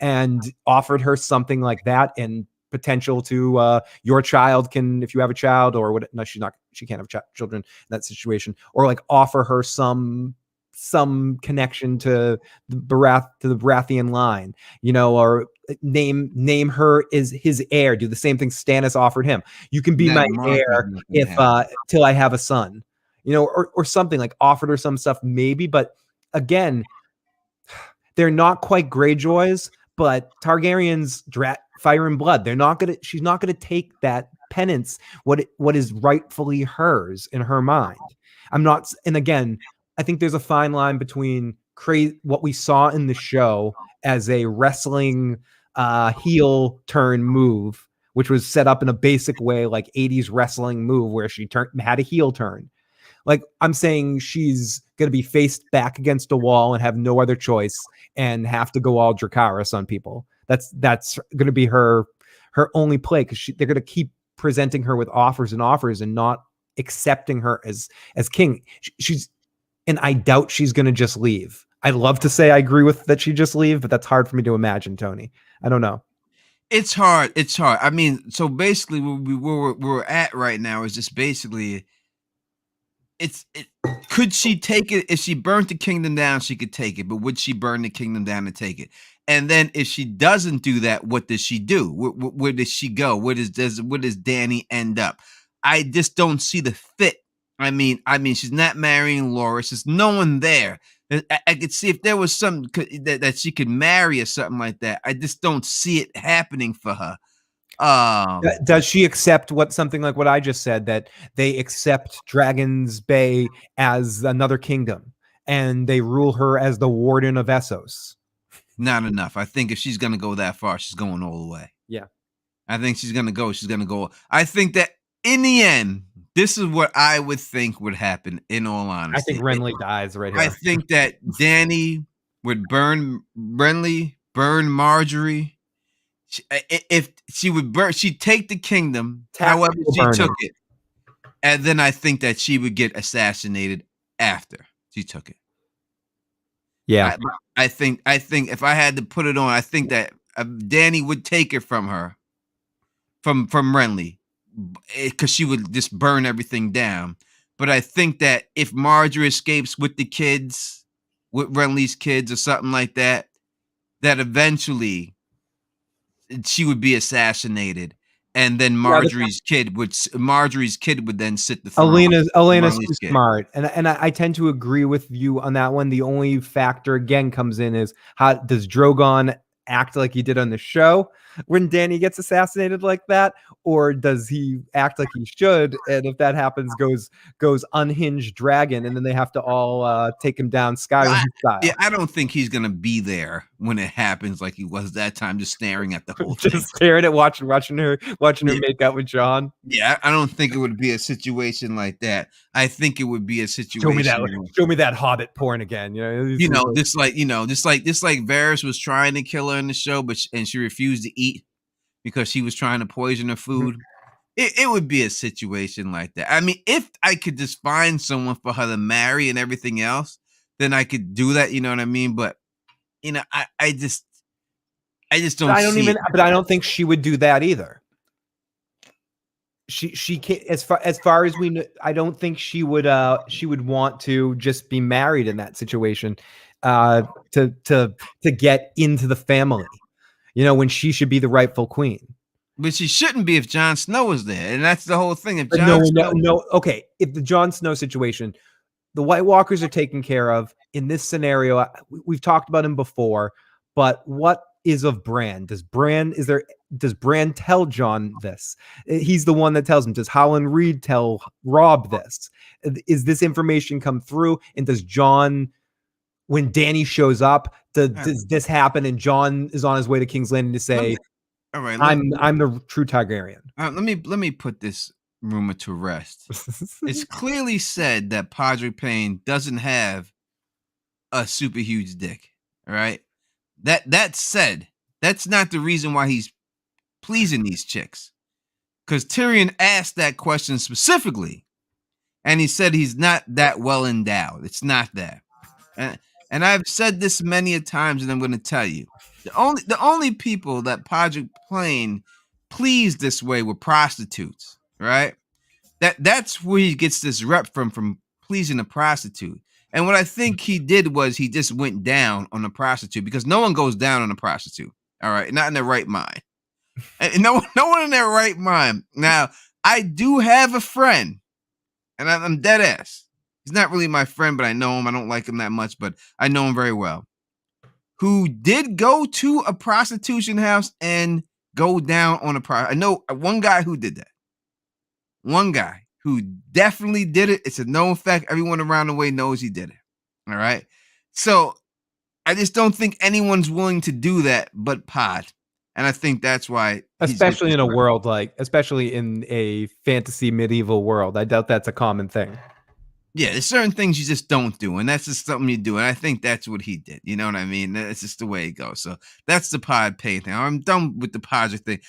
and offered her something like that and potential to your child can, if you have a child or what, no, she can't have children in that situation, or like offer her some connection to the Baratheon line, or name her as his heir. Do the same thing Stannis offered him. You can be my heir if till I have a son, or something, like offered her some stuff maybe. But again, they're not quite Greyjoys, but Targaryens fire and blood. She's not gonna take that penance, what is rightfully hers in her mind. And again, I think there's a fine line between what we saw in the show as a wrestling heel turn move, which was set up in a basic way, like 80s wrestling move where she had a heel turn. Like, I'm saying she's going to be faced back against a wall and have no other choice and have to go all Dracarys on people. That's going to be her only play, because they're going to keep presenting her with offers and offers and not accepting her as king. And I doubt she's going to just leave. I'd love to say I agree with that she just leave, but that's hard for me to imagine, Tony. I don't know. It's hard. I mean, so basically where we're at right now is just basically could she take it? If she burnt the kingdom down, she could take it, but would she burn the kingdom down to take it? And then if she doesn't do that, what does she do? Where does she go? Where does Dany end up? I just don't see the fit. I mean, she's not marrying Loras. There's no one there. I could see if there was something that she could marry or something like that. I just don't see it happening for her. Does she accept something like what I just said, that they accept Dragon's Bay as another kingdom and they rule her as the warden of Essos? Not enough. I think if she's going to go that far, she's going all the way. Yeah. I think she's going to go. I think that in the end, this is what I would think would happen, in all honesty. I think Renly dies right here. I think that Dany would burn Renly, burn Margaery. If she would burn, she'd take the kingdom, however she took it. And then I think that she would get assassinated after she took it. Yeah. I think if I had to put it on, I think that Dany would take it from her, from Renly, because she would just burn everything down. But I think that if Margaery escapes with the kids, with Renly's kids or something like that, that eventually she would be assassinated, and then Marjorie's kid would then sit the throne. Elena's too smart, and I tend to agree with you on that one. The only factor again comes in is, how does Drogon act like he did on the show when Dany gets assassinated like that, or does he act like he should? And if that happens, goes unhinged dragon, and then they have to all take him down Skyrim style. Yeah, I don't think he's gonna be there when it happens, like he was that time, just staring at the whole thing. Just staring at watching her make out with Jon. Yeah, I don't think it would be a situation like that. I think it would be a situation. Show me that Hobbit porn again. Just like Varys was trying to kill her in the show, and she refused to eat because she was trying to poison her food. It would be a situation like that. I mean, if I could just find someone for her to marry and everything else, then I could do that. You know what I mean? But I just don't. But I don't think she would do that either. She can't, as far as we know, I don't think she would want to just be married in that situation, to get into the family, when she should be the rightful queen. But she shouldn't be if Jon Snow was there, and that's the whole thing. If okay, if the Jon Snow situation, the White Walkers are taken care of in this scenario. We've talked about him before, but what is of Bran? Does Bran tell Jon this? He's the one that tells him. Does Howland Reed tell Robb this? Is this information come through? And does Jon, when Dany shows up, does this happen? And Jon is on his way to King's Landing to say, "All right, I'm the true Targaryen." Let me put this rumor to rest. It's clearly said that Padre Payne doesn't have a super huge dick. All right. That said, that's not the reason why he's pleasing these chicks. Because Tyrion asked that question specifically, and he said he's not that well endowed. It's not that. And I've said this many a times, and I'm going to tell you, the only people that Padre Payne pleased this way were prostitutes, right? That's where he gets this rep from pleasing a prostitute. And what I think he did was he just went down on a prostitute, because no one goes down on a prostitute. All right. Not in their right mind. And no one in their right mind. Now, I do have a friend, and I'm dead ass. He's not really my friend, but I know him. I don't like him that much, but I know him very well. Who did go to a prostitution house and go down on a prostitute. I know one guy who did that. One guy who definitely did it. It's a known fact. Everyone around the way knows he did it. All right. So I just don't think anyone's willing to do that but Pod. and I think that's why. Especially in a world especially in a fantasy medieval world, I doubt that's a common thing. Yeah, there's certain things you just don't do, and that's just something you do. And I think that's what he did. You know what I mean? That's just the way it goes. So that's the pod pay thing. I'm done with the project thing.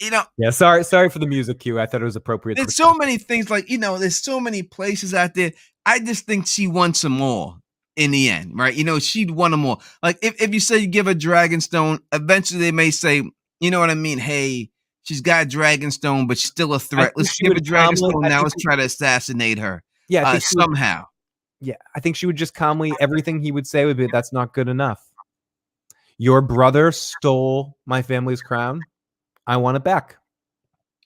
You know. Yeah, sorry for the music cue. I thought it was appropriate. There's so many things there's so many places out there. I just think she wants them all in the end, right? She'd want them all. Like if you say you give her Dragonstone, eventually they may say, you know what I mean? Hey, she's got Dragonstone, but she's still a threat. Let's give her Dragonstone now. Let's try to assassinate her. Yeah, somehow. I think she would just calmly, everything he would say would be, that's not good enough. Your brother stole my family's crown. I want it back.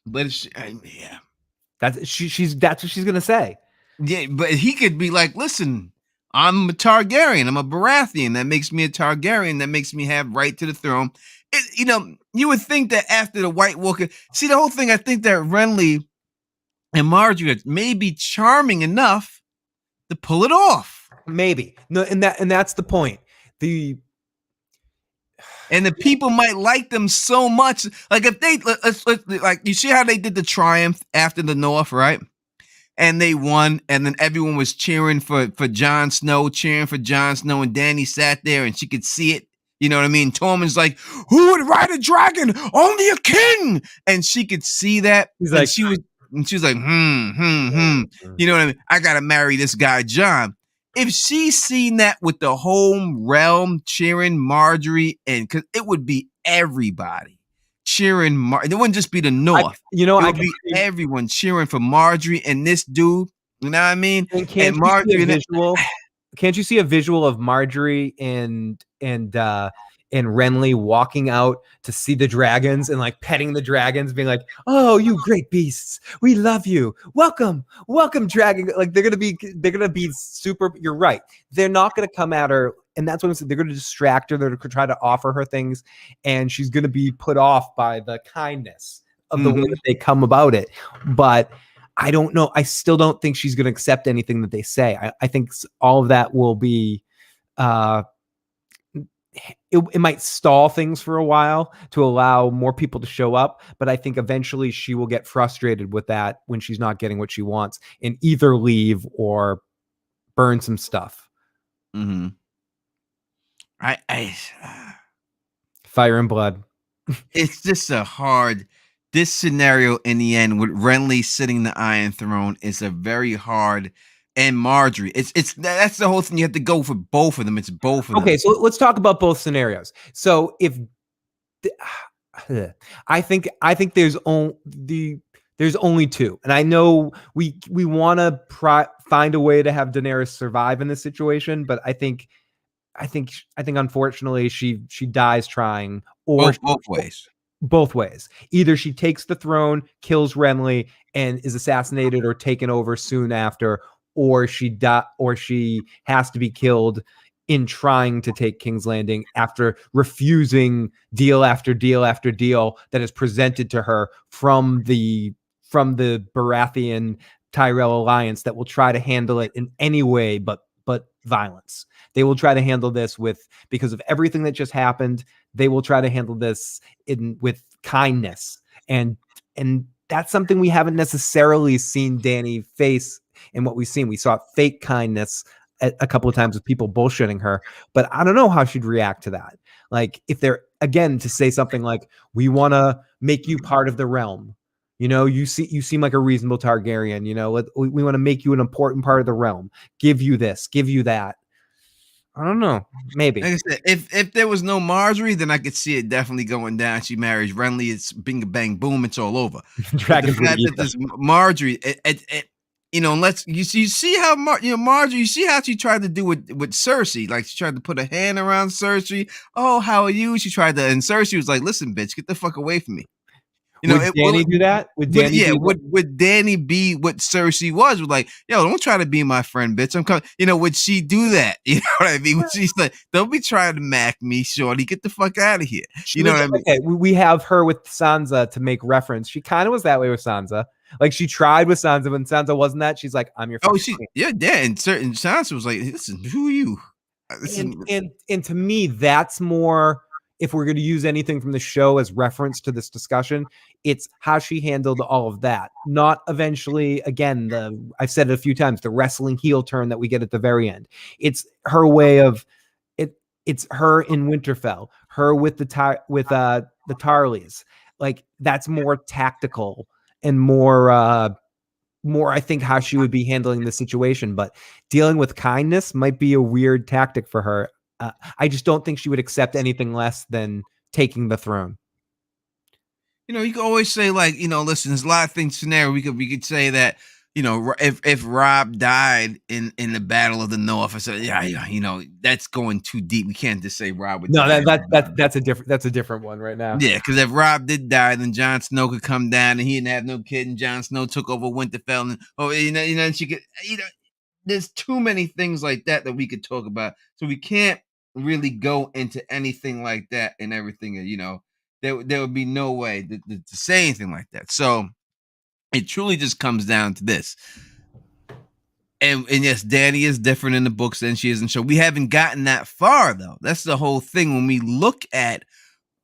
But yeah. That's what she's gonna say. Yeah, but he could be like, listen, I'm a Targaryen, I'm a Baratheon. That makes me a Targaryen. That makes me have right to the throne. You would think that after the White Walker, see the whole thing, I think that Renly and Margaery may be charming enough to pull it off. Maybe. No, and that's the point. And the people might like them so much. Like if they like you see how they did the triumph after the North, right? And they won, and then everyone was cheering for Jon Snow, and Dany sat there and she could see it. You know what I mean? Tormund's like, who would ride a dragon? Only a king. And she could see that. She was like, You know what I mean? I gotta marry this guy, Jon. If she's seen that with the whole realm cheering Margaery, and because it would be everybody cheering it wouldn't just be the North. It would be everyone cheering for Margaery and this dude. You know what I mean? And can't you see a visual of Margaery and Renly walking out to see the dragons and like petting the dragons, being like, "Oh, you great beasts, we love you. Welcome, dragon." Like they're gonna be super. You're right. They're not gonna come at her, and that's what I'm saying. They're gonna distract her. They're gonna try to offer her things, and she's gonna be put off by the kindness of the way that they come about it. But I don't know. I still don't think she's gonna accept anything that they say. I think all of that will be. It might stall things for a while to allow more people to show up, but I think eventually she will get frustrated with that when she's not getting what she wants and either leave or burn some stuff. Mm-hmm. Fire and blood. It's just this scenario in the end with Renly sitting the Iron Throne is a very hard. And Margaery, that's the whole thing. You have to go for both of them. It's both of them. Okay, so let's talk about both scenarios. So I think there's only two, and I know we want to find a way to have Daenerys survive in this situation, but I think unfortunately she dies trying, or both ways. Either she takes the throne, kills Renly, and is assassinated or taken over soon after. Or she has to be killed in trying to take King's Landing after refusing deal after deal after deal that is presented to her from the Baratheon Tyrell alliance that will try to handle it in any way but violence. They will try to handle this because of everything that just happened. They will try to handle this with kindness, and that's something we haven't necessarily seen Dany face. And what we've seen, we saw fake kindness a couple of times with people bullshitting her, but I don't know how she'd react to that. Like if they're again to say something like, "We want to make you part of the realm," you seem like a reasonable Targaryen. We want to make you an important part of the realm. Give you this, give you that. I don't know. Maybe. Like I said, if there was no Margaery, then I could see it definitely going down. She marries Renly, it's bing bang boom, it's all over. Dragon. The fact that this Margaery, unless you see how Margaery, you see how she tried to do with Cersei, like she tried to put a hand around Cersei. Oh, how are you? She tried to, and Cersei was like, "Listen, bitch, get the fuck away from me." Would Dany do that? Would Dany be what Cersei was? With like, yo, don't try to be my friend, bitch. I'm coming. Would she do that? You know what I mean? Would she like, don't be trying to mac me, shorty. Get the fuck out of here. You know what I mean? Okay, we have her with Sansa to make reference. She kind of was that way with Sansa. Like she tried with Sansa, when Sansa wasn't that. She's like, "I'm your." And Sansa was like, "Listen, who are you?" And to me, that's more if we're going to use anything from the show as reference to this discussion, it's how she handled all of that. Not eventually, again, I've said it a few times, the wrestling heel turn that we get at the very end. It's her way of it. It's her in Winterfell, her with the Tarleys. Like, that's more tactical and more, I think, how she would be handling the situation. But dealing with kindness might be a weird tactic for her. I just don't think she would accept anything less than taking the throne. You know, you can always say, like, you know, listen, there's a lot of things scenario. We could say that, you know, if Rob died in the Battle of the North, I said, yeah, you know, that's going too deep. We can't just say Rob would die. That's a different one right now. Yeah, because if Rob did die, then Jon Snow could come down and he didn't have no kid, and Jon Snow took over Winterfell, and and she could, there's too many things like that we could talk about. So we can't really go into anything like that and everything. You know, there would be no way to say anything like that. So it truly just comes down to this. And yes, Dany is different in the books than she is in the show. We haven't gotten that far, though. That's the whole thing. When we look at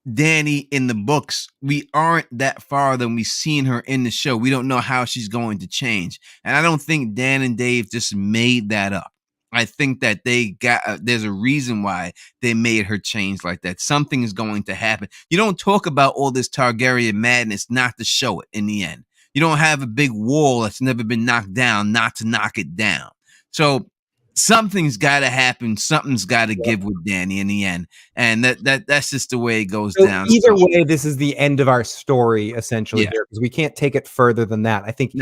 Dany in the books, we aren't that far than we've seen her in the show. We don't know how she's going to change. And I don't think Dan and Dave just made that up. I think that there's a reason why they made her change like that. Something is going to happen. You don't talk about all this Targaryen madness not to show it in the end. You don't have a big wall that's never been knocked down not to knock it down. So something's got to happen. Something's got to give with Dany in the end, and that's just the way it goes down. Either way, this is the end of our story essentially here, because we can't take it further than that. I think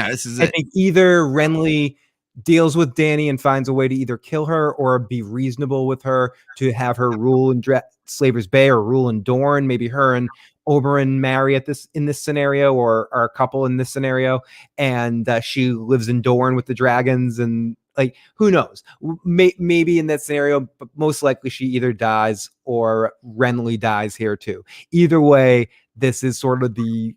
either Renly deals with Dany and finds a way to either kill her or be reasonable with her to have her rule in Slaver's Bay or rule in Dorne. Maybe her and Oberyn marry in this scenario, or are a couple in this scenario, and she lives in Dorne with the dragons, and like, who knows? Maybe in that scenario, but most likely she either dies or Renly dies here too. Either way, this is sort of the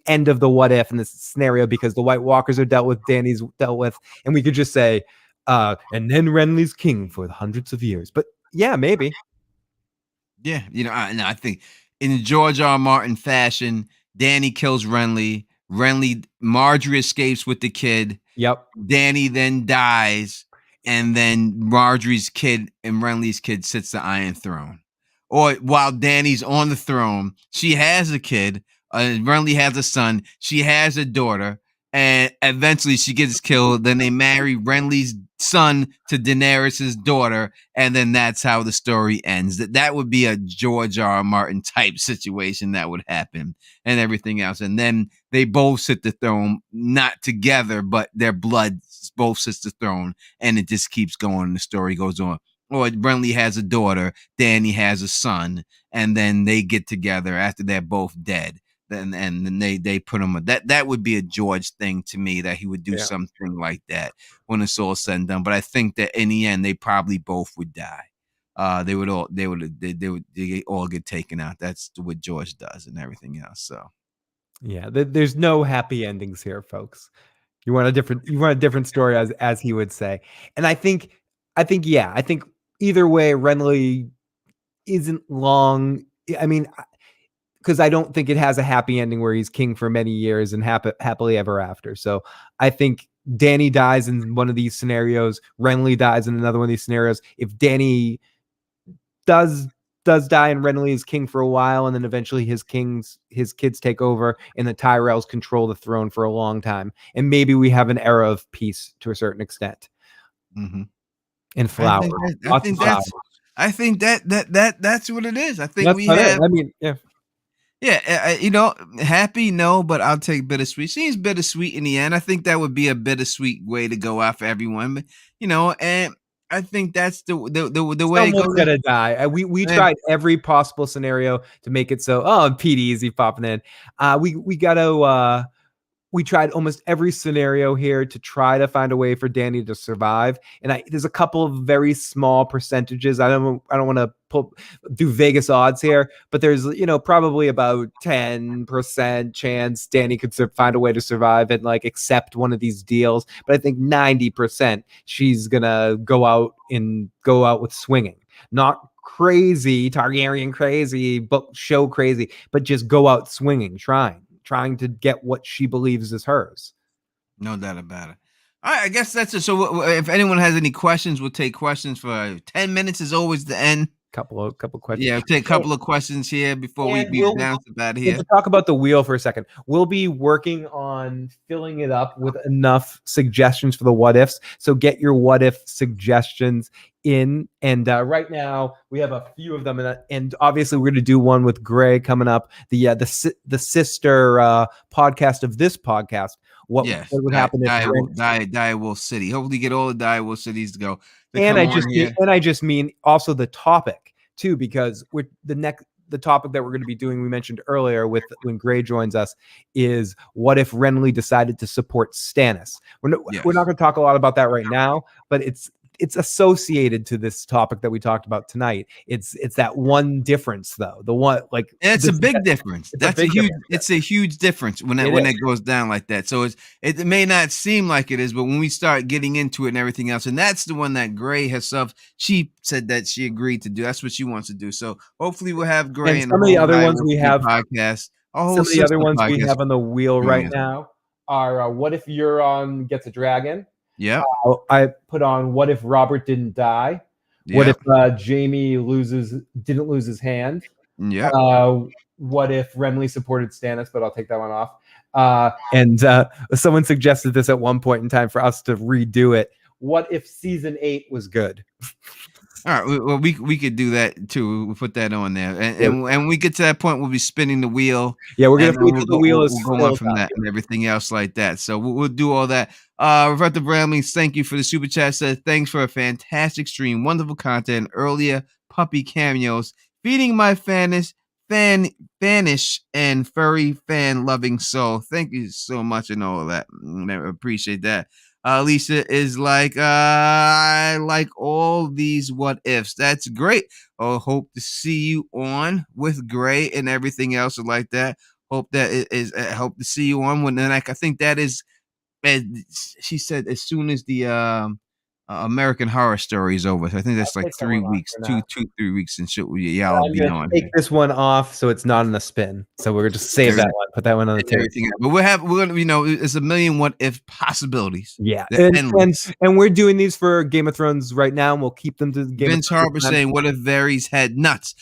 end of the what if in this scenario, because the White Walkers are dealt with, Dany's dealt with, and we could just say, and then Renly's king for hundreds of years. But yeah, maybe. Yeah, you know, I think in George R. R. Martin fashion, Dany kills Renly. Margaery escapes with the kid. Yep. Dany then dies, and then Margaery's kid and Renly's kid sits the Iron Throne. Or while Dany's on the throne, she has a kid. Renly has a son. She has a daughter, and eventually she gets killed. Then they marry Renly's son to Daenerys' daughter, and then that's how the story ends. That would be a George R. R. Martin type situation that would happen, and everything else. And then they both sit the throne, not together, but their blood both sits the throne, and it just keeps going. The story goes on. Or Renly has a daughter, Dany has a son, and then they get together after they're both dead. And then they put him. That would be a George thing to me, that he would do something like that when it's all said and done. But I think that in the end, they probably both would die. They would all get taken out. That's what George does and everything else. So yeah, there's no happy endings here, folks. You want a different story, as he would say. And I think either way, Renly isn't long. I mean, because I don't think it has a happy ending where he's king for many years and happily ever after. So I think Dany dies in one of these scenarios. Renly dies in another one of these scenarios. If Dany does die and Renly is king for a while, and then eventually his kids take over and the Tyrells control the throne for a long time, and maybe we have an era of peace to a certain extent. Mm-hmm. And flowers. I think that's what it is. I think we have. I mean, yeah. Yeah, you know, happy, no, but I'll take bittersweet. Seems bittersweet in the end. I think that would be a bittersweet way to go out for everyone. But, you know, and I think that's the way it goes. Gonna die. We tried every possible scenario to make it so. Pete Easy popping in. We tried almost every scenario here to try to find a way for Dany to survive. And there's a couple of very small percentages. I don't want to do Vegas odds here, but there's, probably about 10% chance Dany could find a way to survive and like accept one of these deals. But I think 90% she's going to go out with swinging, not crazy, Targaryen crazy, but show crazy, but just go out swinging, trying to get what she believes is hers. No doubt about it. All right, I guess that's it. So if anyone has any questions, we'll take questions for 10 minutes is always the end. Couple questions. Yeah, we'll take a couple of questions here before we bounce about here. To talk about the wheel for a second, we'll be working on filling it up with enough suggestions for the what ifs. So get your what if suggestions in. And right now we have a few of them, and obviously we're going to do one with Gray coming up. The sister podcast of this podcast. What would happen if Direwolf City? Hopefully, get all the Direwolf cities to go. And I just mean also the topic too, because the topic that we're going to be doing, we mentioned earlier when Gray joins us, is what if Renly decided to support Stannis? We're not going to talk a lot about that right now, but it's associated to this topic that we talked about tonight. It's that one difference though. The one it's a big difference. It's a huge difference when it goes down like that. So it may not seem like it is, but when we start getting into it and everything else, and that's the one that Gray herself, she said that she agreed to do. That's what she wants to do. So hopefully we'll have Gray and some of the other ones we have podcast. Some of the other ones we have on the wheel right now are what if Euron gets a dragon? Yeah. I put on what if Robert didn't die? What if Jaime didn't lose his hand? Yeah. What if Renly supported Stannis? But I'll take that one off. And someone suggested this at one point in time for us to redo it. What if season 8 was good? All right, well, we could do that too. We'll put that on there, and when we get to that point, we'll be spinning the wheel. Yeah, we're gonna make the wheel is go on from that and everything else like that. So we'll do all that. Roberta Bramley, thank you for the super chat. Says thanks for a fantastic stream, wonderful content, earlier puppy cameos, feeding my fanish and furry fan loving soul. Thank you so much and all of that. I appreciate that. Lisa is like, I like all these what ifs. That's great. Oh, hope to see you on with Gray and everything else like that. Hope that it is. Hope to see you on when. And I think that is. She said as soon as the American Horror Story is over. So I think that's like 3 weeks, 3 weeks, and shit. Yeah, I'll be on. Take this one off so it's not in the spin. So we're just save that one, put that one on the table. But we're gonna, it's a million what if possibilities. Yeah, and we're doing these for Game of Thrones right now, and we'll keep them to Game Vince of Thrones. Harper saying, "What if Varys had nuts?"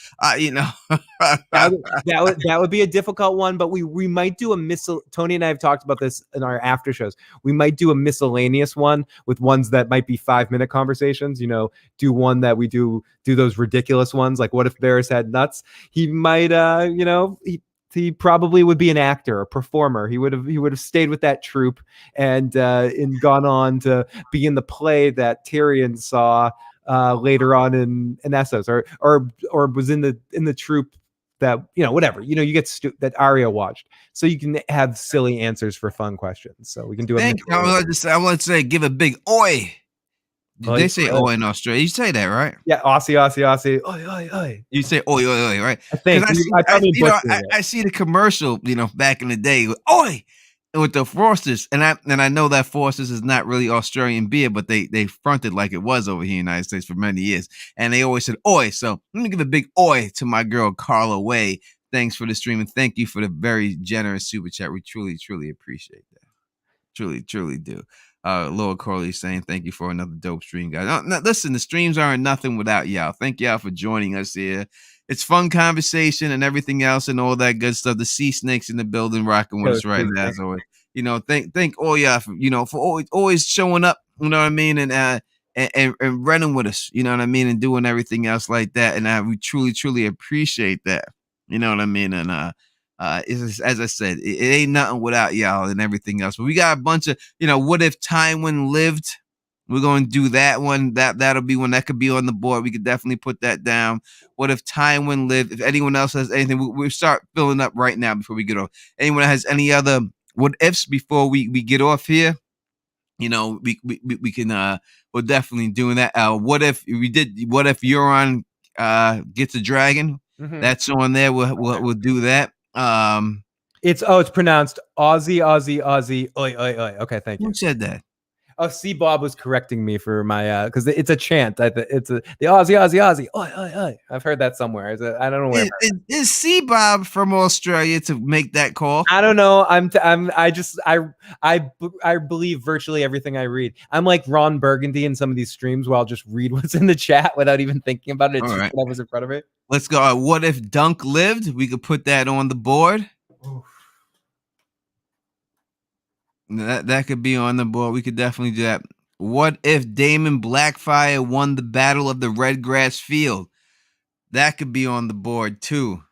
That would be a difficult one, but we might do a Tony and I have talked about this in our after shows. We might do a miscellaneous one with ones that might be 5-minute conversations. Do one that we do those ridiculous ones, like what if Varys had nuts? He might, he probably would be an actor, a performer. He would have stayed with that troupe and gone on to be in the play that Tyrion saw later on in Essos, or was in the troupe that whatever you get that Arya watched, so you can have silly answers for fun questions. So we can do it. I want to say give a big oi. They say oi in Australia. You say that, right? Yeah, Aussie. Oi, oi, oi. You say oi, oi, oi, right? I think I see the commercial, back in the day, with oi, with the Forsters, and I know that Forsters is not really Australian beer, but they fronted like it was over here in the United States for many years, and they always said oi. So let me give a big oi to my girl Carla Way. Thanks for the stream, and thank you for the very generous super chat. We truly, truly appreciate that. Truly, truly do. Laura Corley saying thank you for another dope stream, guys. No, listen, the streams aren't nothing without y'all. Thank y'all for joining us here. It's fun conversation and everything else and all that good stuff. The sea snakes in the building rocking with us right now. As always. Thank all y'all for always showing up, you know what I mean, and running with us, you know what I mean, and doing everything else like that. And we truly, truly appreciate that. You know what I mean? And as I said, it ain't nothing without y'all and everything else. But we got a bunch of, what if Tywin lived? We're going to do that one. That'll be one that could be on the board. We could definitely put that down. What if Tywin lived? If anyone else has anything, we'll start filling up right now before we get off. Anyone has any other what ifs before we get off here? We can, we're definitely doing that. What if Euron gets a dragon? Mm-hmm. That's on there. We'll do that. It's pronounced Aussie, oi, oi, oi. Okay, thank you. Who said that? Oh, see, Bob was correcting me for my because it's a chant. It's the Aussie. Oi. I've heard that somewhere. I don't know where. Is C Bob from Australia to make that call? I don't know. I believe virtually everything I read. I'm like Ron Burgundy in some of these streams where I'll just read what's in the chat without even thinking about it. It's just whatever's in front of it. Let's go. What if Dunk lived? We could put that on the board. Oof. That could be on the board. We could definitely do that. What if Daemon Blackfire won the Battle of the Red Grass Field? That could be on the board too.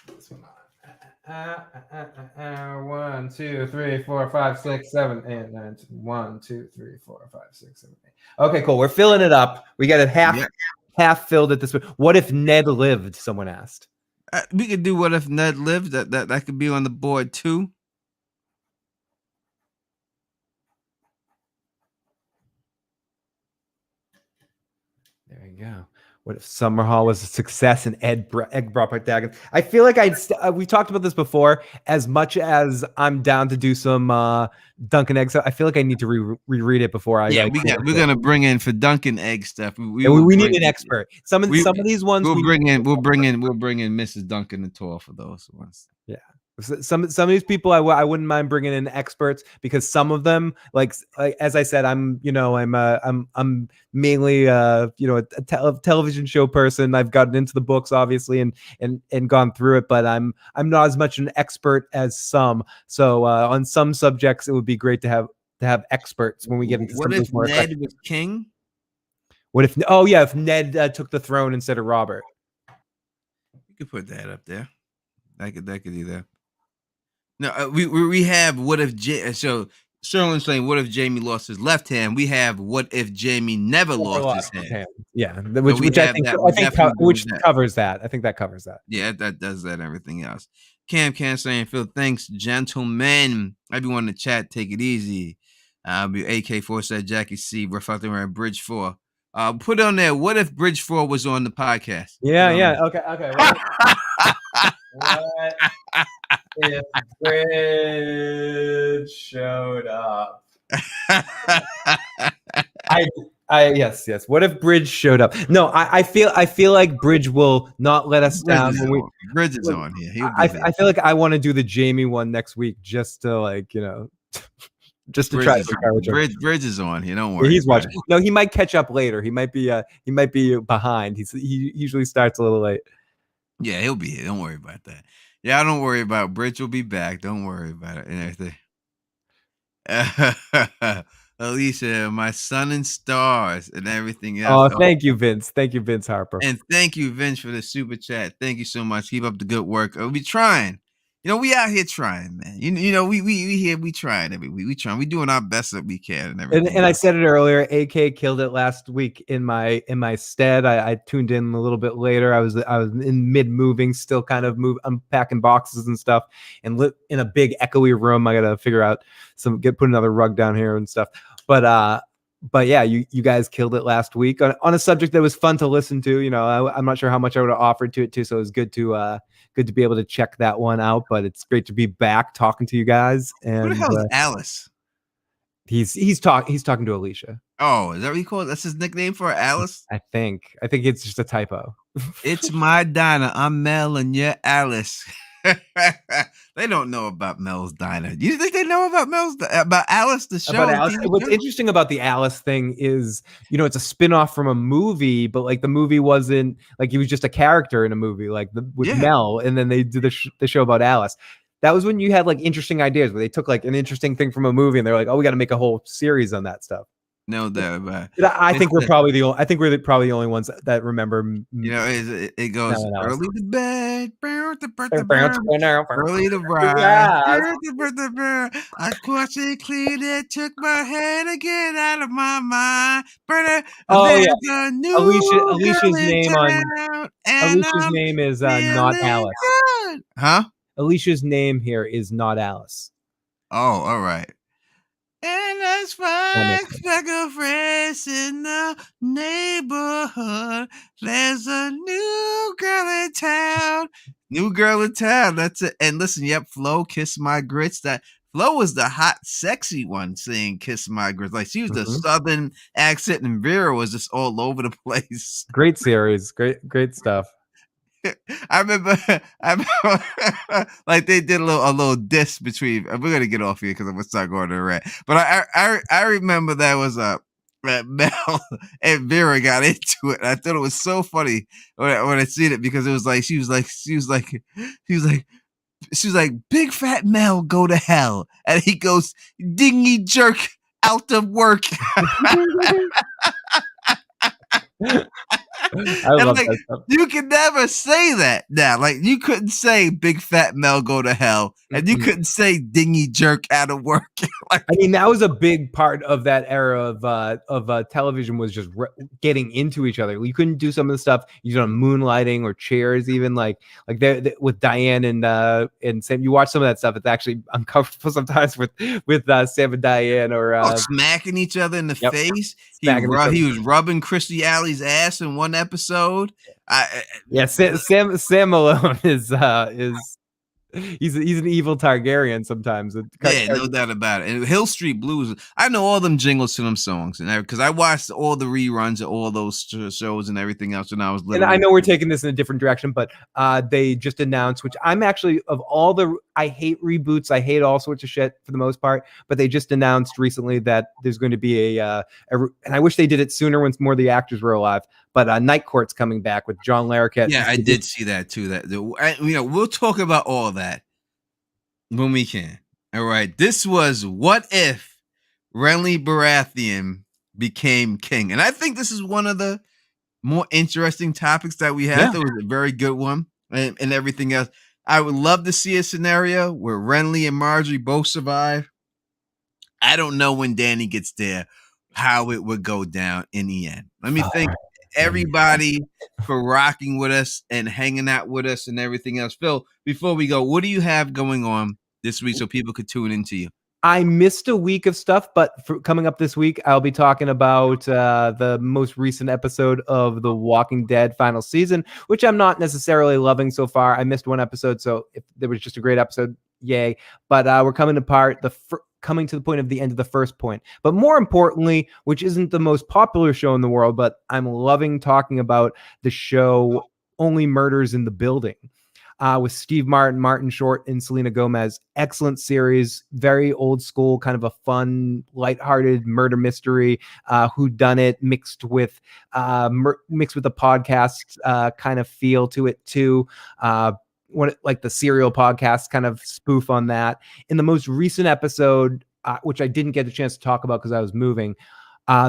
This one on. 1, 2, 3, 4, 5, 6, 7, 8, 9. 1, 2, 3, 4, 5, 6, 7, 8. Okay, cool. We're filling it up. We got it half filled at this point. What if Ned lived? Someone asked. We could do what if Ned lived. That could be on the board too. There you go. What if Summerhall was a success and Egg brought back Dagon? I feel like we talked about this before. As much as I'm down to do some Dunkin' Egg stuff, I feel like I need to reread it before I. Yeah, we're gonna bring in for Dunkin' Egg stuff. We need an expert. Some of these ones we'll bring in Mrs. Duncan and Tor for those ones. Yeah. Some of these people I wouldn't mind bringing in experts, because some of them, like as I said, I'm mainly a television show person. I've gotten into the books obviously and gone through it, but I'm not as much an expert as some. So on some subjects it would be great to have experts when we get into what if Ned was king? What if if Ned took the throne instead of Robert? You could put that up there. That could do that. No, we have what if so Sherlin's saying what if Jaime lost his left hand. We have what if Jaime never lost his hand. Yeah, which I think covers that. I think that covers that. Yeah, that does that. Everything else. Cam saying Phil, thanks, gentlemen. Everyone in the chat, take it easy. AK4 said Jackie C. reflecting around Bridge 4. Put on there. What if Bridge 4 was on the podcast? Yeah. Okay. What if Bridge showed up? Yes. What if Bridge showed up? No, I feel like Bridge will not let us down. Bridge is on here. I feel like I want to do the Jaime one next week, just to just to Bridge try to encourage him. Bridge is on here. Don't worry. He's watching. No, he might catch up later. He might be behind. He usually starts a little late. Yeah, he'll be here. Don't worry about that. Yeah, don't worry about it. Bridge will be back. Don't worry about it and everything. Alicia, my sun and stars and everything else. Oh, thank you, Vince. Thank you, Vince Harper. And thank you, Vince, for the super chat. Thank you so much. Keep up the good work. We'll be trying. We out here trying, man. We trying every week. We trying. We doing our best that we can and everything. And I said it earlier. AK killed it last week in my stead. I tuned in a little bit later. I was in mid moving, still kind of unpacking boxes and stuff, and in a big echoey room. I gotta figure out put another rug down here and stuff. But yeah, you guys killed it last week on a subject that was fun to listen to. I'm not sure how much I would have offered to it too, so it was good to be able to check that one out. But it's great to be back talking to you guys. And who the hell is Alice? He's talking to Alicia. Oh, is that what he calls? That's his nickname for Alice? I think it's just a typo. It's my diner. I'm Mel and you're Alice. They don't know about Mel's Diner. Do you think they know about Alice the show? About Alice. What's interesting about the Alice thing is, it's a spin-off from a movie, but like the movie wasn't like he was just a character in a movie with Mel, and then they did the show about Alice. That was when you had like interesting ideas where they took like an interesting thing from a movie and they're like, oh, we got to make a whole series on that stuff. No doubt about it. I think we're probably the only ones that remember. It goes early to bed, early to rise. I washed it clean and took my head again out of my mind. Alicia's name is not Alice. Huh? Alicia's name here is not Alice. Oh, all right. And let's find a friends in the neighborhood. There's a new girl in town. New girl in town. That's it. And listen, yep, Flo, Kiss My Grits. That Flo was the hot, sexy one saying Kiss My Grits. Like she was the southern accent, and Vera was just all over the place. Great series. Great stuff. I remember, like they did a little diss between. We're gonna get off here because I'm gonna start going to the rant. But I remember that was Mel and Vera got into it. I thought it was so funny when I seen it because it was like she was like big fat Mel go to hell, and he goes dingy jerk out of work. I love like, that stuff. you can never say that now. Like you couldn't say big fat Mel go to hell, and you couldn't say dingy jerk out of work. Like, I mean, that was a big part of that era of television, was just getting into each other. You couldn't do some of the stuff you did on Moonlighting or Cheers, even like with Diane and Sam. You watch some of that stuff; it's actually uncomfortable sometimes with Sam and Diane, or smacking each other in the face. He was rubbing Christy Alley's ass in one episode. Sam Malone is he's an evil Targaryen sometimes. Yeah, no doubt about it. And Hill Street Blues, I know all them jingles to them songs, and because I watched all the reruns of all those shows and everything else when I was little. And I know we're taking this in a different direction, but they just announced, which I'm actually, of all the, I hate reboots, I hate all sorts of shit for the most part, but they just announced recently that there's going to be and I wish they did it sooner when more of the actors were alive, but Night Court's coming back with John Larroquette. Yeah, I did see that too. We'll talk about all that when we can. All right, this was What If Renly Baratheon Became King, and I think this is one of the more interesting topics that we had. That was a very good one, and everything else. I would love to see a scenario where Renly and Margaery both survive. I don't know when Danny gets there how it would go down in the end. Let me thank everybody for rocking with us and hanging out with us and everything else. Phil, before we go, what do you have going on this week so people could tune into you? I missed a week of stuff, but coming up this week, I'll be talking about the most recent episode of The Walking Dead final season, which I'm not necessarily loving so far. I missed one episode, so if there was just a great episode, yay. But we're coming to the point of the end of the first point. But more importantly, which isn't the most popular show in the world, but I'm loving talking about the show Only Murders in the Building. With Steve Martin Short, and Selena Gomez. Excellent series, very old school, kind of a fun, lighthearted murder mystery, whodunit mixed with a podcast kind of feel to it too. Like the Serial podcast kind of spoof on that. In the most recent episode, which I didn't get a chance to talk about because I was moving,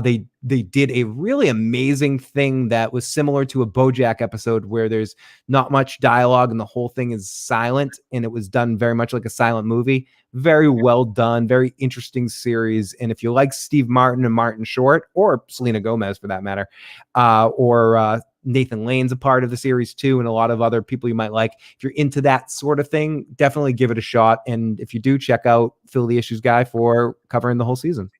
they did a really amazing thing that was similar to a BoJack episode where there's not much dialogue and the whole thing is silent, and it was done very much like a silent movie. Very well done, very interesting series. And if you like Steve Martin and Martin Short, or Selena Gomez for that matter, or Nathan Lane's a part of the series too, and a lot of other people you might like. If you're into that sort of thing, definitely give it a shot. And if you do, check out Phil the Issues Guy for covering the whole season.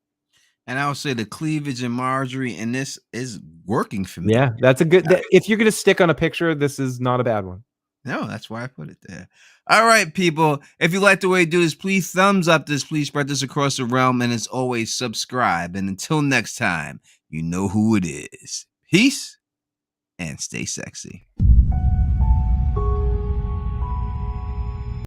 And I would say the cleavage in Margaery in this is working for me. Yeah, that's a good. If you're gonna stick on a picture, this is not a bad one. No, that's why I put it there. All right, people. If you like the way we do this, please thumbs up this. Please spread this across the realm. And as always, subscribe. And until next time, you know who it is. Peace and stay sexy.